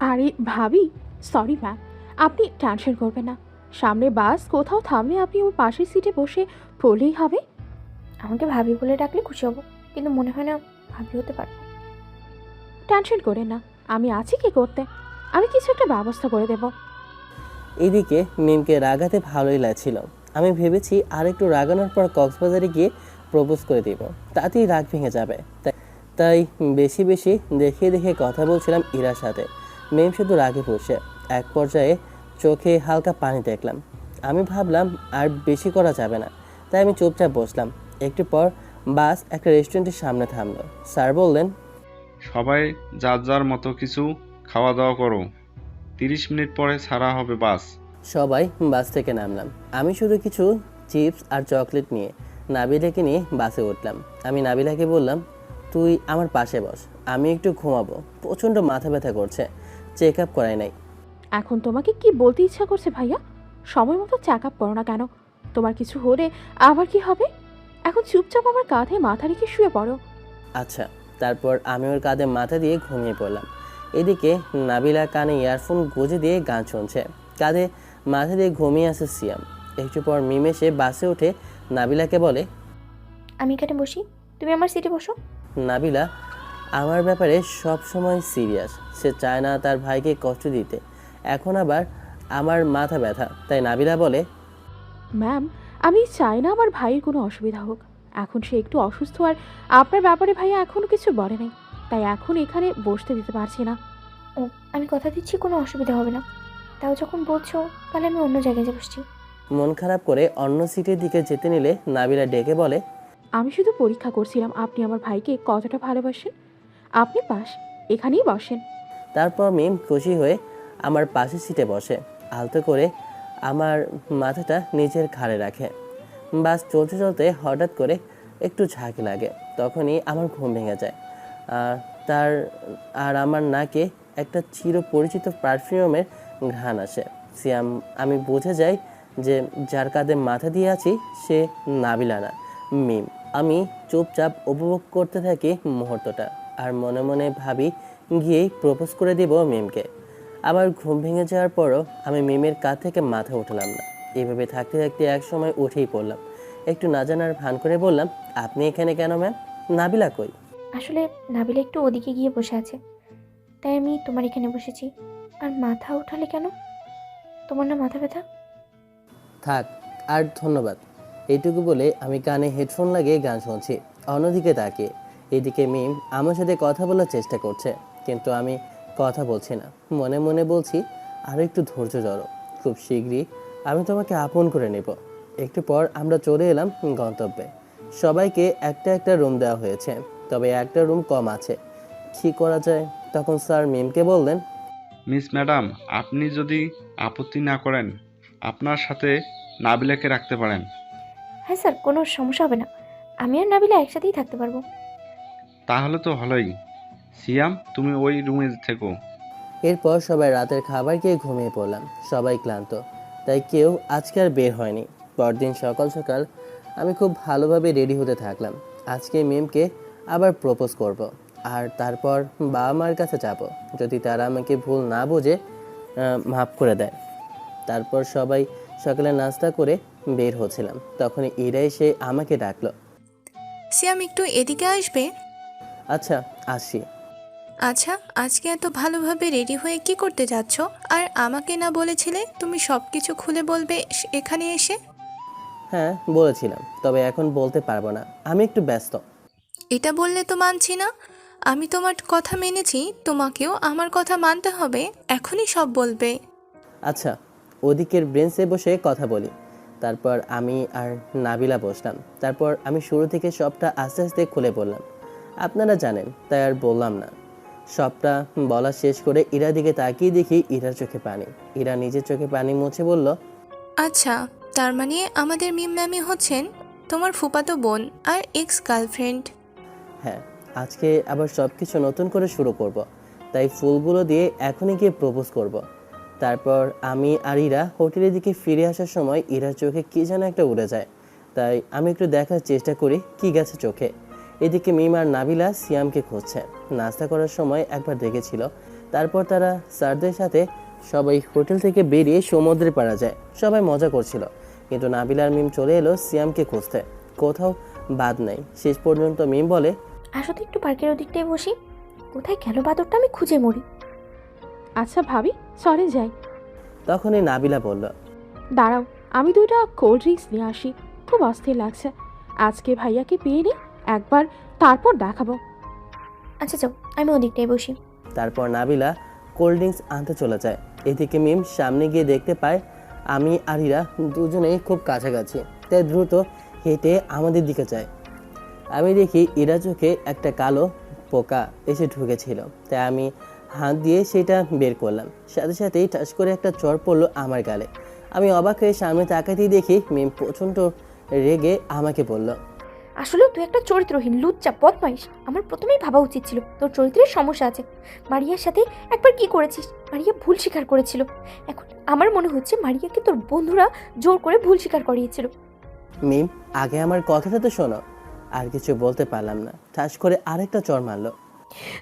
আরে ভাবি, সরি ম্যাম, আপনি টেনশন করবেন না। সামনে বাস কোথাও থামলে আপনি ওর পাশের সিটে বসে পড়লেই হবে। আমাকে ভাবি বলে ডাকলে খুশি হব, কিন্তু মনে হয় না ভাবি হতে পারবো। টেনশন করেন না, আমি আছি কি করতে, আমি কিছু একটা ব্যবস্থা করে দেব। এদিকে মিমকে রাগাতে ভালোই লাগছিল। আমি ভেবেছি আর একটু রাগানোর পর কক্সবাজারে গিয়ে প্রপোজ করে দিব, তাতেই রাগ ভেঙে যাবে। তাই বেশি বেশি দেখে দেখে কথা বলছিলাম ইরার সাথে। মিম শুধু রাগে পড়ছে। এক পর্যায়ে চোখে হালকা পানি দেখলাম। আমি ভাবলাম আর বেশি করা যাবে না, তাই আমি চুপচাপ বসলাম। একটু পর বাস একটা রেস্টুরেন্টের সামনে থামলো। স্যার বললেন, সবাই যার যার মতো কিছু খাওয়া দাওয়া করো, 30 মিনিট পরে ছাড়া হবে বাস। সবাই বাস থেকে নামলাম। আমি শুধু কিছু চিপস আর চকলেট নিয়ে নাবিলাকে নিয়ে বাসে উঠলাম। আমি নাবিলাকে বললাম, তুই আমার পাশে বস, আমি একটু ঘুমাবো, প্রচণ্ড মাথা ব্যথা করছে, চেক আপ করাই নাই। এখন তোমাকে কি বলতে ইচ্ছা করছে ভাইয়া? সময় মতো চেক আপ করো না কেন? তোমার কিছু হলে আবার কি হবে? এখন চুপচাপ আমার কাঁধে মাথা রেখে শুয়ে পড়ো। আচ্ছা। তারপর আমি ওর কাঁধে মাথা দিয়ে ঘুমিয়ে পড়লাম। এদিকে নাবিলা কানে ইয়ারফোন গুঁজে দিয়ে গান শুনছে, কাঁধে মাথা দিয়ে ঘুমিয়ে আছে সিয়াম। একটু পর মিম এসে বাসে উঠে নাবিলাকে বলে, আমি এখানে বসি, তুমি আমার সিটে বসো। নাবিলা আমার ব্যাপারে সব সময় সিরিয়াস। সে চায় না তার ভাইকে কষ্ট দিতে। এখন আবার আমার মাথা ব্যথা, তাই নাবিলা বলে, ম্যাম, আমি চাই না আমার ভাইয়ের কোনো অসুবিধা হোক। এখন সে একটু অসুস্থ, আর আপনার ব্যাপারে ভাইয়া এখনও কিছু বলে নাই, তাই এখন এখানে বসতে দিতে পারছি না। ও, আমি কথা দিচ্ছি কোনো অসুবিধা হবে না। তাও যখন বলছো, তাহলে আমি অন্য জায়গায় বসছি। মন খারাপ করে অন্য সিটের দিকে যেতে নিলে নাবিলা ডেকে বলে, আমি শুধু পরীক্ষা করছিলাম আপনি আমার ভাইকে কতটা ভালোবাসেন। আপনি পাস, এখানেই বসেন। তারপর মিম খুশি হয়ে আমার পাশের সিটে বসে, আলতো করে আমার মাথাটা নিজের ঘাড়ে রাখে। বাস চলতে চলতে হঠাৎ করে একটু ঝাঁক লাগে, তখনই আমার ঘুম ভেঙে যায়। আর তার আর আমার নাকে একটা চিরপরিচিত পারফিউমের ঘ্রাণ আসে। সিয়াম, আমি বুঝে যাই যে যার কাঁধে মাথা দিয়ে আছি সে নাবিলা না, মিম। আমি চুপচাপ উপভোগ করতে থাকি মুহূর্তটা, আর মনে মনে ভাবি গিয়েই প্রপোজ করে দিব মিমকে। আবার ঘুম ভেঙে যাওয়ার পরও আমি মিমের কাঁধ থেকে মাথা উঠলাম না। এভাবে থাকতে থাকতে এক সময় উঠেই পড়লাম। একটু না জানার ভান করে বললাম, আপনি এখানে কেন ম্যাম? নাবিলা কই? আসলে নাবিলা একটু ওদিকে গিয়ে বসে আছে, তাই আমি তোমার এখানে বসেছি। আর মাথা উঠালে কেন? তোমার না মাথা ব্যথা? থাক আর ধন্যবাদ। এইটুকু বলে আমি কানে হেডফোন লাগিয়ে গান শুনছি, অন্যদিকে তাকিয়ে। এদিকে মিম আমার সাথে কথা বলার চেষ্টা করছে, কিন্তু আমি কথা বলছি না। মনে মনে বলছি, আরও একটু ধৈর্য ধরো, খুব শীঘ্রই আমি তোমাকে আপন করে নেব। একটু পর আমরা চলে এলাম গন্তব্যে। সবাইকে একটা একটা রুম দেওয়া হয়েছে, তবে একটা রুম কম আছে। কী করা যায়? তখন স্যার মিমকে বললেন, মিস ম্যাডাম, আপনি যদি আপত্তি না করেন আপনার সাথে নাবিলাকে রাখতে পারেন। হ্যাঁ স্যার, কোনো সমস্যা হবে না। আমি আর নাবিলা একসাথেই থাকতে পারবো। তাহলে তো ভালোই। সিয়াম, তুমি ওই রুমে থেকো। এরপর সবাই রাতের খাবার খেয়ে ঘুমিয়ে পড়লাম। সবাই ক্লান্ত, তাই কেউ আজকে আর বের হয়নি। পরদিন সকাল সকাল আমি খুব ভালোভাবে রেডি হতে থাকলাম। আজকে মিমকে আবার প্রপোজ করব, আর তারপর বাবা মার কাছে যাব, যদি তারা আমাকে ভুল না বোঝে মাফ করে দেয়। তারপর সবাই সকালে নাস্তা করে বের হচ্ছিলাম, তখন ইরা এসে আমাকে ডাকলো। সিয়াম, একটু এদিকে আসবে? আচ্ছা আসি। আচ্ছা, আজকে এত ভালোভাবে রেডি হয়ে কি করতে যাচ্ছ? আর আমাকে না বলেছিলে তুমি সব কিছু খুলে বলবে এখানে এসে? হ্যাঁ বলেছিলাম, তবে এখন বলতে পারবো না, আমি একটু ব্যস্ত। এটা বললে তো মানছি না। আমি তোমার কথা মেনেছি, তোমাকেও আমার কথা মানতে হবে। এখনই সব বলবে। আচ্ছা, ওদিকের বেঞ্চে বসে কথা বলি। তারপর আমি আর নাবিলা বসলাম। তারপর আমি শুরু থেকে সবটা আস্তে আস্তে খুলে বললাম। আপনারা জানেন তাই আর বললাম না। সবটা বলা শেষ করে ইরার দিকে তাকিয়ে দেখি ইরার চোখে পানি। ইরা নিজের চোখে পানি মুছে বলল, আচ্ছা, তার মানে আমাদের মিম ম্যামি হচ্ছেন তোমার ফুফাতো বোন আর এক্স গার্লফ্রেন্ড। হ্যাঁ, আজকে আবার সব কিছু নতুন করে শুরু করব, তাই ফুলগুলো দিয়ে এখনই গিয়ে প্রপোজ করব। তারপর আমি আর ইরা হোটেলের দিকে ফিরে আসার সময় ইরার চোখে কী যেন একটা উড়ে যায়, তাই আমি একটু দেখার চেষ্টা করি কী গেছে চোখে। এদিকে মিম আর নাবিলা সিয়ামকে খুঁজছে। নাস্তা করার সময় একবার দেখেছিল। তারপর তারা স্যারদের সাথে সবাই হোটেল থেকে বেরিয়ে সমুদ্রে পাড়া যায়। সবাই মজা করছিল, কিন্তু নাবিলা আর মিম চলে এলো সিয়ামকে খুঁজতে। কোথাও বাদ নাই। শেষ পর্যন্ত মিম বলে, আসো তো একটু পার্কের ওদিকটায় বসি। কোথায় গেল বাদরটা, আমি খুঁজে মরি। আচ্ছা ভাবি, চলে যাই। তখনই নাবিলা বলল, দাঁড়াও, আমি 2টা কোল্ড ড্রিঙ্কস নিয়ে আসি। খুব অস্থির লাগছে। আজকে ভাইয়াকে পেয়ে নিই একবার, তারপর দেখাবো। আচ্ছা যাও, আমি ওদিকটায় বসি। তারপর নাবিলা কোল্ড ড্রিঙ্কস আনতে চলে যায়। এদিকে মিম সামনে গিয়ে দেখতে পায় আমি আর ইরা দুজনেই খুব কাছাকাছি, তাই দ্রুত হেঁটে আমাদের দিকে যায়। আমি দেখি ইরা চোখে একটা কালো পোকা এসে ঢুকেছিল, তাই আমি হাত দিয়ে সেটা বের করলাম। সাথে সাথেই ঠাস করে একটা চর পড়লো আমার গালে। আমি অবাক হয়ে সামনে তাকাতেই দেখি মিম প্রচণ্ড রেগে আমাকে বলল, আসলে তুই একটা চরিত্রহীন লুচ্চা বদমাইশ। আমার প্রথমেই ভাবা উচিত ছিল তোর চরিত্রের সমস্যা আছে। মারিয়ার সাথে একবার কি করেছিস? মারিয়া ভুল স্বীকার করেছিল। এখন আমার মনে হচ্ছে মারিয়াকে তোর বন্ধুরা জোর করে ভুল স্বীকার করিয়েছিল। মিম, আগে আমার কথাটা তো শোনো। আর কিছু বলতে পারলাম না, ঠাস করে আরেকটা চর মারলো।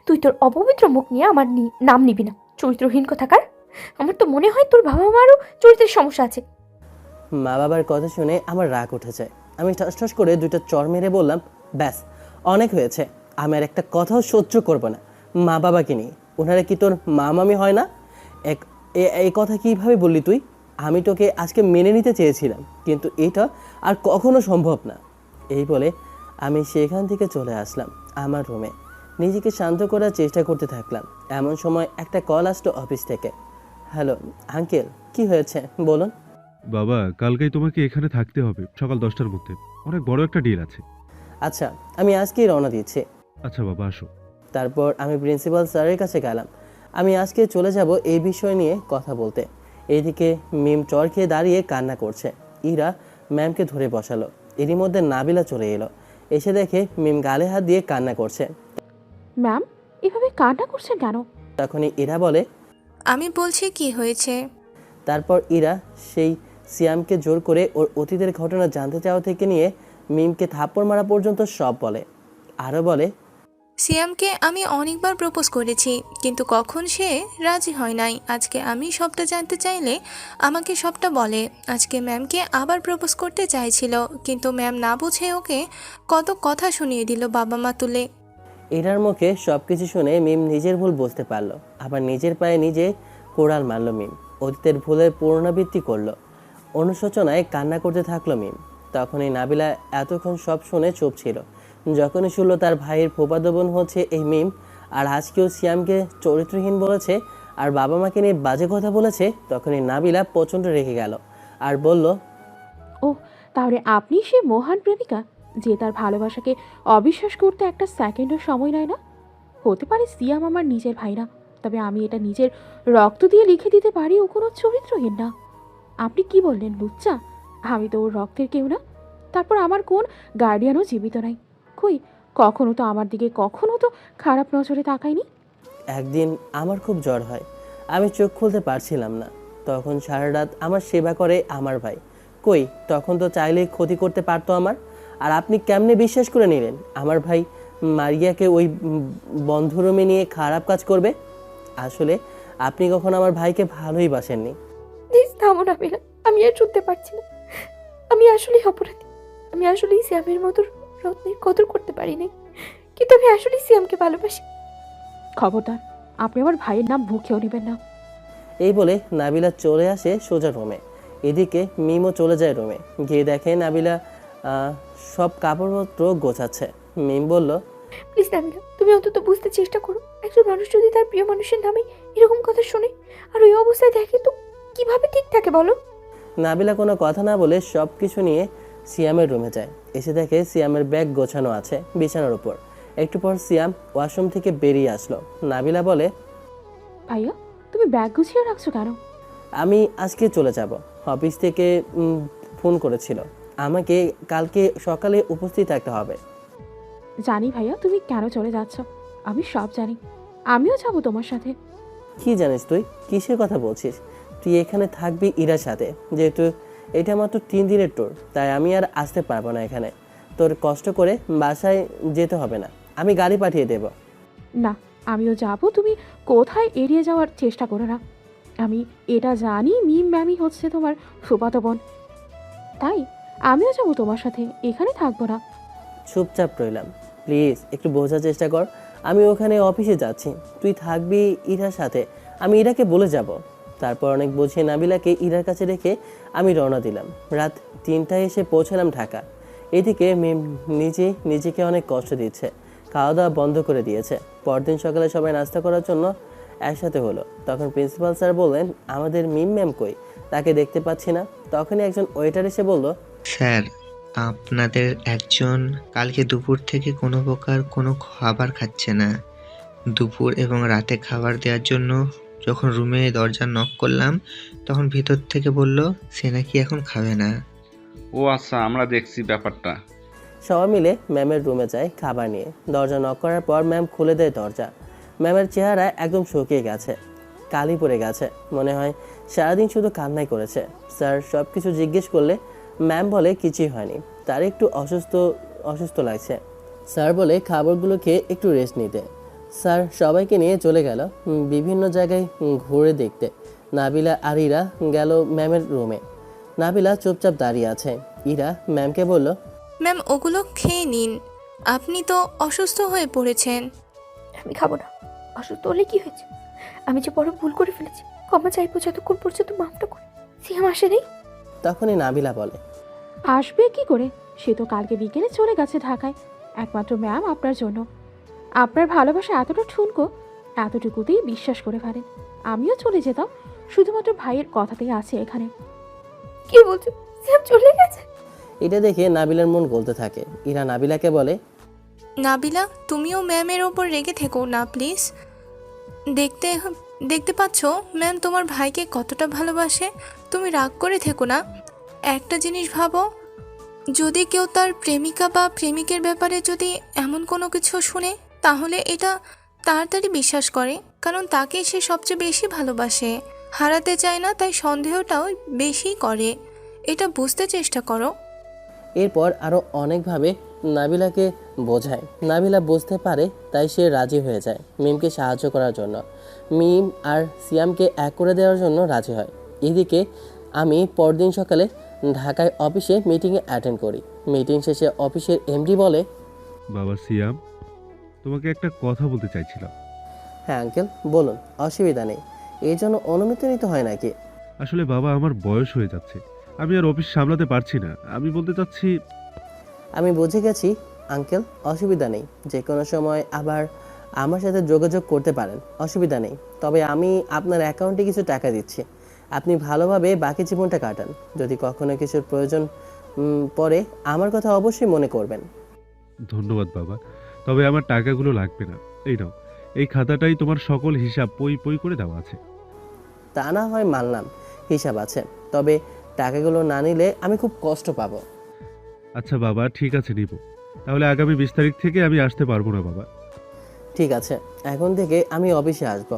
তুই তোর অপবিত্র মুখ নিয়ে আমার নাম নিবি না, চরিত্রহীন কথাকার। আমার তো মনে হয় তোর বাবা মারও চরিত্রের সমস্যা আছে। মা বাবার কথা শুনে আমার রাগ উঠে যায়। আমি ঠাস ঠাস করে 2টা চর মেরে বললাম, ব্যাস অনেক হয়েছে, আমি আর একটা কথাও সহ্য করব না। মা বাবাকে নিয়ে ওনারা কি তোর মা মামি হয় না? এই কথা কীভাবে বললি তুই? আমি তোকে আজকে মেনে নিতে চেয়েছিলাম, কিন্তু এটা আর কখনো সম্ভব না। এই বলে আমি সেখান থেকে চলে আসলাম আমার রুমে। নিজেকে শান্ত করার চেষ্টা করতে থাকলাম। এমন সময় একটা কল আসলো অফিস থেকে। হ্যালো আঙ্কেল, কি হয়েছে বলুন। বাবা, কালকেই তোমাকে এখানে থাকতে হবে সকাল 10টার মধ্যে। অনেক বড় একটা ডিল আছে। আচ্ছা, আমি আজকেই রওনা দিচ্ছি। আচ্ছা বাবা, আসো। তারপর আমি প্রিন্সিপাল স্যারের কাছে গেলাম। আমি আজকে চলে যাব এই বিষয় নিয়ে কথা বলতে। এইদিকে মিম চর খেয়ে দাঁড়িয়ে কান্না করছে। ইরা ম্যামকে ধরে বসালো। এরই মধ্যে নাবিলা চলে এলো। এসে দেখে মিম গালে হাত দিয়ে কান্না করছে। ম্যাম, এভাবে কান্না করছেন কেন? তখনই ইরা বলে, আমি বলছি কি হয়েছে। তারপর ইরা সেই সিয়ামকে জোর করে ওর অতীতের ঘটনা জানতে চাওয়া থেকে নিয়ে মিমকে থাপ্পড় মারা পর্যন্ত সব বলে। আরও বলে, সিয়ামকে আমি অনেকবার প্রপোজ করেছি, কিন্তু কখন সে রাজি হয় নাই। আজকে আমি সবটা জানতে চাইলে আমাকে সবটা বলে। আজকে ম্যামকে আবার প্রপোজ করতে চাইছিল, কিন্তু ম্যাম না বুঝে ওকে কত কথা শুনিয়ে দিল বাবা মা তুলে। ইরার মুখে সব কিছু শুনে মিম নিজের ভুল বুঝতে পারলো। আবার নিজের পায়ে নিজে কোড়াল মারল মিম। অতীতের ভুলের পুনরাবৃত্তি করলো। অনুশোচনায় কান্না করতে থাকলো মিম। তখনই নাবিলা এতক্ষণ সব শুনে চুপ ছিল। যখনই শুনলো তার ভাইয়ের ফুফাতো বোন হচ্ছে এই মিম, আর আজকেও সিয়ামকে চরিত্রহীন বলেছে আর বাবা মাকে নিয়ে বাজে কথা বলেছে, তখনই নাবিলা প্রচণ্ড রেগে গেল আর বলল, ও, তাহলে আপনি সে মহান প্রেমিকা যে তার ভালোবাসাকে অবিশ্বাস করতে একটা সেকেন্ডও সময় নেয় না? হতে পারে সিয়াম আমার নিজের ভাই না, তবে আমি এটা নিজের রক্ত দিয়ে লিখে দিতে পারি ও কোনো চরিত্রহীন না। আপনি কি বললেন লুচ্চা? আমি তো ওর রক্তের কেউ না। তারপর আমার কোন গার্ডিয়ানও জীবিত নাই। কই, কখনো তো আমার দিকে কখনো তো খারাপ নজরে তাকায়নি। একদিন আমার খুব জ্বর হয়, আমি চোখ খুলতে পারছিলাম না। তখন সারা রাত আমার সেবা করে আমার ভাই। কই, তখন তো চাইলেই ক্ষতি করতে পারতো আমার। আর আপনি কেমনে বিশ্বাস করে নিলেন আমার ভাই মারিয়াকে ওই বন্ধ রুমে নিয়ে খারাপ কাজ করবে? আসলে আপনি কখনো আমার ভাইকে ভালোই বাসেননি। প্লিজ থামো নাবিলা, আমি আর শুনতে পারছি না। আমি আসলেই অপরাধী। আমি আসলেই সিয়ামের মতো রত্নের কদর করতে পারি নাই, কিন্তু আমি আসলেই সিয়ামকে ভালোবাসি। খবরদার, আপনি আমার ভাইয়ের নাম মুখেও নেবেন না। এই বলে নাবিলা চলে আসে সোজা রুমে। এদিকে মিমও চলে যায় রুমে। গিয়ে দেখে নাবিলা সব কাপড়পত্র গোছাচ্ছে। মিম বলল, প্লিজ নাবিলা, তুমি অন্তত বুঝতে চেষ্টা করো। একজন মানুষ যদি তার প্রিয় মানুষের নামে এরকম কথা শুনে আর ওই অবস্থায় দেখে, তো কিভাবে ঠিক থাকে বলো? নাবিলা কোনো কথা না বলে সব কিছু নিয়ে সিয়ামের রুমে যায়। এসে দেখে সিয়ামের ব্যাগ গোছানো আছে বিছানার উপর। একটু পর সিয়াম ওয়াশরুম থেকে বেরিয়ে আসলো। নাবিলা বলে, ভাইয়া, তুমি ব্যাগ গুছিয়ে রাখছো কেন? আমি আজকে চলে যাব। অফিস থেকে ফোন করেছিল আমাকে কালকে সকালে উপস্থিত থাকতে হবে। জানি ভাইয়া, তুমি কেন চলে যাচ্ছ, আমি সব জানি। আমিও যাব তোমার সাথে। কি জানিস তুই? কিসের কথা বলছিস? তুই এখানে থাকবি ইরার সাথে। যেহেতু এটা মাত্র 3 দিনের ট্যুর, তাই আমি আর আসতে পারবো না এখানে। তোর কষ্ট করে বাসায় যেতে হবে না, আমি গাড়ি পাঠিয়ে দেব। না, আমিও যাব। তুমি কোথায় এড়িয়ে যাওয়ার চেষ্টা করো না। আমি এটা জানি মিম ম্যামই হচ্ছে তোমার ফুফাতো বোন, তাই আমিও যাব তোমার সাথে, এখানে থাকবো না। চুপচাপ রইলাম, প্লিজ একটু বোঝার চেষ্টা কর। আমি ওখানে অফিসে যাচ্ছি, তুই থাকবি ইরার সাথে। আমি ইরাকে বলে যাব। তারপর অনেক বুঝিয়ে নাবিলাকে ইরার কাছে রেখে আমি রওনা দিলাম। রাত 3টায় এসে পৌঁছালাম ঢাকা। এদিকে মিম নিজেকে অনেক কষ্ট দিচ্ছে। খাওয়া দাওয়া বন্ধ করে দিয়েছে। পরদিন সকালে সবাই নাস্তা করার জন্য একসাথে হলো। তখন প্রিন্সিপাল স্যার বললেন, আমাদের মিম ম্যাম কই? তাকে দেখতে পাচ্ছি না। তখনই একজন ওয়েটার এসে বলল, স্যার, আপনাদের একজন কালকে দুপুর থেকে কোনো প্রকার কোনো খাবার খাচ্ছে না। দুপুর এবং রাতে খাবার দেওয়ার জন্য যখন রুমে দরজা নক করলাম, তখন ভিতর থেকে বলল সে নাকি এখন খাবে না। ও আচ্ছা, আমরা দেখছি ব্যাপারটা। সবাই মিলে ম্যামের রুমে যায় খাবার নিয়ে। দরজা নক করার পর ম্যাম খুলে দেয় দরজা। ম্যামের চেহারা একদম শুকিয়ে গেছে, কালি পড়ে গেছে। মনে হয় সারাদিন শুধু কান্নাই করেছে। স্যার সব কিছু জিজ্ঞেস করলে ম্যাম বলে কিছুই হয়নি, তার একটু অসুস্থ লাগছে। স্যার বলে খাবারগুলো খেয়ে একটু রেস্ট নিতে। স্যার সবাইকে নিয়ে চলে গেল বিভিন্ন জায়গায় ঘুরে দেখতে। নাবিলা আর ইরা গেল ম্যামের রুমে। নাবিলা চুপচাপ দাঁড়িয়ে আছে। ইরা ম্যামকে বলল, ম্যাম, ওগুলো খেয়ে নিন, আপনি তো অসুস্থ হয়ে পড়েছেন। আমি খাবো না। অসুস্থ হলে কি হয়েছে? আমি যে বড় ভুল করে ফেলেছি, ক্ষমা চাইবো যতক্ষণ পর্যন্ত মাফটা করে সিয়াম আসে নেই। তখনই নাবিলা বলে, আসবে কি করে? সে তো কালকে বিকেলে চলে গেছে ঢাকায়, একমাত্র ম্যাম আপনার জন্য। আপনার ভালোবাসা এতটা ঠুনকো, এতটুকুতেই বিশ্বাস করে ফেলেন। আমিও চলে যেতাম, শুধুমাত্র ভাইয়ের কথাতেই আছে এখানে। কি বলছো? সিয়াম চলে গেছে? এটা দেখে নাবিলার মন গলতে থাকে। ইরা নাবিলাকে বলে, নাবিলা, তুমিও ম্যামের ওপর রেগে থেকো না প্লিজ। দেখতে দেখতে পাচ্ছ ম্যাম তোমার ভাইকে কতটা ভালোবাসে। তুমি রাগ করে থেকো না। একটা জিনিস ভাবো, যদি কেউ তার প্রেমিকা বা প্রেমিকের ব্যাপারে যদি এমন কোনো কিছু শুনে, তাহলে এটা তাড়াতাড়ি বিশ্বাস করে, কারণ তাকে সে সবচেয়ে বেশি ভালোবাসে, হারাতে চায় না, তাই সন্দেহটাও বেশি করে। এটা বুঝতে চেষ্টা করো। এরপর আরও অনেকভাবে নাবিলাকে বোঝায়। নাবিলা বুঝতে পারে, তাই সে রাজি হয়ে যায় মিমকে সাহায্য করার জন্য। মিম আর সিয়ামকে এক করে দেওয়ার জন্য রাজি হয়। এদিকে আমি পরদিন সকালে ঢাকায় অফিসে মিটিংয়ে অ্যাটেন্ড করি। মিটিং শেষে অফিসের এমডি বলে, বাবা সিয়াম, তোমাকে একটা কথা বলতে চাইছিলাম। হ্যাঁ আঙ্কেল বলুন, অসুবিধা নেই। এই জন্য অনুমতি নিতে হয় নাকি? আসলে বাবা, আমার বয়স হয়ে যাচ্ছে, আমি আর অফিস সামলাতে পারছি না। আমি বলতে চাচ্ছি। আমি বুঝে গেছি আঙ্কেল, অসুবিধা নেই। যে কোনো সময় আবার আমার সাথে যোগাযোগ করতে পারেন, অসুবিধা নেই। তবে আমি আপনার অ্যাকাউন্টে কিছু টাকা দিচ্ছি, আপনি ভালোভাবে বাকি জীবনটা কাটান। যদি কখনো কিছুর প্রয়োজন পড়ে আমার কথা অবশ্যই মনে করবেন। ধন্যবাদ বাবা, তবে আমার টাকাগুলো লাগবে না। এই নাও, এই খাতাটাই তোমার সকল হিসাব পই পই করে দেওয়া আছে। তা না হয় মানলাম হিসাব আছে, তবে টাকাগুলো না নিলে আমি খুব কষ্ট পাবো। আচ্ছা বাবা, ঠিক আছে, নিব। তাহলে আগামী 20 তারিখ থেকে আমি আসতে পারবো না বাবা। ঠিক আছে, এখন থেকে আমি অফিসে আসব।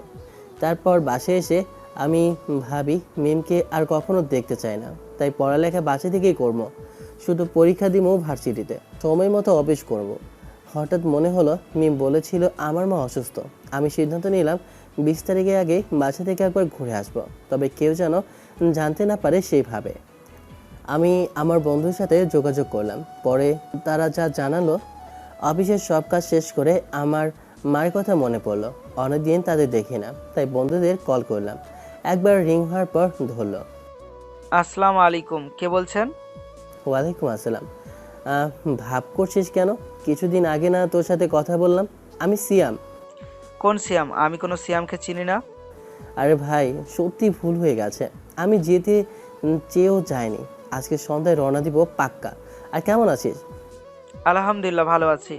তারপর বাসায় এসে আমি ভাবি মিমকে আর কখনো দেখতে চাই না, তাই পড়ালেখা বাসা থেকেই করবো। শুধু পরীক্ষা দিবো ভার্সিটিতে, সময় মতো অফিস করব। হঠাৎ মনে হলো মিম বলেছিল আমার মা অসুস্থ। আমি সিদ্ধান্ত নিলাম 20 তারিখের আগে বাসা থেকে একবার ঘুরে আসবো, তবে কেউ যেন জানতে না পারে সেইভাবে। আমি আমার বন্ধুর সাথে যোগাযোগ করলাম। পরে তারা যা জানালো, অফিসের সব কাজ শেষ করে আমার মায়ের কথা মনে পড়লো। অনেকদিন তাদের দেখি না, তাই বন্ধুদের কল করলাম। একবার রিং হওয়ার পর ধরলো। আসসালামু আলাইকুম, কে বলছেন? ওয়ালাইকুম আসসালাম। ভাব করছিস কেন? কিছুদিন আগে না তোর সাথে কথা বললাম? আমি সিয়াম। কোন সিয়াম? আমি কোনো সিয়ামকে চিনি না। আরে ভাই, সত্যি ভুল হয়ে গেছে। আমি যেতে চেয়েও যাইনি। আজকে সন্ধ্যায় রওনা দিব পাক্কা। আর কেমন আছিস? আলহামদুলিল্লাহ, ভালো আছি।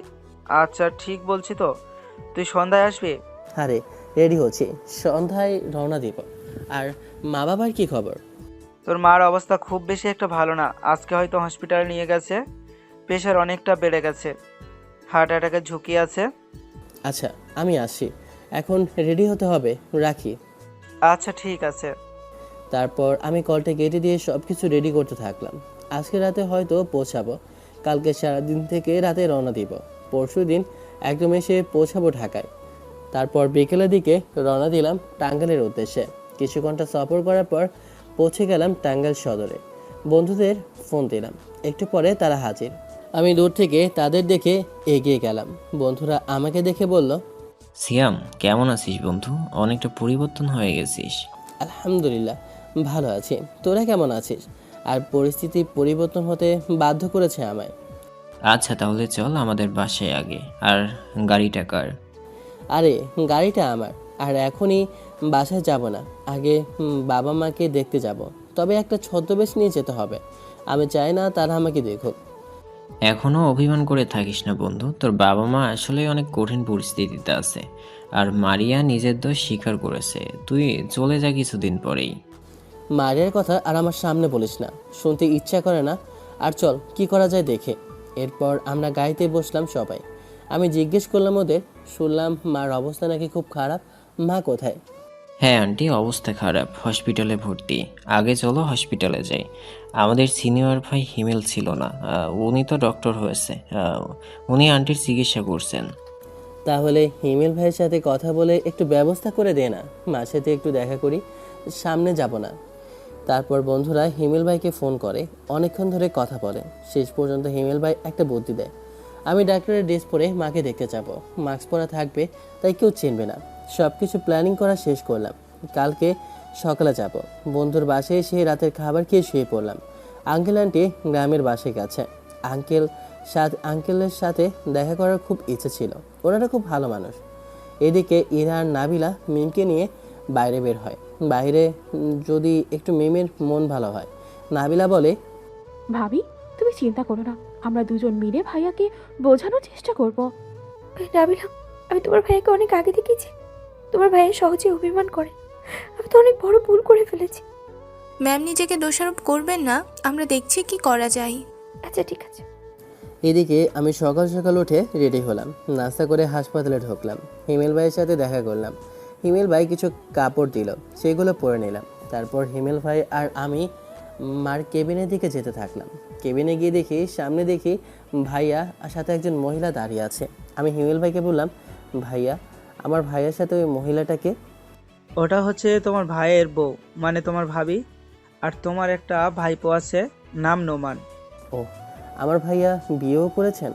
আচ্ছা, ঠিক বলছি তো? তুই সন্ধ্যায় আসবি? আরে রেডি হচ্ছি, সন্ধ্যায় রওনা দিব। আর মা বাবার কি খবর? তোর মার অবস্থা খুব বেশি একটা ভালো না। আজকে হয়তো হসপিটালে নিয়ে গেছে। প্রেশার অনেকটা বেড়ে গেছে, হার্ট অ্যাটাকের ঝুঁকি আছে। আচ্ছা আমি আসছি, এখন রেডি হতে হবে, রাখি। আচ্ছা ঠিক আছে। তারপর আমি কলটা কেটে দিয়ে সব কিছু রেডি করতে থাকলাম। আজকে রাতে হয়তো পৌঁছাবো, কালকে সারাদিন থেকে রাতে রওনা দিব। পরশু দিন একদম এসে পৌঁছাবো ঢাকায়। তারপর বিকেলের দিকে রওনা দিলাম টাঙ্গাইলের উদ্দেশ্যে। কিছু ঘন্টা সফর করার পর পৌঁছে গেলাম টাঙ্গাইল সদরে। বন্ধুদের ফোন দিলাম, একটু পরে তারা হাজির। আমি দূর থেকে তাদের দেখে এগিয়ে গেলাম। বন্ধুরা আমাকে দেখে বলল, সিয়াম, কেমন আছিস বন্ধু? অনেকটা পরিবর্তন হয়ে গেছিস। আলহামদুলিল্লাহ ভালো আছি, তোরা কেমন আছিস? আর পরিস্থিতি পরিবর্তন হতে বাধ্য করেছে আমায়। আচ্ছা তাহলে চল আমাদের বাসায় আগে। আর গাড়িটা কার? আরে গাড়িটা আমার, আর এখনই বাসায় যাব না, আগে বাবা মাকে দেখতে যাব। তবে একটা ছদ্মবেশ নিয়ে যেতে হবে, আমি চাই না তারা আমাকে দেখুক। এখনো অভিমান করে থাকিস না বন্ধু, তোর বাবা মা আসলে অনেক কঠিন পরিস্থিতিতে আছে, আর মারিয়া নিজের দোষ স্বীকার করেছে। তুই চলে যা কিছুদিন পরেই। মারিয়ার কথা আর আমার সামনে বলিস না, শুনতে ইচ্ছা করে না। আর চল কি করা যায় দেখে। এরপর আমরা গাড়িতে বসলাম সবাই। আমি জিজ্ঞেস করলাম ওদের, শুনলাম মার অবস্থা নাকি খুব খারাপ। মা কোথায়? হ্যাঁ আন্টি, অবস্থা খারাপ, হসপিটালে ভর্তি। আগে চলো হসপিটালে যাই। আমাদের সিনিয়র ভাই হিমেল ছিল না, উনি তো ডক্টর হয়েছে, উনি আন্টির চিকিৎসা করছেন। তাহলে হিমেল ভাইয়ের সাথে কথা বলে একটু ব্যবস্থা করে দে না, মার সাথে একটু দেখা করি, সামনে যাব না। তারপর বন্ধুরা হিমেল ভাইকে ফোন করে, অনেকক্ষণ ধরে কথা বলে। শেষ পর্যন্ত হিমেল ভাই একটা বুদ্ধি দেয়। আমি ডাক্তারের ড্রেস পরে মাকে দেখতে যাব, মাস্ক পরা থাকবে, তাই কেউ চিনবে না। সব কিছু প্ল্যানিং করা শেষ করলাম। কালকে সকালে যাব। বন্ধুর বাসায় এসে রাতের খাবার খেয়ে শুয়ে পড়লাম। আঙ্কেল আন্টি গ্রামের বাসায় গেছে। আঙ্কেলের সাথে দেখা করার খুব ইচ্ছে ছিল, ওনারা খুব ভালো মানুষ। এদিকে ইরা আর নাবিলা মিমকে নিয়ে বাইরে বের হয়। বাইরে যদি একটু মিমের মন ভালো হয়। নাবিলা বলে, ভাবি, তুমি চিন্তা করো না, আমরা দুজন মিলে ভাইয়াকে বোঝানোর চেষ্টা করব। নাবিলা, আমি তোমার ভাইয়াকে অনেক আগে দেখেছি। তোমার ভাইয়া সহজে অভিমান করে। আমি তো অনেক বড় ভুল করে ফেলেছি। ম্যাম নিজেকে দোষারোপ করবেন না, আমরা দেখছি কি করা যায়। আচ্ছা ঠিক আছে। এদিকে আমি সকাল সকাল উঠে রেডি হলাম, নাস্তা করে হাসপাতালে ঢুকলাম। হিমেল ভাইয়ের সাথে দেখা করলাম। হিমেল ভাই কিছু কাপড় দিল, সেগুলো পরে নিলাম। তারপর হিমেল ভাই আর আমি মার কেবিনের দিকে যেতে থাকলাম। কেবিনে গিয়ে দেখি সামনে দেখি ভাইয়া আর সাথে একজন মহিলা দাঁড়িয়ে আছে। আমি হিমেল ভাইকে বললাম, ভাইয়া, আমার ভাইয়ের সাথে ওই মহিলাটাকে? ওটা হচ্ছে তোমার ভাইয়ের বউ, মানে তোমার ভাবি। আর তোমার একটা ভাইপো আছে, নাম নোমান। ও, আমার ভাইয়া বিয়েও করেছেন?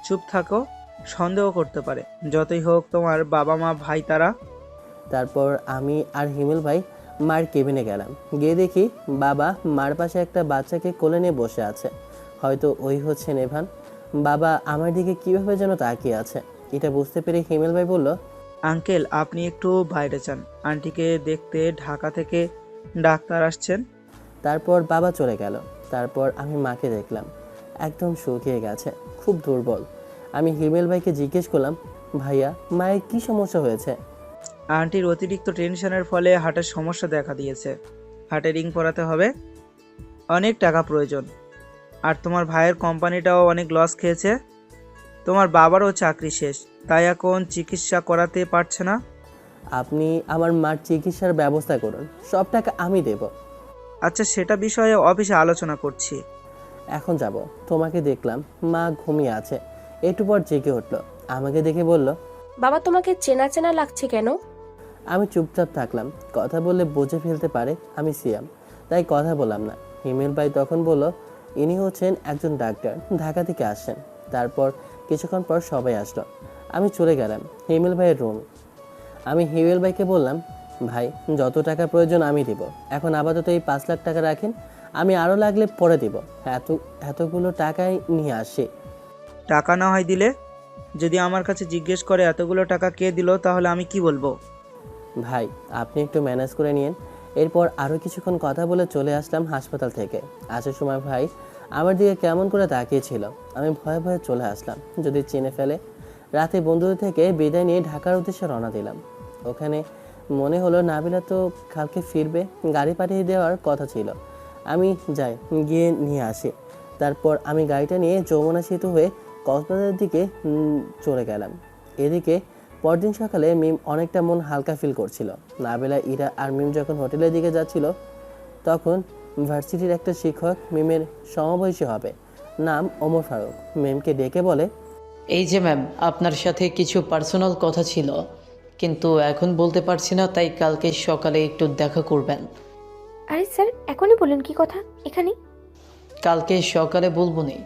চুপ থাকো, সন্দেহ করতে পারে। যতই হোক তোমার বাবা মা ভাই তারা। তারপর আমি আর হিমেল ভাই মার কেবিনে গেলাম। গিয়ে দেখি বাবা মার পাশে একটা বাচ্চাকে কোলে নিয়ে বসে আছে। হয়তো ওই হচ্ছে নেভান। বাবা আমার দিকে কীভাবে যেন তাকিয়ে আছে। এটা বুঝতে পেরে হিমেল ভাই বলল, আঙ্কেল, আপনি একটু বাইরে যান, আন্টিকে দেখতে ঢাকা থেকে ডাক্তার আসছেন। তারপর বাবা চলে গেল। তারপর আমি মাকে দেখলাম, একদম শুকিয়ে গেছে, খুব দুর্বল। আমি হিমেল ভাইকে জিজ্ঞেস করলাম, ভাইয়া, মায়ের কি সমস্যা হয়েছে? আন্টির অতিরিক্ত টেনশনের ফলে হার্টের সমস্যা দেখা দিয়েছে। হার্টে রিং পরাতে হবে, অনেক টাকা প্রয়োজন। আর তোমার ভাইয়ের কোম্পানিটাও অনেক লস খেয়েছে। তোমার বাবারও চাকরি শেষ, তাই এখন চিকিৎসা করাতে পারছে না। আপনি আমার মার চিকিৎসার ব্যবস্থা করুন, সব টাকা আমি দেব। আচ্ছা, সেটা বিষয়ে অফিসে আলোচনা করছি। এখন যাব। তোমাকে দেখলাম মা ঘুমিয়ে আছে, একটু পর জেগে উঠলো। আমাকে দেখে বলল, বাবা, তোমাকে চেনা চেনা লাগছে কেন? আমি চুপচাপ থাকলাম। কথা বললে বুঝে ফেলতে পারে আমি সিয়াম, তাই কথা বললাম না। হিমেল ভাই তখন বলল, ইনি হচ্ছেন একজন ডাক্তার, ঢাকা থেকে আসছেন। তারপর কিছুক্ষণ পর সবাই আসলো। আমি চলে গেলাম হিমেল ভাইয়ের রুম। আমি হিমেল ভাইকে বললাম, ভাই, যত টাকা প্রয়োজন আমি দিব, এখন আপাতত এই 5 লাখ টাকা রাখেন, আমি আরও লাগলে পরে দিব। এতগুলো টাকাই নিয়ে আসি। টাকা না হয় দিলে? যদি আমার কাছে জিজ্ঞেস করে এতগুলো টাকা কে দিল, তাহলে আমি কি বলবো? ভাই, আপনি একটু ম্যানেজ করে নিন। এরপর আরও কিছুক্ষণ কথা বলে চলে আসলাম হাসপাতাল থেকে। আসার সময় ভাই আমার দিকে কেমন করে তাকিয়েছিল। আমি ভয়ে ভয়ে চলে আসলাম, যদি চিনে ফেলে। রাতে বন্ধুদের থেকে বিদায় নিয়ে ঢাকার উদ্দেশ্যে রওনা দিলাম। ওখানে মনে হলো নাবিলা তো কালকে ফিরবে, গাড়ি পাঠিয়ে দেওয়ার কথা ছিল। আমি যাই, গিয়ে নিয়ে আসি। তারপর আমি গাড়িটা নিয়ে যমুনা সেতু হয়ে কক্সবাজারের দিকে চলে গেলাম। এদিকে পরদিন সকালে মিম অনেকটা মন হালকা ফিল করছিল। নাবিলা, ইরা আর মিম যখন হোটেলের দিকে যাচ্ছিল, তখন ভার্সিটির একটা শিক্ষক মিমের সমবয়সী হবে, নাম ওমর ফারুক, মিমকে ডেকে বলে, এই যে ম্যাম, আপনার সাথে কিছু পার্সোনাল কথা ছিল, কিন্তু এখন বলতে পারছি না, তাই কালকে সকালে একটু দেখা করবেন। আরে স্যার, এখনই বলুন কি কথা এখানে? কালকে সকালে বলবো নি।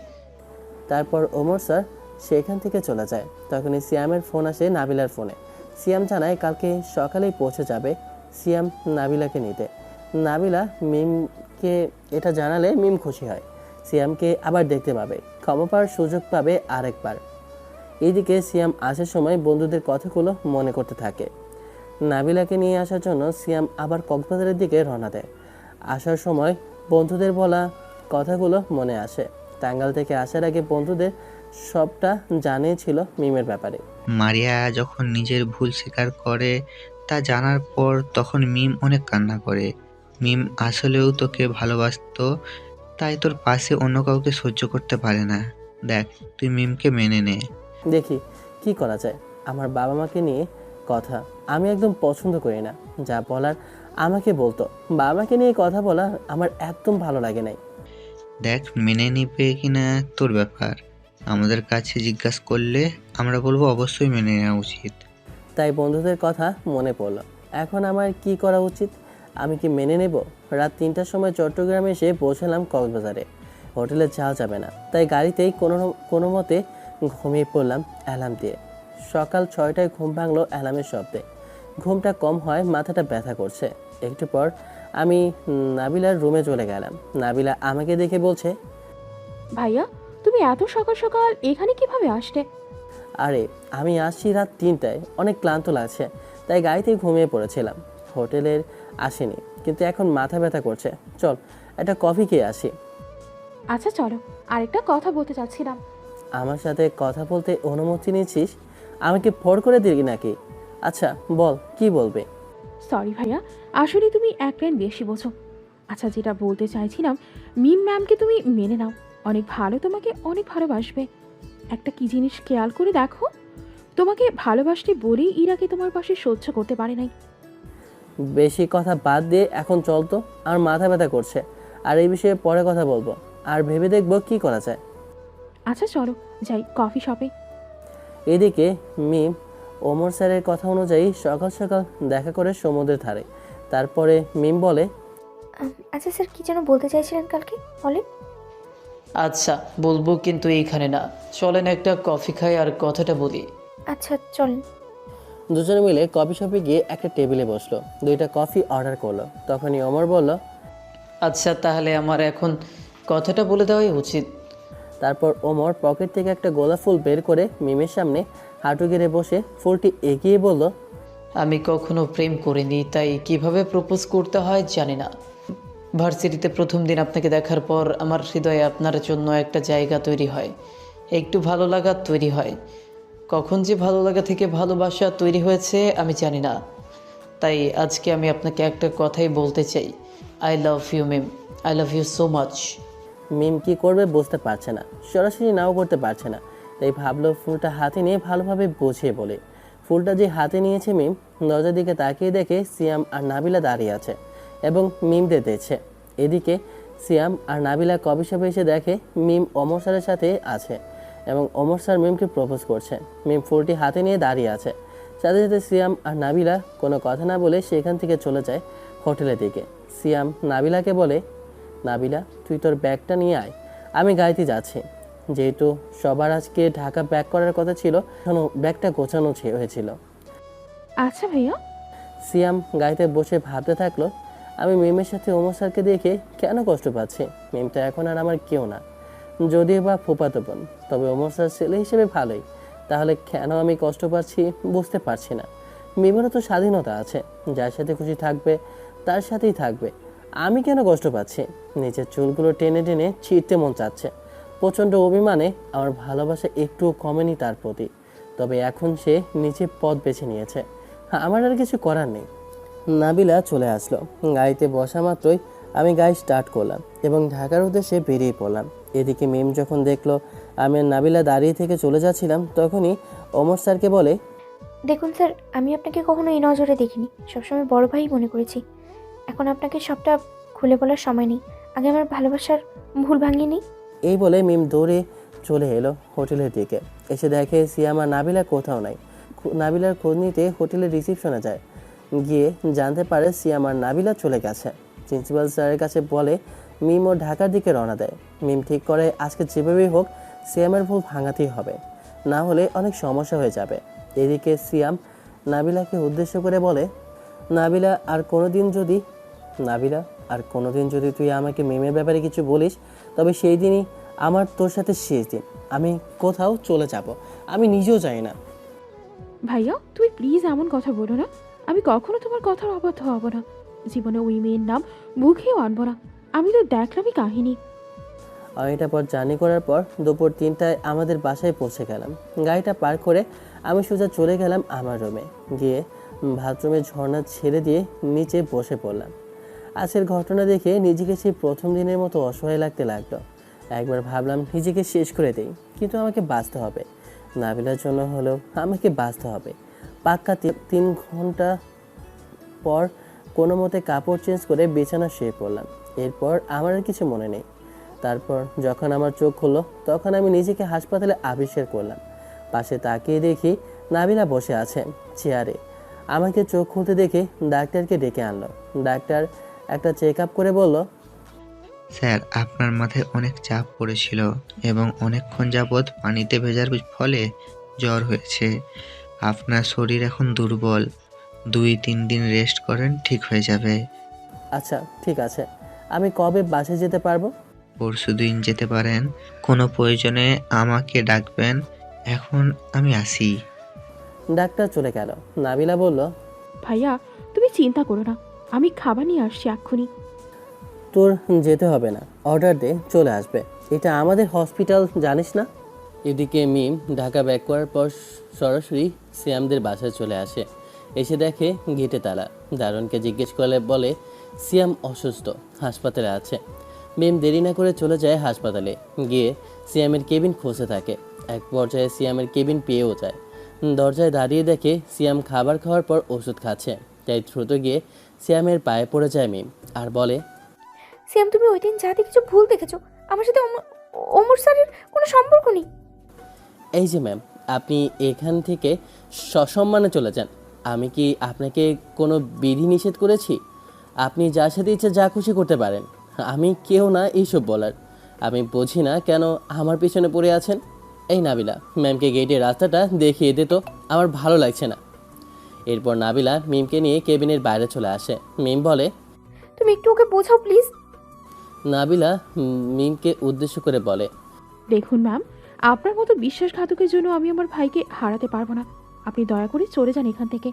তারপর ওমর স্যার সেখান থেকে চলে যায়। তখনই সিয়ামের ফোন আসে নাবিলার ফোনে। সিয়াম জানায় কালকে সকালেই পৌঁছে যাবে সিয়াম নাবিলাকে নিতে। নাবিলা মিমকে এটা জানালে মিম খুশি হয়, সিয়ামকে আবার দেখতে পাবে, ক্ষমা পাওয়ার সুযোগ পাবে আরেকবার। এইদিকে সিয়াম আসার সময় বন্ধুদের কথাগুলো মনে করতে থাকে। নাবিলাকে নিয়ে আসার জন্য সিয়াম আবার কক্সবাজারের দিকে রওনা দেয়। আসার সময় বন্ধুদের বলা কথাগুলো মনে আসে। টাঙ্গাইল থেকে আসার আগে বন্ধুদের সবটা জানিয়েছিল মিমের ব্যাপারে। মারিয়া যখন নিজের ভুল স্বীকার করে তা জানার পর তখন মিম অনেক কান্না করে। মিম আসলেও তোকে ভালোবাসতো, তাই তোর পাশে অন্য কাউকে সহ্য করতে পারে না। দেখ, তুই মিমকে মেনে নে। দেখি কি করা যায়। আমার বাবা মাকে নিয়ে কথা আমি একদম পছন্দ করি না, যা বলার আমাকে বলতো। বাবা মাকে নিয়ে কথা বলা আমার একদম ভালো লাগে নাই। দেখ, মেনে নিবে কিনা তোর ব্যাপার, আমাদের কাছে জিজ্ঞাসা করলে আমরা বলবো অবশ্যই মেনে নেওয়া উচিত। তাই বন্ধুদের কথা মনে পড়লো। এখন আমার কি করা উচিত? আমি কি মেনে নেব? রাত 3টার সময় চট্টগ্রামে এসে পৌঁছালাম কক্সবাজারে। হোটেলে যাওয়া যাবে না, তাই গাড়িতেই কোনো মতে ঘুমিয়ে পড়লাম অ্যালার্ম দিয়ে। সকাল 6টায় ঘুম ভাঙলো অ্যালার্মের শব্দে। ঘুমটা কম হয়, মাথাটা ব্যথা করছে। একটু পর আমি নাবিলার রুমে চলে গেলাম। নাবিলা আমাকে দেখে বলছে, ভাইয়া, তুমি এত সকাল সকাল এখানে কিভাবে আসলে? আরে আমি আসছি রাত 3টায়, অনেক ক্লান্ত লাগছে, তাই গাড়িতেই ঘুমিয়ে পড়েছিলাম। হোটেলের আসেনি, কিন্তু এখন মাথা ব্যথা করছে। চল একটা কফি খেয়ে আসি। আচ্ছা চলো, আরেকটা কথা বলতে চাচ্ছিলাম। আমার সাথে কথা বলতে অনুমতি নিচ্ছিস? আমাকে ফোর করে দিলি নাকি? আচ্ছা বল, কি বলবে? সরি ভাইয়া, আসলে তুমি এক লাইন বেশি বোঝো। আচ্ছা, যেটা বলতে চাইছিলাম, মিম ম্যামকে তুমি মেনে নাও, অনেক ভালো, তোমাকে অনেক ভালোবাসবে। একটা কি জিনিস খেয়াল করে দেখো, তোমাকে ভালোবাসতে বলেই ইরাকে তোমার পাশে সহ্য করতে পারে নাই। বেশি কথা বাদ দিয়ে এখন চল তো, আমার মাথা ব্যথা করছে। আর এই বিষয়ে পরে কথা বলবো, আর ভেবে দেখবো কি করা যায়। আচ্ছা চলো যাই কফি শপে। এদিকে মিম ওমর স্যারের কথা অনুযায়ী সকাল সকাল দেখা করে সমুদ্রের ধারে। তারপরে মিম বলে, আচ্ছা স্যার, কি যেন বলতে চাইছিলেন কালকে, বলেন। আচ্ছা বলবো, কিন্তু এইখানে না, চলেন একটা কফি খাই আর কথাটা বলি। আচ্ছা চলেন। দুজনে মিলে কফি শপে গিয়ে একটা টেবিলে বসলো, 2টা কফি অর্ডার করলো। তখনই ওমর বলল, আচ্ছা তাহলে আমার এখন কথাটা বলে দেওয়াই উচিত। তারপর ওমর পকেট থেকে একটা গোলাপ ফুল বের করে মিমের সামনে হাঁটু গেড়ে বসে ফুলটি এগিয়ে বলল, আমি কখনো প্রেম করিনি, তাই কিভাবে প্রপোজ করতে হয় জানি না। ভার্সিটিতে প্রথম দিন আপনাকে দেখার পর আমার হৃদয়ে আপনার জন্য একটা জায়গা তৈরি হয়, একটু ভালো লাগা তৈরি হয়। কখন যে ভালো লাগা থেকে ভালোবাসা তৈরি হয়েছে আমি জানি না। তাই আজকে আমি আপনাকে একটা কথাই বলতে চাই, I love you Mim, I love you so much. Mim কি করবে বুঝতে পারছে না, সরাসরি নাও করতে পারছে না, তাই ভাবলো ফুলটা হাতে নিয়ে ভালোভাবে বুঝিয়ে বলে। ফুলটা যে হাতে নিয়েছে মিম, দরজার দিকে তাকিয়ে দেখে সিয়াম আর নাবিলা দাঁড়িয়ে আছে এবং মিমদের দেখছে। এদিকে সিয়াম আর নাবিলা কফি শপে এসে দেখে মিম ওমর স্যারের সাথে আছে এবং ওমর স্যার মিমকে প্রপোজ করছে। মিম ফুলটি হাতে নিয়ে দাঁড়িয়ে আছে। সাথে সাথে সিয়াম আর নাবিলা কোনো কথা না বলে সেখান থেকে চলে যায় হোটেলের দিকে। সিয়াম নাবিলাকে বলে, নাবিলা তুই তোর ব্যাগটা নিয়ে আয়, আমি গাড়িতে যাচ্ছি। যেহেতু সবার আজকে ঢাকা ব্যাক করার কথা ছিল, ব্যাগটা গোছানো হয়েছিল। আচ্ছা ভাইয়া। সিয়াম গাড়িতে বসে ভাবতে থাকলো, আমি মিমের সাথে ওমর স্যারকে দেখে কেন কষ্ট পাচ্ছি। মিম তো এখন আর আমার কেউ না, যদিও বা ফুফাতো বোন, তবে ওমর স্যার ছেলে হিসেবে ভালোই। তাহলে কেন আমি কষ্ট পাচ্ছি বুঝতে পারছি না। মিমেরও তো স্বাধীনতা আছে, যার সাথে খুশি থাকবে তার সাথেই থাকবে। আমি কেন কষ্ট পাচ্ছি? নিচের চুলগুলো টেনে টেনে ছিঁড়তে মন চাচ্ছে। প্রচণ্ড অভিমানে আমার ভালোবাসা একটুও কমেনি তার প্রতি। তবে এখন সে নিচে পথ বেছে নিয়েছে, আমার আর কিছু করার নেই। নাবিলা চলে আসলো। গাড়িতে বসা মাত্রই আমি গাড়ি স্টার্ট করলাম এবং ঢাকার উদ্দেশ্যে বেরিয়ে পড়লাম। এদিকে মিম যখন দেখলো আমি আর নাবিলা দাঁড়িয়ে থেকে চলে যাচ্ছিলাম, তখনই ওমর স্যারকে বলে, দেখুন স্যার, আমি আপনাকে কখনো এই নজরে দেখিনি, সবসময় বড় ভাই মনে করেছি। এখন আপনাকে সবটা খুলে বলার সময় নেই, আগে আমার ভালোবাসার ভুল ভাঙিয়ে নিই। এই বলে মিম দৌড়ে চলে এলো হোটেলের দিকে। এসে দেখে সিয়াম আর নাবিলা কোথাও নাই। নাবিলার খোঁজ নিতে হোটেলের রিসিপশনে যায়। গিয়ে জানতে পারে সিয়াম আর নাবিলা চলে গেছে। প্রিন্সিপাল স্যারের কাছে বলে মিম ও ঢাকার দিকে রওনা দেয়। মিম ঠিক করে আজকে যেভাবেই হোক সিয়ামের ভুল ভাঙাতেই হবে, না হলে অনেক সমস্যা হয়ে যাবে। এদিকে সিয়াম নাবিলাকে উদ্দেশ্য করে বলে, নাবিলা আর কোনোদিন যদি তুই আমাকে মিমের ব্যাপারে কিছু বলিস, তবে সেই দিনই আমার তোর সাথে শেষ দিন। আমি কোথাও চলে যাব, আমি নিজেও জানি না। ভাইয়া তুমি প্লিজ এমন কথা বলো না, আমি কখনো তোমার কথার অবাধ্য হব না। জীবনে ওই মেয়ের নাম মুখেও আনবো না। আমি তো দেখলামই কাহিনী। অনেকটা পর জার্নি করার পর দুপুর 3টায় আমাদের বাসায় পৌঁছে গেলাম। গাড়িটা পার করে আমি সোজা চলে গেলাম আমার রুমে। গিয়ে বাথরুমে ঝর্ণা ছেড়ে দিয়ে নিচে বসে পড়লাম। আজকের ঘটনা দেখে নিজেকে সেই প্রথম দিনের মতো অসহায় লাগতে লাগলো। একবার ভাবলাম নিজেকে শেষ করে দেই, কিন্তু আমাকে বাঁচতে হবে। নাবিলার জন্য হলেও আমাকে বাঁচতে হবে। পাক্কা 3 ঘন্টা পর কোনো মতে কাপড় চেঞ্জ করে বিছানা শুয়ে পড়লাম। এরপর আমার আর কিছু মনে নেই। তারপর যখন আমার চোখ খুললো, তখন আমি নিজেকে হাসপাতালে আবিষ্কার করলাম। পাশে তাকিয়ে দেখি নাবিলা বসে আছে চেয়ারে। আমাকে চোখ খুলতে দেখে ডাক্তারকে ডেকে আনলো। ডাক্তার একটা চেক আপ করে বলল, স্যার, আপনার মাথায় অনেক চাপ পড়েছিল এবং অনেকক্ষণ যাবৎ পানিতে ভেজার ফলে জ্বর হয়েছে। আপনার শরীর এখন দুর্বল, 2-3 দিন রেস্ট করেন, ঠিক হয়ে যাবে। আচ্ছা ঠিক আছে, আমি কবে বাসে যেতে পারবো? পরশুদিন যেতে পারেন। কোনো প্রয়োজনে আমাকে ডাকবেন। এখন আমি আসি। ডাক্তার চলে গেল। নাবিলা বলল, ভাইয়া তুমি চিন্তা করো না, আমি খাবার নিয়ে আসছি এক্ষুনি। তোর যেতে হবে না, অর্ডার দে, চলে আসবে। এটা আমাদের হসপিটাল, জানিস না? এদিকে মিম ঢাকা ব্যাক করার পর সরাসরি সিয়ামদের বাসায় চলে আসে। এসে দেখে গেটে তালা। দারোয়ানকে জিজ্ঞেস করলে বলে সিয়াম অসুস্থ, হাসপাতালে আছে। মিম দেরি না করে চলে যায় হাসপাতালে। গিয়ে সিয়ামের কেবিন খুঁজতে থাকে। এক পর্যায়ে সিয়ামের কেবিন পেয়েও যায়। দরজায় দাঁড়িয়ে দেখে সিয়াম খাবার খাওয়ার পর ওষুধ খাচ্ছে। তাই দ্রুত গিয়ে সিয়ামের পায়ে পড়ে যায় মিম আর বলে, সিয়াম, তুমি ওই দিন যা দেখেছো ভুল দেখেছো। আমার সাথে ওমর স্যারের কোনো সম্পর্ক নেই। এই যে ম্যাম, আপনি এখান থেকে সসম্মানে চলে যান। আমি কি আপনাকে কোনো বিধি নিষেধ করেছি? আপনি যার সাথে ইচ্ছে যা খুশি করতে পারেন। আমি কেউ না এইসব বলার। আমি বুঝি না কেন আমার পিছনে পড়ে আছেন। এই নাবিলা, ম্যামকে গেটের রাস্তাটা দেখিয়ে দে তো, আমার ভালো লাগছে না। এরপর নাবিলা মিমকে নিয়ে কেবিনের বাইরে চলে আসে। মিম বলে, তুমি একটু ওকে বোঝাও প্লিজ। নাবিলা মিমকে উদ্দেশ্য করে বলে, দেখুন ম্যাম, আপনার মতো বিশ্বাসঘাতকের জন্য আমি আমার ভাইকে হারাতে পারবো না। আপনি দয়া করে চলে যান এখান থেকে।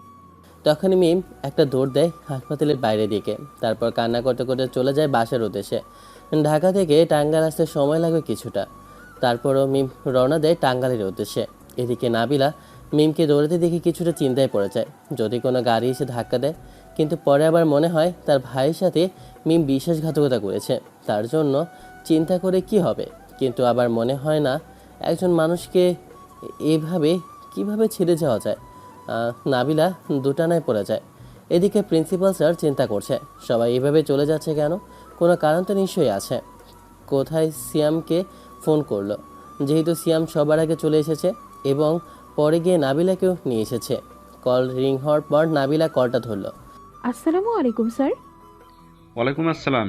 তখনই মিম একটা দৌড় দেয় হাসপাতালের বাইরে দিকে। তারপর কান্না করতে করতে চলে যায় বাসার উদ্দেশ্যে। ঢাকা থেকে টাঙ্গাইল আসতে সময় লাগবে কিছুটা। তারপরও মিম রওনা দেয় টাঙ্গাইলের উদ্দেশ্যে। এদিকে নাবিলা মিমকে দৌড়াতে দেখে কিছুটা চিন্তায় পড়ে যায়, যদি কোনো গাড়ি এসে ধাক্কা দেয়। কিন্তু পরে আবার মনে হয় তার ভাইয়ের সাথে মিম বিশ্বাসঘাতকতা করেছে, তার জন্য চিন্তা করে কি হবে। কিন্তু আবার মনে হয় না একজন মানুষকে এভাবে কিভাবে ছেড়ে যাওয়া যায়। নাবিলা দুটানায় পড়ে যায়। এদিকে প্রিন্সিপাল স্যার চিন্তা করছে, সবাই এভাবে চলে যাচ্ছে কেন? কোনো কারণ তো নিশ্চয়ই আছে। কোথায় সিয়ামকে ফোন করলো, যেহেতু সিয়াম সবার আগে চলে এসেছে এবং পরে গিয়ে নাবিলাকেও নিয়ে এসেছে। কল রিং হওয়ার পর নাবিলা কলটা ধরলো। আসসালামু আলাইকুম স্যার। ওয়ালাইকুম আসসালাম।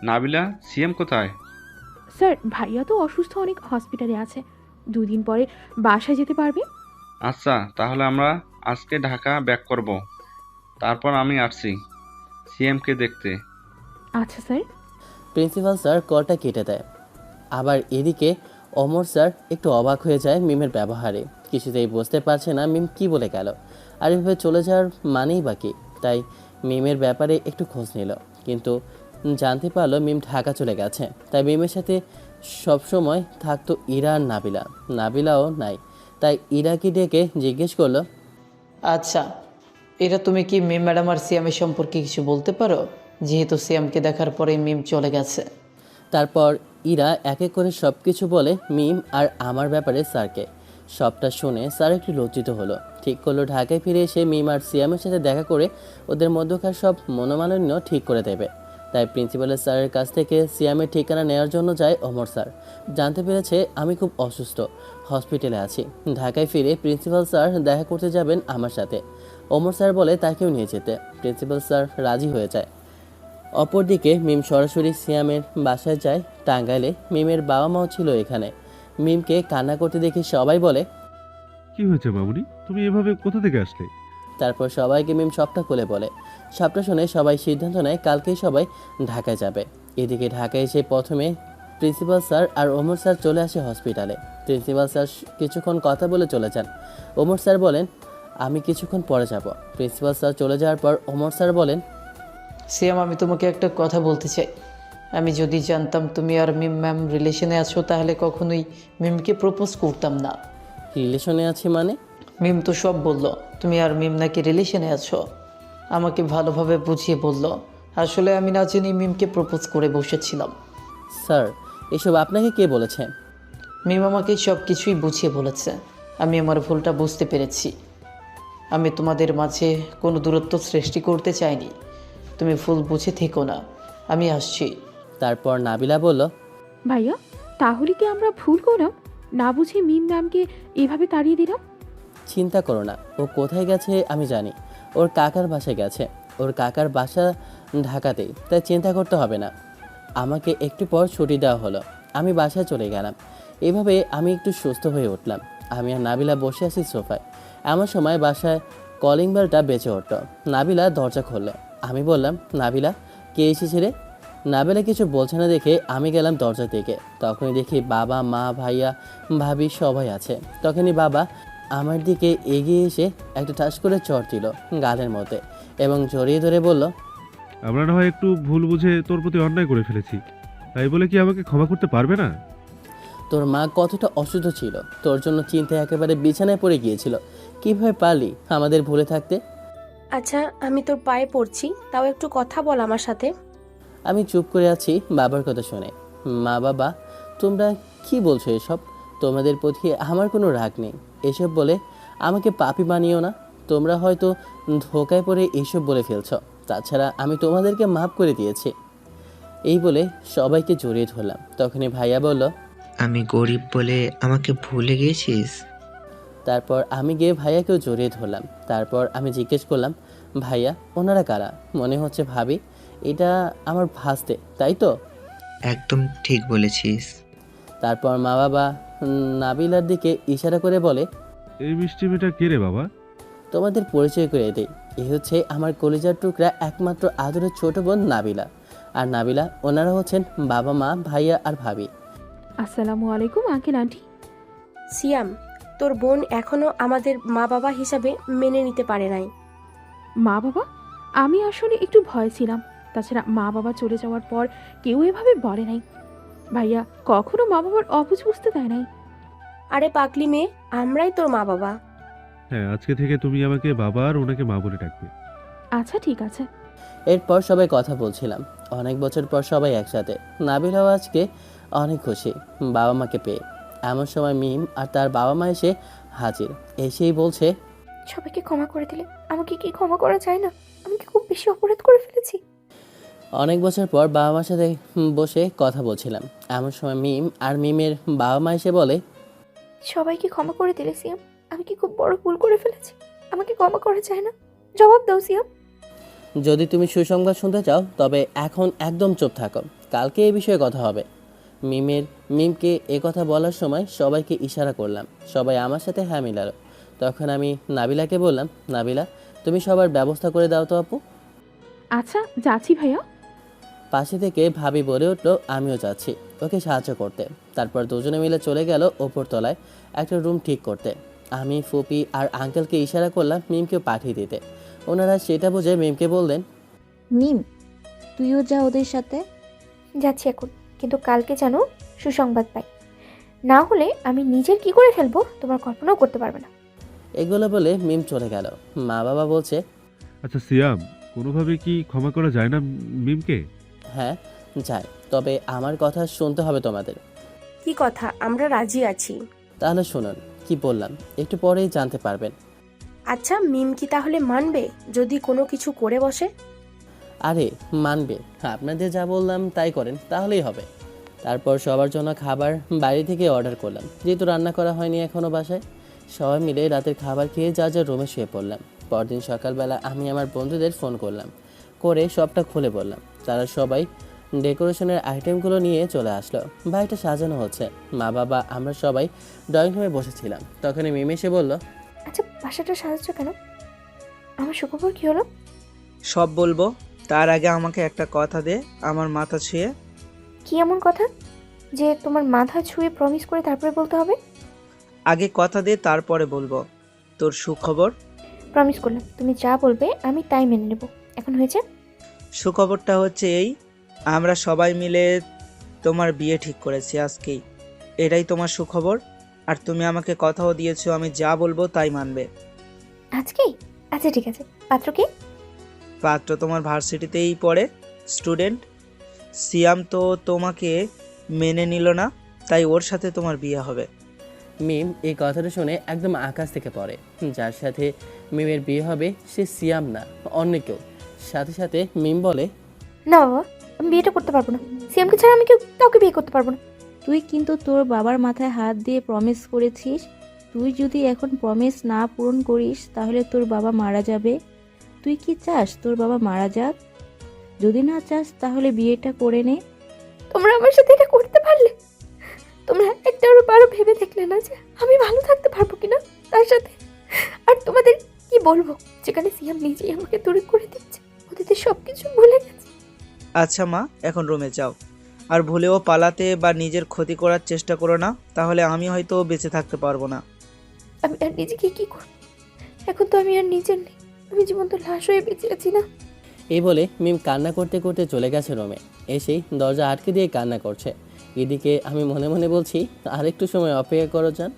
নাবিলা, সিএম কোথায়? স্যার, ভাইয়া তো অসুস্থ, অনেক হসপিটালে আছে, 2 দিন পরে বাসায় যেতে পারবে। আচ্ছা, তাহলে আমরা আজকে ঢাকা ব্যাক করব। তারপর আমি আসছি সিএমকে দেখতে। আচ্ছা স্যার। প্রিন্সিপাল স্যার কলটা কেটে দেয়। আবার এদিকে অমর স্যার একটু অবাক হয়ে যায় মিমের ব্যবহারে। কিছুতেই বুঝতে পারছে না মিম কি বলে গেল, আর এভাবে চলে যাওয়ার মানেই বাকি। তাই মিমের ব্যাপারে একটু খোঁজ নিল, কিন্তু জানতে পারলো মিম ঢাকা চলে গেছে। তাই মিমের সাথে সবসময় থাকতো ইরা আর নাবিলা। নাবিলাও নাই, তাই ইরাকে ডেকে জিজ্ঞেস করলো, আচ্ছা, এটা তুমি কি মিম ম্যাডাম আর সিয়ামের সম্পর্কে কিছু বলতে পারো, যেহেতু সিয়ামকে দেখার পরে মিম চলে গেছে? তারপর ইরা এক এক করে সব কিছু বলে মিম আর আমার ব্যাপারে স্যারকে। সবটা শুনে স্যার একটু লজ্জিত হলো। ঠিক করলো ঢাকায় ফিরে এসে মিম আর সিয়ামের সাথে দেখা করে ওদের মধ্যকার সব মনোমালিন্য ঠিক করে দেবে। তাই প্রিন্সিপালের স্যারের কাছ থেকে সিয়ামের ঠিকানা নেওয়ার জন্য যায় অমর স্যার। জানতে পেরেছে আমি খুব অসুস্থ, হসপিটালে আছি। ঢাকায় ফিরে প্রিন্সিপাল স্যার দেখা করতে যাবেন আমার সাথে। অমর স্যার বলে তাকেও নিয়ে যেতে। প্রিন্সিপাল স্যার রাজি হয়ে যায়। অপরদিকে মিম সরাসরি সিয়ামের বাসায় যায় টাঙ্গাইলে। মিমের বাবা মাও ছিল এখানে। মিমকে কান্না করতে দেখে সবাই বলে, কি হয়েছে মামুনি, তুমি এভাবে কোথা থেকে আসলে? তারপর সবাইকে মিম সবটা খুলে বলে। সবটা শুনে সবাই সিদ্ধান্ত নেয় কালকেই সবাই ঢাকায় যাবে। এদিকে ঢাকায় এসে প্রথমে প্রিন্সিপাল স্যার আর ওমর স্যার চলে আসে হসপিটালে। প্রিন্সিপাল স্যার কিছুক্ষণ কথা বলে চলে যান। ওমর স্যার বলেন, আমি কিছুক্ষণ পরে যাব। প্রিন্সিপাল স্যার চলে যাওয়ার পর ওমর স্যার বলেন, সিয়াম, আমি তোমাকে একটা কথা বলতে চাই। আমি যদি জানতাম তুমি আর মিম ম্যাম রিলেশনে আছো, তাহলে কখনোই মিমকে প্রপোজ করতাম না। রিলেশনে আছি মানে? মিম তো সব বলল, তুমি আর মিম নাকি রিলেশনে আছো। আমাকে ভালোভাবে বুঝিয়ে বলল। আসলে আমি না জেনে মিমকে প্রপোজ করে বসেছিলাম। স্যার, এসব আপনাকে কে বলেছে? মিম আমাকে সব কিছুই বুঝিয়ে বলেছে। আমি আমার ভুলটা বুঝতে পেরেছি। আমি তোমাদের মাঝে কোনো দূরত্ব সৃষ্টি করতে চাইনি। তুমি ভুল বুঝে থেকো না, আমি আসছি। তারপর নাবিলা বলল, ভাইয়া, তাহলে কি আমরা ভুল করলাম, না বুঝে মিম ম্যামকে এভাবে তাড়িয়ে দিলাম? চিন্তা করো না, ও কোথায় গেছে আমি জানি। ওর কাকার বাসায় গেছে। ওর কাকার বাসা ঢাকাতেই, তাই চিন্তা করতে হবে না। আমাকে একটু পর ছুটি দেওয়া হলো, আমি বাসায় চলে গেলাম। এভাবে আমি একটু সুস্থ হয়ে উঠলাম। আমি আর নাবিলা বসে আছি সোফায়। এমন সময় বাসায় কলিং বেলটা বেঁচে উঠল। নাবিলা দরজা খুললো। আমি বললাম, নাবিলা, কে এসেছে রে? নাবিলা কিছু বলছে না দেখে আমি গেলাম দরজা থেকে। তখনই দেখি বাবা, মা, ভাইয়া, ভাবি সবাই আছে। তখনই বাবা আমার দিকে এগিয়ে এসে একটা ঠাস করে চড় দিল গালের মধ্যে এবং জড়িয়ে ধরে বলল, আমরা না হয় একটু ভুল বুঝে তোর প্রতি অন্যায় করে ফেলেছি, তাই বলে কি আমাকে ক্ষমা করতে পারবে না? তোর মা কতটা অসুস্থ ছিল, তোর জন্য চিন্তায় একেবারে বিছানায় পড়ে গিয়েছিল। কিভাবে পারলি আমাদের ভুলে থাকতে? আচ্ছা আমি তোর পায়ে পড়ছি, তাও একটু কথা বল আমার সাথে। আমি চুপ করে আছি বাবার কথা শুনে। মা বাবা, তোমরা কি বলছো এসব? তোমাদের প্রতি আমার কোনো রাগ নেই, এসব বলে আমাকে পাপী বানিও না। তোমরা হয়তো ধোকায় পড়ে এইসব বলে ফেলছো। তাছাড়া আমি তোমাদেরকে মাফ করে দিয়েছি। এই বলে সবাইকে জড়িয়ে ধরলাম। তখনই ভাইয়া বলল, আমি গরিব বলে আমাকে ভুলে গিয়েছিস? তারপর আমি গিয়ে ভাইয়াকেও জড়িয়ে ধরলাম। তারপর আমি জিজ্ঞেস করলাম, ভাইয়া ওনারা কারা? মনে হচ্ছে ভাবি। এটা আমার ভাসতে, তাই তো? একদম ঠিক বলেছিস। তারপর মা বাবা নাবিলার দিকে ইশারা করে বলে, এই মিষ্টি মেয়েটা কে রে বাবা? তোমাদের পরিচয় করে দেই। এই হচ্ছে আমার কলিজার টুকরা একমাত্র আদরের ছোট বোন নাবিলা। আর নাবিলা ওনারা হচ্ছেন বাবা মা, ভাইয়া আর ভাবি। আসসালামু আলাইকুম আঙ্কেল আন্টি। সিয়াম, তোর বোন এখনো আমাদের মা বাবা হিসাবে মেনে নিতে পারে নাই। মা বাবা? আমি আসলে একটু ভয় ছিলাম। তাছাড়া মা বাবা চলে যাওয়ার পর কেউ এভাবে বলে নাই। ভাইয়া কখনো মা বাবার অবুঝ বুঝতে দেয় নাই। আরে পাগলি মেয়ে, আমরাই তোর মা বাবা। হ্যাঁ, আজকে থেকে তুমি আমাকে বাবা আর ওনাকে মা বলে ডাকবে। আচ্ছা ঠিক আছে। এরপর সবাই কথা বলছিলাম। অনেক বছর পর সবাই একসাথে। নাবিলাও আজকে অনেক খুশি বাবা মাকে পেয়ে। এমন সময় মিম আর তার বাবা মা এসে হাজির। এসেই বলছে, সবাইকে ক্ষমা করে দিলে আমাকে কি ক্ষমা করা যায় না? আমি কি খুব বেশি অপরাধ করে ফেলেছি? অনেক বছর পর বাবা মার সাথে বসে কথা বলছিলাম। এমন সময় মিম আর মিমের বাবা মা এসে বলে, সবাইকে ক্ষমা করে দিলে সিয়াম, আমি কি খুব বড় ভুল করে ফেলেছি? আমাকে ক্ষমা করা যায় না? জবাব দাও সিয়াম। যদি তুমি সুসংবাদ শুনতে চাও তবে এখন একদম চুপ থাকো, কালকে এই বিষয়ে কথা হবে। মিমকে এ কথা বলার সময় সবাইকে ইশারা করলাম। সবাই আমার সাথে হ্যাঁ মিলালো। তখন আমি নাবিলাকে বললাম, নাবিলা তুমি সবার ব্যবস্থা করে দাও তো আপু। আচ্ছা যাচ্ছি ভাইয়া। পাশে থেকে ভাবি বলে উঠলো, আমিও যাচ্ছি ওকে সাহায্য করতে। তারপর দুজনে মিলে চলে গেল ওপরতলায় একটা রুম ঠিক করতে। আমি ফুপি আর আঙ্কেলকে ইশারা করলাম মিমকে পাঠিয়ে দিতে। ওনারা সেটা বুঝে মিমকে বললেন, মিম তুইও যা ওদের সাথে। যাচ্ছি এখন, কিন্তু কালকে যেন সুসংবাদ পাই, না হলে আমি নিজের কি করে ফেলবো তোমার কল্পনাও করতে পারবে না। এগুলো বলে মিম চলে গেল। মা বাবা বলছে, আচ্ছা সিয়াম, কোনোভাবে কি ক্ষমা করা যায় না মিমকে? হ্যাঁ যায়, তবে আমার কথা শুনতে হবে তোমাদের। কি কথা? আমরা রাজি আছি। তাহলে শুনুন কি বললাম, একটু পরেই জানতে পারবেন। আচ্ছা মিম কি তাহলে মানবে যদি কোনো কিছু করে বসে? আরে মানবে, আপনাদের যা বললাম তাই করেন তাহলেই হবে। তারপর সবার জন্য খাবার বাইরে থেকে অর্ডার করলাম, যেহেতু রান্না করা হয়নি এখনও বাসায়। সবাই মিলে রাতের খাবার খেয়ে যা যা রুমে শুয়ে পড়লাম। পরদিন সকালবেলা আমি আমার বন্ধুদের ফোন করলাম, করে সবটা খুলে বললাম। তারা সবাই ডেকোরেশনের আইটেমগুলো নিয়ে চলে আসলো। বাড়িটা সাজানো হচ্ছে। মা বাবা আমরা সবাই ড্রয়িং রুমে বসেছিলাম। তখনই মিম এসে বলল, আচ্ছা বাসাটা সাজাচ্ছ কেন? আমার সুখবর কি হলো? সব বলবো, তার আগে আমাকে একটা কথা দে আমার মাথা ছুঁয়ে। কি এমন কথা যে তোমার মাথা ছুঁয়ে প্রমিস করে তারপরে বলতে হবে? আগে কথা দে তারপরে বলবো। তোর সুখবর? প্রমিস করলাম, তুমি যা বলবে আমি তাই মেনে নেব। এখন হয়েছে? সুখবরটা হচ্ছে এই, আমরা সবাই মিলে তোমার বিয়ে ঠিক করেছি আজকেই। এটাই তোমার সুখবর। আর তুমি আমাকে কথাও দিয়েছো আমি যা বলবো তাই মানবে। আজকেই? আচ্ছা ঠিক আছে। পাত্র কে? পাত্র তোমার ভার্সিটিতেই পড়ে, স্টুডেন্ট। সিয়াম তো তোমাকে মেনে নিল না, তাই ওর সাথে তোমার বিয়ে হবে। মিম এই কথাটা শুনে একদম আকাশ থেকে পড়ে। যার সাথে মিমের বিয়ে হবে সে সিয়াম না, অন্য কেউ। সাথে সাথে মিম বলে, না বাবা, আমি বিয়েটা করতে পারবো না। সিএমকে ছাড়া আমি কাউকে বিয়ে করতে পারবো না। তুই কিন্তু তোর বাবার মাথায় হাত দিয়ে প্রমিস করেছিস। তুই যদি এখন প্রমিস না পূরণ করিস তাহলে তোর বাবা মারা যাবে। তুই কি চাস তোর বাবা মারা যাক? যদি না চাস তাহলে বিয়েটা করে নে। তোমরা আমার সাথে এটা করতে পারলে? তোমরা একটারও বারো ভেবে দেখলে না যে আমি ভালো থাকতে পারবো কিনা তার সাথে? আর তোমাদের কি বলবো, যেখানে সিএম নিজেই আমাকে দূরে করে দিচ্ছে, ওদের সবকিছু ভুলে গেছে। আচ্ছা মা, এখন রুমে যাও। আর ভুলেও পালাতে বা নিজের ক্ষতি করার চেষ্টা করো না, তাহলে আমি হয়তো বেঁচে থাকতে পারবো না। আমি আর নিজেকে কি করবো? এখন তো আমি আর নিজের নেই, আমি জীবন্ত লাশ হয়ে বেঁচে আছি না। এই বলে মিম কান্না করতে করতে চলে গেছে রুমে। এসেই দরজা আটকে দিয়ে কান্না করছে। এদিকে আমি মনে মনে বলছি আর একটু সময় অপেক্ষা করো যান,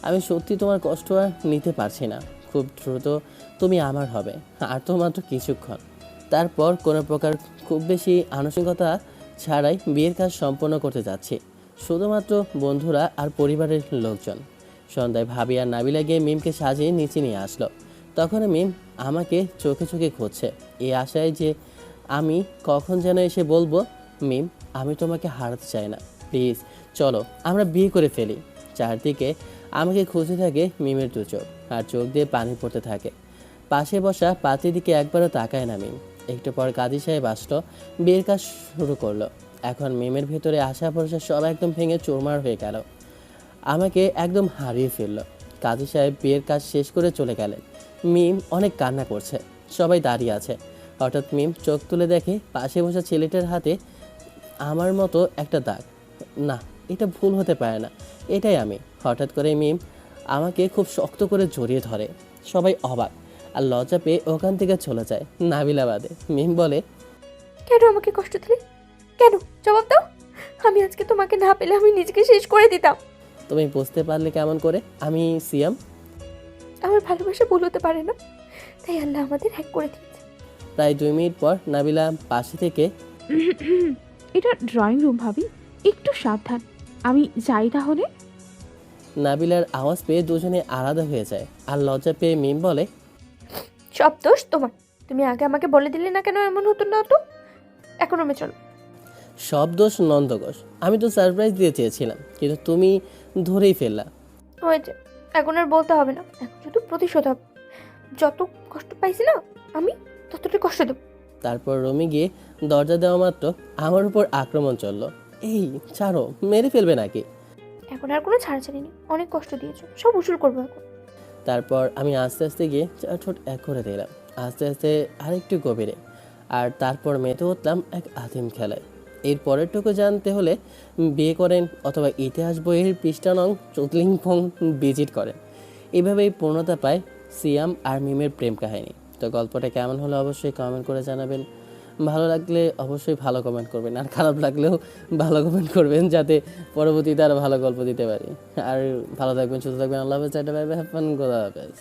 আমি সত্যি তোমার কষ্ট আর নিতে পারছি না, খুব দ্রুত তুমি আমার হবে, আর তো মাত্র কিছুক্ষণ। তারপর কোনো প্রকার খুব বেশি আনুষ্ঠানিকতা ছাড়াই বিয়ের কাজ সম্পন্ন করতে যাচ্ছি, শুধুমাত্র বন্ধুরা আর পরিবারের লোকজন। সন্ধ্যায় ভাবি আর নাবিলা গিয়ে মিমকে সাজিয়ে নিচে নিয়ে আসলো। তখন মিম আমাকে চোখে চোখে খুঁজছে, এই আশায় যে আমি কখন যেন এসে বলবো, মিম আমি তোমাকে হারাতে চাই না, প্লিজ চলো আমরা বিয়ে করে ফেলি। চারদিকে আমাকে খুঁজে থাকে মিমের দু চোখ, আর চোখ দিয়ে পানি পড়তে থাকে। পাশে বসা পাত্রীর দিকে একবারও তাকায় না মিম। একটু পর কাজী সাহেব আসলো, বিয়ের কাজ শুরু করলো। এখন মিমের ভেতরে আশা ভরসা সব একদম ভেঙে চুরমার হয়ে গেল, আমাকে একদম হারিয়ে ফেললো। কাজী সাহেব বিয়ের কাজ শেষ করে চলে গেলেন। মিম অনেক কান্না করছে, সবাই দাঁড়িয়ে আছে। হঠাৎ মিম চোখ তুলে দেখে পাশে বসা ছেলেটার হাতে আমার মতো একটা দাগ। না, এটা ভুল হতে পারে না, এটাই আমি। হঠাৎ করে মিম আমাকে খুব শক্ত করে জড়িয়ে ধরে। সবাই অবাক আর লজ্জা পেয়ে ওখান থেকে চলে যায়, নাবিলা বাদে। মিম বলে, কেন আমাকে কষ্ট দিলে? কেন? জবাব দাও। আমি আজকে তোমাকে না পেলে আমি নিজেকে শেষ করে দিতাম। তুমি বুঝতে পারলে কেমন করে আমি সিয়াম? আমার ভালোবাসা ভুল হতে পারে না, তাই আল্লাহ আমাদের হ্যাক করে দিয়েছে। প্রায় 2 মিনিট পর নাবিলা পাশে থেকে, এটা ড্রয়িং রুম ভাবি, একটু সাবধান। আমি যাই তাহলে। নাবিলার আওয়াজ পেয়ে দুজনে আলাদা হয়ে যায়। আর লজ্জা পেয়ে মিম বলে, সব দোষ তোমার, তুমি আগে আমাকে বলে দিলে না কেন এমন হতো না তো। এখন রুমে চলো। সব দোষ নন্দঘোষ, আমি তো সারপ্রাইজ দিয়ে চেয়েছিলাম, কিন্তু তুমি ধরেই ফেললা। হয়েছে, এখন আর বলতে হবে না, এখন শুধু প্রতিশোধ হবে। যত কষ্ট পাইছি না আমি, ততটা কষ্ট দেব। তারপর রুমে গিয়ে দরজা দেওয়া মাত্র আমার উপর আক্রমণ চললো। এই ছাড়ো, মেরে ফেলবে নাকি? এখন আর কোনো ছাড়াছাড়ি নেই, অনেক কষ্ট দিয়েছো, সব উসুল করবো এখন। তারপর আমি আস্তে আস্তে গিয়ে 4 ঠোঁট এক করে দিলাম, আস্তে আস্তে আরেকটু গভীরে। আর তারপর মেতে উঠলাম এক আদিম খেলায়। এর পরেরটুকু জানতে হলে বিয়ে করেন অথবা ইতিহাস বইয়ের পৃষ্ঠা নং ৪৪ ভিজিট করেন। এভাবেই পূর্ণতা পায় সিয়াম আর মিমের প্রেম কাহিনী। তো গল্পটা কেমন হলো অবশ্যই কমেন্ট করে জানাবেন। ভালো লাগলে অবশ্যই ভালো কমেন্ট করবেন, আর খারাপ লাগলেও ভালো কমেন্ট করবেন, যাতে পরবর্তীতে আরও ভালো গল্প দিতে পারি। আর ভালো থাকবেন, সুস্থ থাকবেন। আল্লাহ হাফেজ, tata, bye bye, have fun, খোদা হাফেজ।